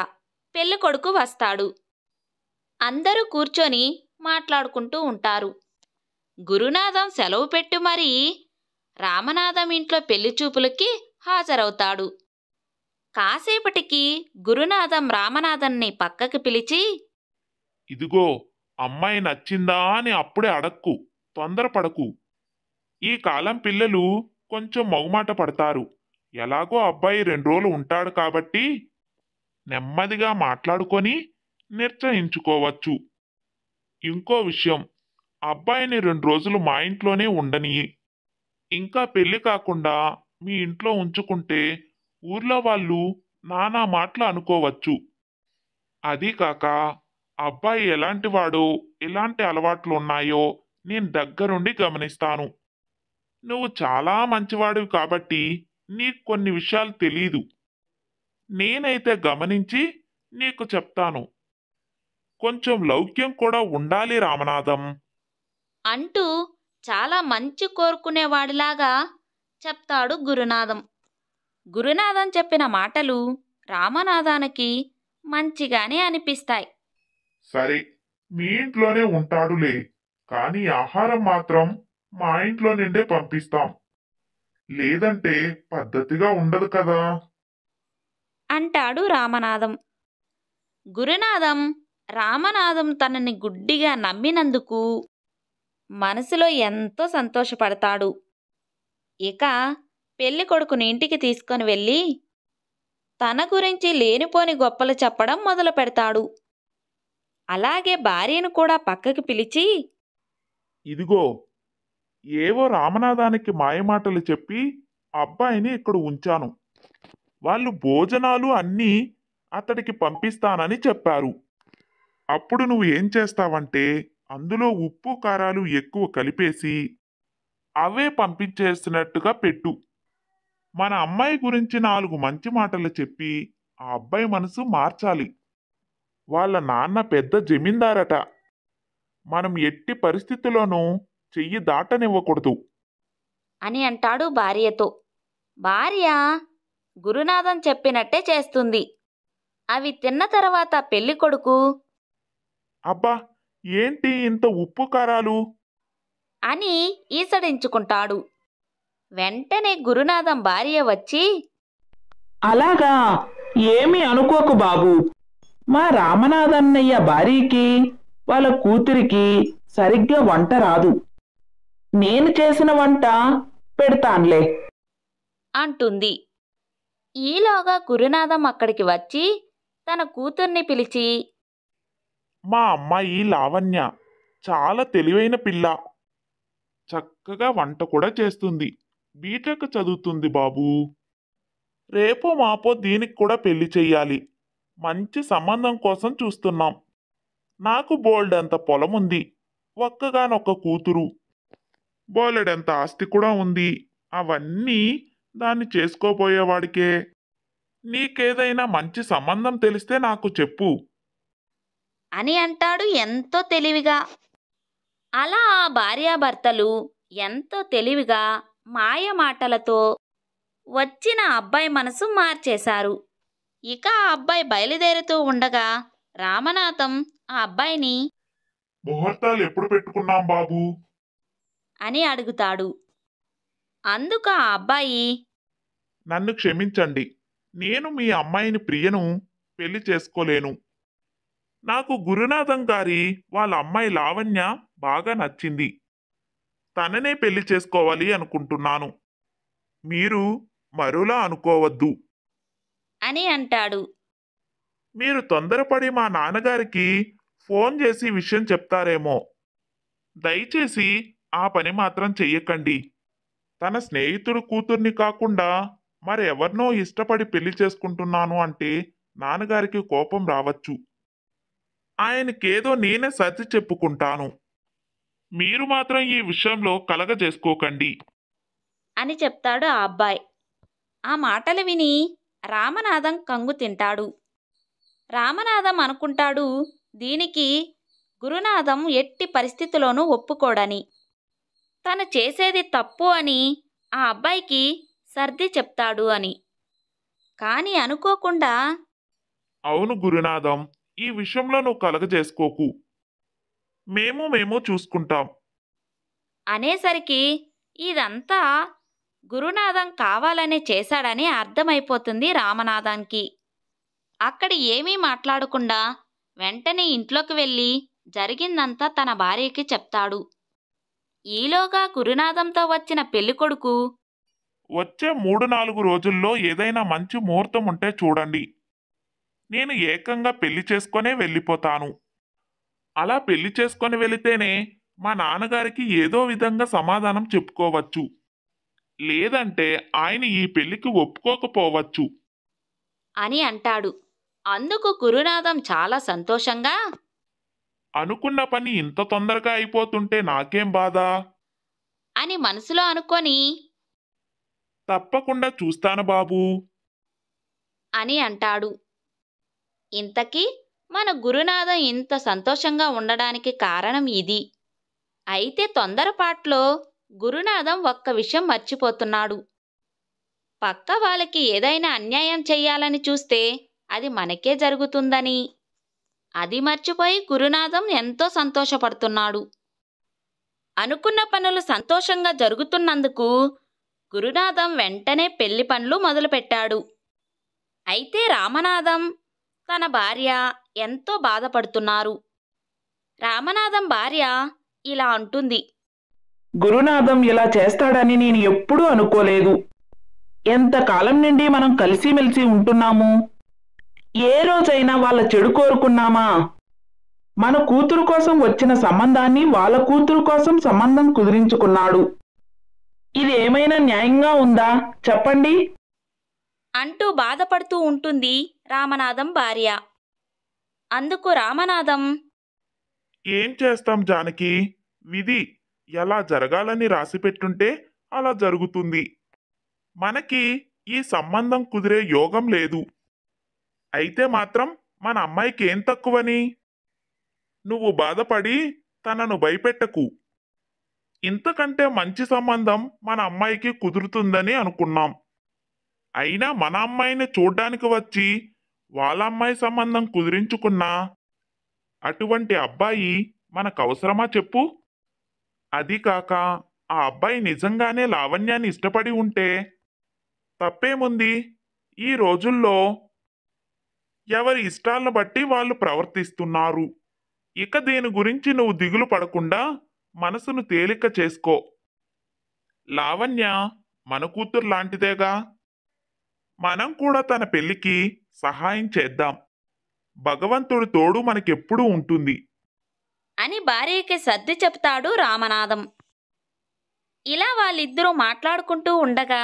పెళ్ళికొడుకు వస్తాడు. అందరూ కూర్చొని మాట్లాడుకుంటూ ఉంటారు. గురునాథం సెలవు పెట్టి మరీ రామనాథం ఇంట్లో పెళ్లిచూపులకి హాజరవుతాడు. కాసేపటికి గురునాథం రామనాథన్ని పక్కకి పిలిచి, ఇదిగో అమ్మాయి నచ్చిందా అని అప్పుడే అడక్కు, తొందరపడకు. ఈ కాలం పిల్లలు కొంచెం మొగమాట పడతారు. ఎలాగో అబ్బాయి 2 రోజులు ఉంటాడు కాబట్టి నెమ్మదిగా మాట్లాడుకొని నిర్ణయించుకోవచ్చు. ఇంకో విషయం, అబ్బాయిని 2 రోజులు మా ఇంట్లోనే ఉండని. ఇంకా పెళ్లి కాకుండా మీ ఇంట్లో ఉంచుకుంటే ఊర్లో వాళ్ళు నానా మాటలు అనుకోవచ్చు. అదీ కాక అబ్బాయి ఎలాంటి వాడో ఎలాంటి అలవాట్లు ఉన్నాయో నేను దగ్గరుండి గమనిస్తాను. నువ్వు చాలా మంచివాడివి కాబట్టి నీకు కొన్ని విషయాలు తెలీదు. నేనైతే గమనించి నీకు చెప్తాను. కొంచెం లౌక్యం కూడా ఉండాలి రామనాథం అంటూ చాలా మంచి కోరుకునేవాడిలాగా చెప్తాడు గురునాథం. గురునాథం చెప్పిన మాటలు రామనాథానికి మంచిగానే అనిపిస్తాయి. సరే, మీ ఇంట్లోనే ఉంటాడులే, కానీ ఆహారం మాత్రం మా ఇంట్లో నుండే పంపిస్తాం. లేదంటే పద్ధతిగా ఉండదు కదా అంటాడు రామనాథం. గురునాథం రామనాథం తనని గుడ్డిగా నమ్మినందుకు మనసులో ఎంతో సంతోషపడతాడు. ఇక పెళ్ళికొడుకుని ఇంటికి తీసుకొని వెళ్ళి తన గురించి లేనిపోని గొప్పలు చెప్పడం మొదలు పెడతాడు. అలాగే భార్యను కూడా పక్కకి పిలిచి, ఇదిగో ఏవో రామనాథానికి మాయమాటలు చెప్పి అబ్బాయిని ఇక్కడ ఉంచాను. వాళ్ళు భోజనాలు అన్నీ అతడికి పంపిస్తానని చెప్పారు. అప్పుడు నువ్వు ఏం చేస్తావంటే అందులో ఉప్పు కారాలు ఎక్కువ కలిపేసి అవే పంపించేస్తున్నట్టుగా పెట్టు. మన అమ్మాయి గురించి 4 మంచి మాటలు చెప్పి ఆ అబ్బాయి మనసు మార్చాలి. వాళ్ళ నాన్న పెద్ద జమీందారట. మనం ఎట్టి పరిస్థితుల్లోనూ చెయ్యి దాటనివ్వకూడదు. అని అంటాడు భార్యతో. భార్య గురునాథం చెప్పినట్టే చేస్తుంది. అవి తిన్న తర్వాత పెళ్ళికొడుకు అబ్బా, ఏంటి ఇంత ఉప్పు కారాలు? అని ఈసడించుకుంటాడు. వెంటనే గురునాథం భార్య వచ్చి, అలాగా, ఏమీ అనుకోకు బాబు. మా రామనాథన్నయ్య భార్యకి వాళ్ళ కూతురికి సరిగ్గా వంట రాదు. నేను చేసిన వంట పెడతాన్లే అంటుంది. ఈలోగా గురునాథం అక్కడికి వచ్చి తన కూతుర్ని పిలిచి, మా అమ్మాయి లావణ్య చాలా తెలివైన పిల్ల. చక్కగా వంట కూడా చేస్తుంది. బీటెక్ చదువుతుంది బాబూ. రేపో మాపో దీనికి కూడా పెళ్లి చెయ్యాలి. మంచి సంబంధం కోసం చూస్తున్నాం. నాకు బోల్డంత పొలం ఉంది. ఒక్కగానొక్క కూతురు. బోలెడంత ఆస్తి కూడా ఉంది. అవన్నీ దాన్ని చేసుకోబోయేవాడికే. నీకేదైనా మంచి సంబంధం తెలిస్తే నాకు చెప్పు అని అంటాడు ఎంతో తెలివిగా. అలా ఆ భార్యాభర్తలు ఎంతో తెలివిగా మాయ మాటలతో వచ్చిన అబ్బాయి మనసు మార్చేశారు. ఇక ఆ అబ్బాయి బయలుదేరుతూ ఉండగా రామనాథం ఆ అబ్బాయిని ముహూర్తాలు ఎప్పుడు పెట్టుకున్నాం బాబూ? అని అడుగుతాడు. అందుకు ఆ అబ్బాయి, నన్ను క్షమించండి. నేను మీ అమ్మాయిని ప్రియను పెళ్లి చేసుకోలేను. నాకు గురునాథం గారి వాళ్ళ అమ్మాయి లావణ్య బాగా నచ్చింది. తననే పెళ్లి చేసుకోవాలి అనుకుంటున్నాను. మీరు మరోలా అనుకోవద్దు. అని అంటాడు. మీరు తొందరపడి మా నాన్నగారికి ఫోన్ చేసి విషయం చెప్తారేమో. దయచేసి ఆ పని మాత్రం చెయ్యకండి. తన స్నేహితుడు కూతుర్ని కాకుండా మరెవరినో ఇష్టపడి పెళ్లి చేసుకుంటున్నాను అంటే నాన్నగారికి కోపం రావచ్చు. ఆయనకేదో నేనే సర్ది చెప్పుకుంటాను. మీరు మాత్రం ఈ విషయంలో కలగజేసుకోకండి అని చెప్తాడు ఆ అబ్బాయి. ఆ మాటలు విని రామనాథం కంగు తింటాడు. రామనాథం అనుకుంటాడు దీనికి గురునాథం ఎట్టి పరిస్థితిలోనూ ఒప్పుకోడని. తను చేసేది తప్పు అని ఆ అబ్బాయికి సర్ది చెప్తాడు అని. కాని అనుకోకుండా, అవును గురునాథం, ఈ విషయంలో నువ్వు కలగజేసుకోకు. మేము చూసుకుంటాం అనేసరికి ఇదంతా గురునాథం కావాలనే చేశాడని అర్థమైపోతుంది రామనాథానికి. అక్కడ ఏమీ మాట్లాడకుండా వెంటనే ఇంట్లోకి వెళ్ళి జరిగిందంతా తన భార్యకి చెప్తాడు. ఈలోగా గురునాథంతో వచ్చిన పెళ్ళికొడుకు, వచ్చే 3-4 రోజుల్లో ఏదైనా మంచి ముహూర్తం ఉంటే చూడండి. నేను ఏకంగా పెళ్లి చేసుకొనే వెళ్ళిపోతాను. అలా పెళ్లి చేసుకొని వెళితేనే మా నాన్నగారికి ఏదో విధంగా సమాధానం చెప్పుకోవచ్చు. లేదంటే ఆయన ఈ పెళ్లికి ఒప్పుకోకపోవచ్చు అని అంటాడు. అందుకు గురునాథం చాలా సంతోషంగా, అనుకున్న పని ఇంత తొందరగా అయిపోతుంటే నాకేం బాధ. అని మనసులో అనుకొని తప్పకుండా చూస్తాను బాబూ అని అంటాడు. ఇంతకీ మన గురునాథం ఇంత సంతోషంగా ఉండడానికి కారణం ఇది. అయితే తొందరపాట్లో గురునాథం ఒక్క విషయం మర్చిపోతున్నాడు. పక్క వాళ్ళకి ఏదైనా అన్యాయం చెయ్యాలని చూస్తే అది మనకే జరుగుతుందని. అది మర్చిపోయి గురునాథం ఎంతో సంతోషపడుతున్నాడు. అనుకున్న పనులు సంతోషంగా జరుగుతున్నందుకు గురునాథం వెంటనే పెళ్లి పనులు మొదలుపెట్టాడు. అయితే రామనాథం తన భార్య ఎంతో బాధపడుతున్నారు. రామనాథం భార్య ఇలా అంటుంది, గురునాథం ఇలా చేస్తాడని నేను ఎప్పుడూ అనుకోలేదు. ఎంతకాలం నుండి మనం కలిసిమెలిసి ఉంటున్నాము. ఏ రోజైనా వాళ్ళ చెడు కోరుకున్నామా? మన కూతురు కోసం వచ్చిన సంబంధాన్ని వాళ్ళ కూతురు కోసం సంబంధం కుదిరించుకున్నాడు. ఇది ఏమైనా న్యాయంగా ఉందా చెప్పండి? అంటూ బాధపడుతూ ఉంటుంది రామనాథం భార్య. అందుకు రామనాథం, ఏం చేస్తాం జానకి, విధి ఎలా జరగాలని రాసిపెట్టుంటే అలా జరుగుతుంది. మనకి ఈ సంబంధం కుదిరే యోగం లేదు. అయితే మాత్రం మన అమ్మాయికి ఏం తక్కువని? నువ్వు బాధపడి తనను భయపెట్టకు. ఇంతకంటే మంచి సంబంధం మన అమ్మాయికి కుదురుతుందని అనుకున్నాం. అయినా మన అమ్మాయిని చూడ్డానికి వచ్చి వాళ్ళ అమ్మాయి సంబంధం కుదిరించుకున్నా అటువంటి అబ్బాయి మనకు అవసరమా చెప్పు? అది కాక ఆ అబ్బాయి నిజంగానే లావణ్యాన్ని ఇష్టపడి ఉంటే తప్పేముంది? ఈ రోజుల్లో ఎవరి ఇష్టాలను బట్టి వాళ్ళు ప్రవర్తిస్తున్నారు. ఇక దేని గురించి నువ్వు దిగులు పడకుండా మనసును తేలిక చేసుకో. లావణ్య మన కూతురు లాంటిదేగా. మనం కూడా తన పెళ్లికి సహాయం చేద్దాం. భగవంతుడి తోడు మనకెప్పుడూ ఉంటుంది అని భార్యకి సర్ది చెప్తాడు రామనాథం. ఇలా వాళ్ళిద్దరూ మాట్లాడుకుంటూ ఉండగా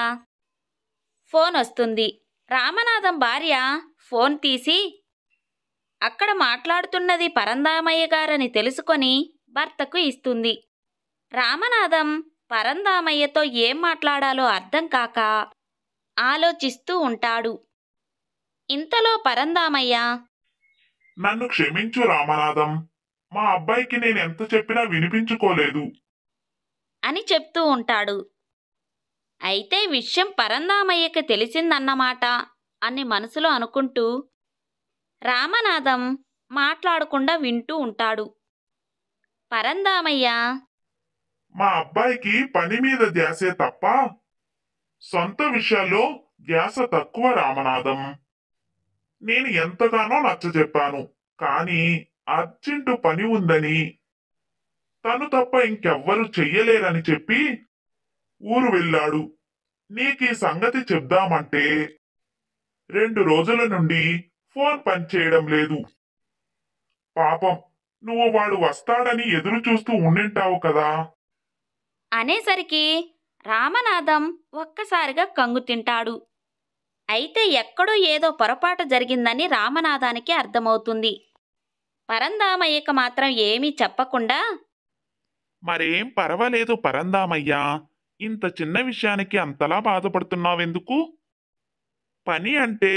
ఫోన్ వస్తుంది. రామనాథం భార్య ఫోన్ తీసి అక్కడ మాట్లాడుతున్నది పరందామయ్య గారని తెలుసుకొని భర్తకు ఇస్తుంది. రామనాథం పరందామయ్యతో ఏం మాట్లాడాలో అర్థం కాక ఆలోచిస్తూ ఉంటాడు. ఇంతలో పరందామయ్య, నన్ను క్షమించు రామనాథం. మా అబ్బాయికి నేను ఎంత చెప్పినా వినిపించుకోలేదు అని చెప్తూ ఉంటాడు. అయితే విషయం పరందామయ్యకి తెలిసిందన్నమాట అని మనసులో అనుకుంటూ రామనాథం మాట్లాడకుండా వింటూ ఉంటాడు. పరందామయ్య, మా అబ్బాయికి పని మీద ధ్యాసే తప్ప సొంత విషయాల్లో ధ్యాస తక్కువ రామనాథం. నేను ఎంతగానో నచ్చజెప్పాను. కానీ అర్జెంటు పని ఉందని తను తప్ప ఇంకెవ్వరూ చెయ్యలేరని చెప్పి ఊరు వెళ్ళాడు. నీకీ సంగతి చెప్దామంటే 2 రోజుల నుండి ఫోన్ పనిచేయడం లేదు. పాపం నువ్వు వాడు వస్తాడని ఎదురు చూస్తూ ఉండింటావు కదా. అనేసరికి రామనాథం ఒక్కసారిగా కంగు తింటాడు. అయితే ఎక్కడో ఏదో పొరపాటు జరిగిందని రామనాథానికి అర్థమవుతుంది. పరందామయ్యకు మాత్రం ఏమీ చెప్పకుండా, మరేం పర్వాలేదు పరందామయ్యా, ఇంత చిన్న విషయానికి అంతలా బాధపడుతున్నావెందుకు? పని అంటే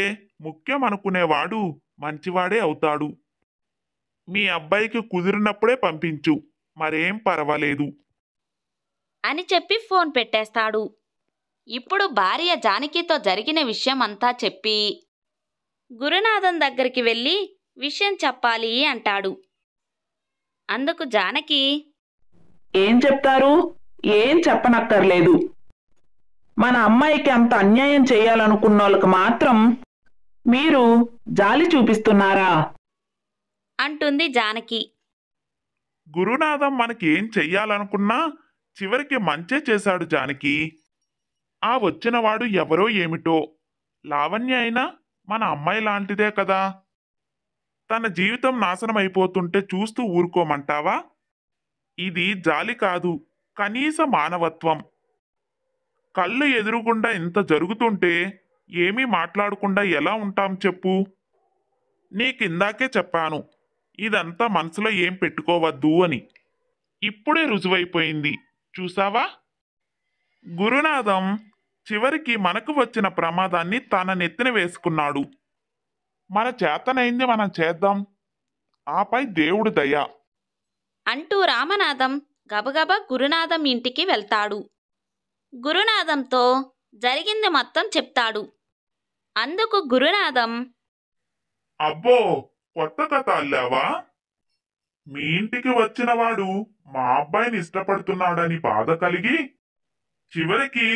ముఖ్యం అనుకునేవాడు మంచివాడే అవుతాడు. మీ అబ్బాయికి కుదిరినప్పుడే పంపించు, మరేం పర్వాలేదు అని చెప్పి ఫోన్ పెట్టేస్తాడు. ఇప్పుడు భార్య జానకితో జరిగిన విషయం అంతా చెప్పి గురునాథం దగ్గరికి వెళ్ళి విషయం చెప్పాలి అంటాడు. అందుకు జానకి, ఏం చెప్తారు? ఏం చెప్పనక్కర్లేదు. మన అమ్మాయికి అంత అన్యాయం చేయాలనుకున్న వాళ్ళకి మాత్రం మీరు జాలి చూపిస్తున్నారా? అంటుంది జానకి. గురునాథం మనకి ఏం చెయ్యాలనుకున్నా చివరికి మంచే చేశాడు జానకి. ఆ వచ్చినవాడు ఎవరో ఏమిటో, లావణ్య అయినా మన అమ్మాయి లాంటిదే కదా. తన జీవితం నాశనం అయిపోతుంటే చూస్తూ ఊరుకోమంటావా? ఇది జాలి కాదు, కనీస మానవత్వం. కళ్ళు ఎదురుగుండా ఇంత జరుగుతుంటే ఏమీ మాట్లాడకుండా ఎలా ఉంటాం చెప్పు? నీకిందాకే చెప్పాను, ఇదంతా మనసులో ఏం పెట్టుకోవద్దు అని. ఇప్పుడే రుజువైపోయింది చూసావా? గురునాథం చివరికి మనకు వచ్చిన ప్రమాదాన్ని తన నెత్తిన వేసుకున్నాడు. మన చేతనైంది మనం చేద్దాం, ఆపై దేవుడు దయ అంటూ రామనాథం గబగబా గురునాథం ఇంటికి వెళ్తాడు. గురునాథంతో జరిగింది మొత్తం చెప్తాడు. అందుకు గురునాథం, అబ్బో, కొత్త కథ అల్లావా? మీ ఇంటికి వచ్చినవాడు మా అబ్బాయిని ఇష్టపడుతున్నాడని బాధ కలిగి చివరికి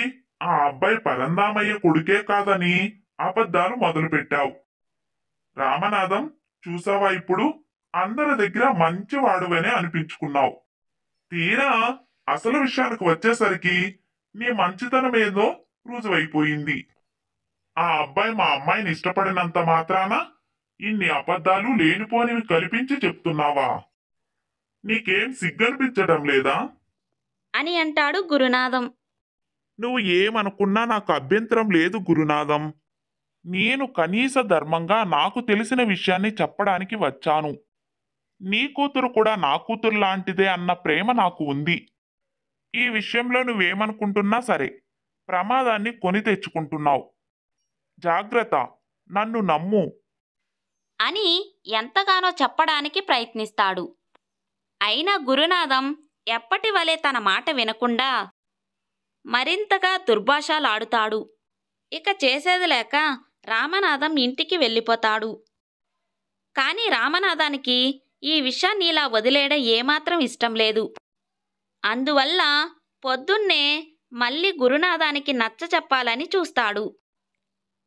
ఆ అబ్బాయి పరందామయ్య కొడుకే కాదని అబద్ధాలు మొదలుపెట్టావు. రామనాథం, చూసావా ఇప్పుడు అందరి దగ్గర మంచివాడువనే అనిపించుకున్నావు. తీరా అసలు విషయానికి వచ్చేసరికి నీ మంచితనం ఏదో రుజువైపోయింది. ఆ అబ్బాయి మా అమ్మాయిని ఇష్టపడినంత మాత్రాన ఇన్ని అబద్ధాలు లేనిపోనివి కల్పించి చెప్తున్నావా? నీకేం సిగ్గనిపించడం లేదా? అని అంటాడు గురునాథం. నువ్వు ఏమనుకున్నా నాకు అభ్యంతరం లేదు గురునాథం. నేను కనీస ధర్మంగా నాకు తెలిసిన విషయాన్ని చెప్పడానికి వచ్చాను. నీ కూతురు కూడా నా కూతురు లాంటిదే అన్న ప్రేమ నాకు ఉంది. ఈ విషయంలో నువ్వేమనుకుంటున్నా సరే, ప్రమాదాన్ని కొని తెచ్చుకుంటున్నావు. జాగ్రత్త, నన్ను నమ్ము. అని ఎంతగానో చెప్పడానికి ప్రయత్నిస్తాడు. అయినా గురునాథం ఎప్పటి వలె తన మాట వినకుండా మరింతగా దుర్భాషలాడుతాడు. ఇక చేసేది లేక రామనాథం ఇంటికి వెళ్ళిపోతాడు. కానీ రామనాథానికి ఈ విషయాన్ని ఇలా వదిలేయడం ఏమాత్రం ఇష్టం లేదు. అందువల్ల పొద్దున్నే మళ్ళీ గురునాథానికి నచ్చ చెప్పాలని చూస్తాడు.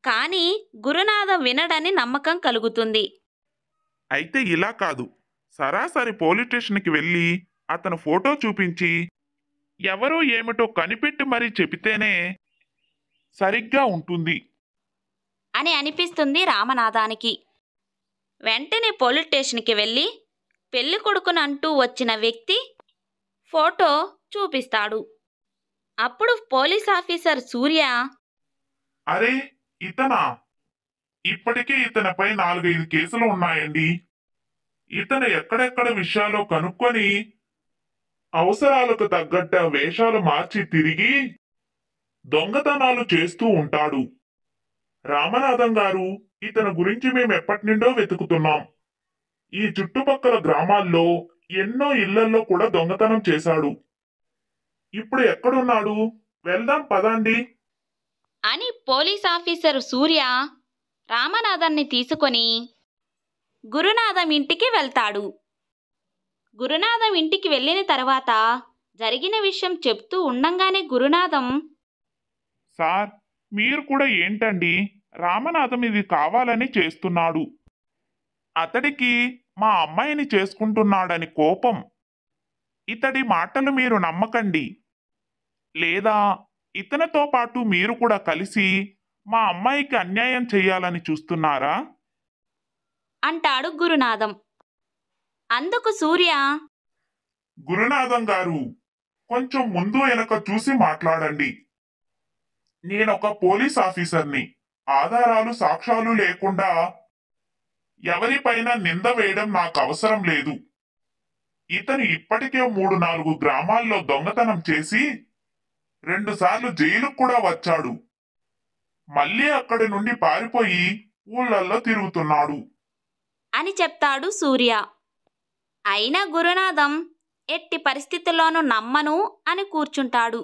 కానీ గురునాథం వినడని నమ్మకం కలుగుతుంది. అయితే ఇలా కాదు, సరాసరి పోలీస్ స్టేషన్కి వెళ్ళి అతను ఫోటో చూపించి ఎవరో ఏమిటో కనిపెట్టి మరీ చెబితేనే సరిగ్గా ఉంటుంది అని అనిపిస్తుంది రామనాథానికి. వెంటనే పోలీస్ స్టేషన్కి వెళ్ళి పెళ్లి కొడుకునంటూ వచ్చిన వ్యక్తి ఫోటో చూపిస్తాడు. అప్పుడు పోలీస్ ఆఫీసర్ సూర్య, అరే ఇతనా? ఇప్పటికే ఇతనిపై 4-5 కేసులు ఉన్నాయండి. ఇతను ఎక్కడెక్కడ విషయాలు కనుక్కొని అవసరాలకు తగ్గట్ట వేషాలు మార్చి తిరిగి దొంగతనాలు చేస్తూ ఉంటాడు. రామనాథం గారు, ఇతని గురించి మేము ఎప్పటి నుండో వెతుకుతున్నాం. ఈ చుట్టుపక్కల గ్రామాల్లో ఎన్నో ఇళ్లల్లో కూడా దొంగతనం చేశాడు. ఇప్పుడు ఎక్కడున్నాడు? వెళ్దాం పదండి. అని పోలీస్ ఆఫీసర్ సూర్య రామనాథన్ని తీసుకొని గురునాథం ఇంటికి వెళ్తాడు. గురునాథం ఇంటికి వెళ్ళిన తర్వాత జరిగిన విషయం చెప్తూ ఉండంగానే గురునాథం, సార్, మీరు కూడా ఏంటండి, రామనాథం ఇది కావాలని చేస్తున్నాడు. అతడికి మా అమ్మాయిని చేసుకుంటున్నాడని కోపం. ఇతడి మాటలు మీరు నమ్మకండి, లేదా ఇతనితో పాటు మీరు కూడా కలిసి మా అమ్మాయికి అన్యాయం చేయాలని చూస్తున్నారా? అంటాడు గురునాథం. అందుకు సూర్య, గురునాథం గారు, కొంచెం ముందు వెనక చూసి మాట్లాడండి. నేనొక పోలీస్ ఆఫీసర్ని. ఆధారాలు సాక్ష్యాలు లేకుండా ఎవరిపైన నింద వేయడం నాకు అవసరం లేదు. ఇతను ఇప్పటికే 3-4 గ్రామాల్లో దొంగతనం చేసి 2 సార్లు జైలుకు కూడా వచ్చాడు. మళ్ళీ అక్కడి నుండి పారిపోయి ఊళ్ళల్లో తిరుగుతున్నాడు అని చెప్తాడు సూర్య. అయినా గురునాథం ఎట్టి పరిస్థితుల్లోనూ నమ్మను అని కూర్చుంటాడు.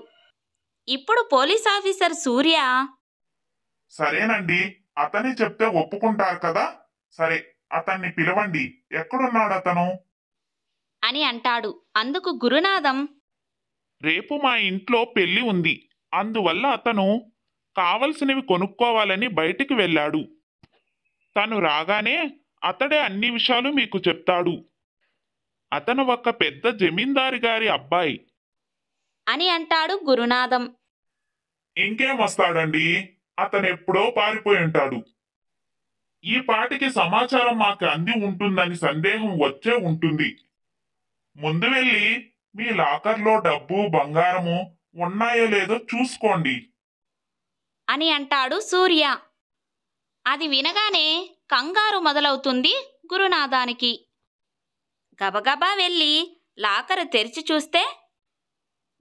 ఇప్పుడు పోలీస్ ఆఫీసర్ సూర్య, సరేనండి, అతని చెప్తే ఒప్పుకుంటారు కదా, సరే అతన్ని పిలవండి. ఎక్కడున్నాడు అతను? అని అంటాడు. అందుకు గురునాథం, రేపు మా ఇంట్లో పెళ్లి ఉంది, అందువల్ల అతను కావలసినవి కొనుక్కోవాలని బయటికి వెళ్ళాడు. తను రాగానే అతడే అన్ని విషయాలు మీకు చెప్తాడు. అతను ఒక పెద్ద జమీందారి గారి అబ్బాయి అని అంటాడు గురునాథం. ఇంకేం వస్తాడండి, అతను ఎప్పుడో పారిపోయి ఉంటాడు. ఈ పాటికి సమాచారం మాకు అంది ఉంటుందని సందేహం వచ్చే ఉంటుంది. ముందు వెళ్ళి మీ లాకర్లో డబ్బు బంగారము ఉన్నాయో లేదో చూసుకోండి అని అంటాడు సూర్య. అది వినగానే కంగారు మొదలవుతుంది గురునాథానికి. గబగబా వెళ్ళి లాకరు తెరిచి చూస్తే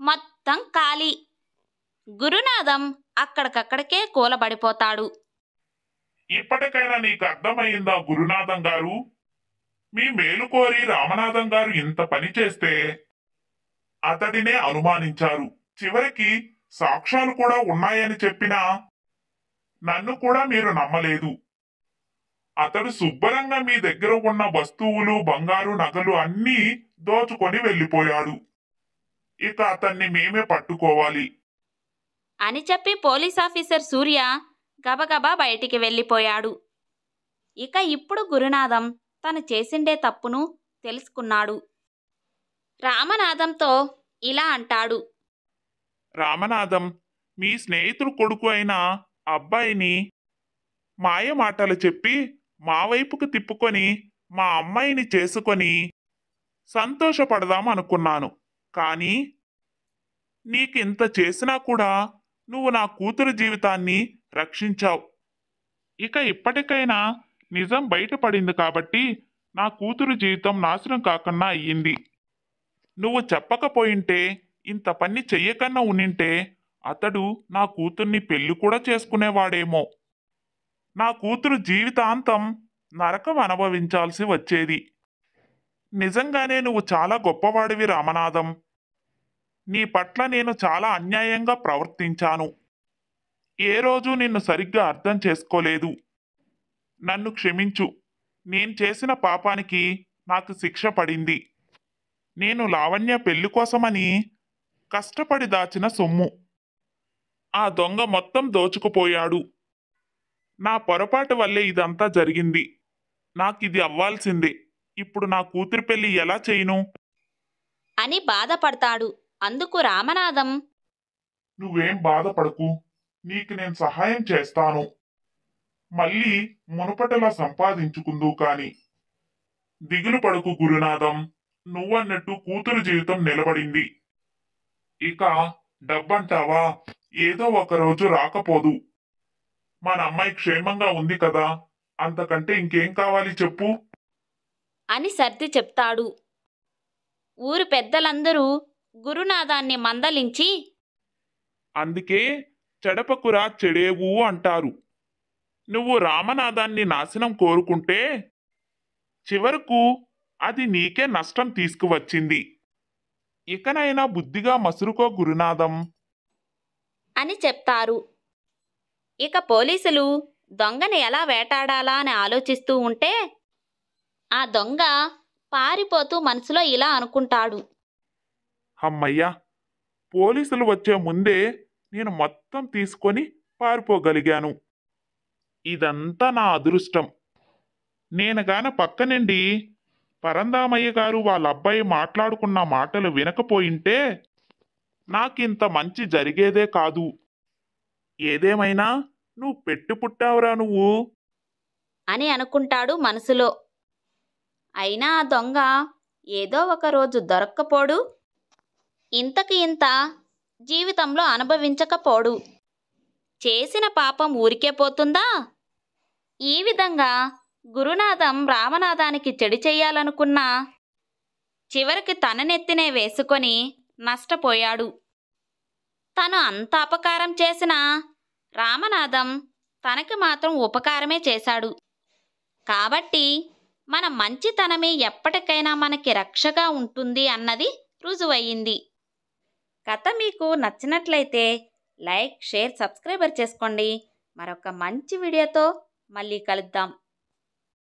మొత్తం ఖాళీ. గురునాథం అక్కడికక్కడికే కూలబడిపోతాడు. ఇప్పటికైనా నీకు అర్థమైందా గురునాథం గారు? మీ మేలు కోరి రామనాథం గారు ఇంత పని చేస్తే అతడినే అనుమానించారు. చివరికి సాక్ష్యాలు కూడా ఉన్నాయని చెప్పినా నన్ను కూడా మీరు నమ్మలేదు. అతడు శుభ్రంగా మీ దగ్గర ఉన్న వస్తువులు, బంగారు నగలు అన్నీ దోచుకొని వెళ్ళిపోయాడు. ఇక అతన్ని మేమే పట్టుకోవాలి అని చెప్పి పోలీస్ ఆఫీసర్ సూర్య గబగబా బయటికి వెళ్ళిపోయాడు. ఇక ఇప్పుడు గురునాథం తను చేసిండే తప్పును తెలుసుకున్నాడు. రామనాథంతో ఇలా అంటాడు, రామనాథం, మీ స్నేహితుడు కొడుకు అయిన అబ్బాయిని మాయ మాటలు చెప్పి మా వైపుకు తిప్పుకొని మా అమ్మాయిని చేసుకొని సంతోషపడదాం అనుకున్నాను. కానీ నీకింత చేసినా కూడా నువ్వు నా కూతురు జీవితాన్ని రక్షించావు. ఇక ఇప్పటికైనా నిజం బయటపడింది కాబట్టి నా కూతురు జీవితం నాశనం కాకుండా అయ్యింది. నువ్వు చెప్పకపోయింటే, ఇంత పని చెయ్యకన్నా ఉనింటే అతడు నా కూతుర్ని పెళ్లి కూడా చేసుకునేవాడేమో. నా కూతురు జీవితాంతం నరకం అనుభవించాల్సి వచ్చేది. నిజంగానే నువ్వు చాలా గొప్పవాడివి రామనాథం. నీ పట్ల నేను చాలా అన్యాయంగా ప్రవర్తించాను. ఏ రోజు నిన్ను సరిగ్గా అర్థం చేసుకోలేదు. నన్ను క్షమించు. నేను చేసిన పాపానికి నాకు శిక్ష పడింది. నేను లావణ్య పెళ్లి కోసమని కష్టపడి దాచిన సొమ్ము ఆ దొంగ మొత్తం దోచుకుపోయాడు. నా పొరపాటు వల్లే ఇదంతా జరిగింది. నాకిది అవ్వాల్సిందే. ఇప్పుడు నా కూతురి పెళ్లి ఎలా చేయను అని బాధపడతాడు. అందుకు రామనాథం, నువ్వేం బాధపడకు. నీకు నేను సహాయం చేస్తాను. మళ్ళీ మునుపటలా సంపాదించుకుందు కాని. దిగులు పడకు గురునాథం. నువ్వన్నట్టు కూతురు జీవితం నిలబడింది. ఇక డబ్బంటావా, ఏదో ఒక రోజు రాకపోదు. మన అమ్మాయి క్షేమంగా ఉంది కదా, అంతకంటే ఇంకేం కావాలి చెప్పు అని సర్ది చెప్తాడు. ఊరు పెద్దలందరూ గురునాథాన్ని మందలించి, అందుకే చెడపకురా చెడేవు అంటారు. నువ్వు రామనాథాన్ని నాశనం కోరుకుంటే చివరకు అది నీకే నష్టం తీసుకువచ్చింది. ఇకనైనా బుద్ధిగా మసురుకో గురునాథం అని చెప్తారు. ఇక పోలీసులు దొంగని ఎలా వేటాడాలా అని ఆలోచిస్తూ ఉంటే ఆ దొంగ పారిపోతూ మనసులో ఇలా అనుకుంటాడు. అమ్మయ్యా, పోలీసులు వచ్చే ముందే నేను మొత్తం తీసుకొని పారిపోగలిగాను. ఇదంతా నా అదృష్టం. నేను గాన పక్క నుండి పరందామయ్య గారు వాళ్ళ అబ్బాయి మాట్లాడుకున్న మాటలు వినకపోయింటే నాకింత మంచి జరిగేదే కాదు. ఏదేమైనా నువ్వు పెట్టి పుట్టావురా నువ్వు అని అనుకుంటాడు మనసులో. అయినా ఆ దొంగ ఏదో ఒక రోజు దొరక్కపోడు, ఇంతకు ఇంత జీవితంలో అనుభవించకపోడు. చేసిన పాపం ఊరికే పోతుందా? ఈ విధంగా గురునాథం రామనాథానికి చెడు చెయ్యాలనుకున్నా చివరికి తన నెత్తినే వేసుకొని నష్టపోయాడు. తను అంత అపకారం చేసినా రామనాథం తనకి మాత్రం ఉపకారమే చేశాడు. కాబట్టి మన మంచితనమే ఎప్పటికైనా మనకి రక్షగా ఉంటుంది అన్నది రుజువయ్యింది. కథ మీకు నచ్చినట్లయితే లైక్, షేర్, సబ్స్క్రైబర్ చేసుకోండి. మరొక మంచి వీడియోతో మళ్ళీ కలుద్దాం.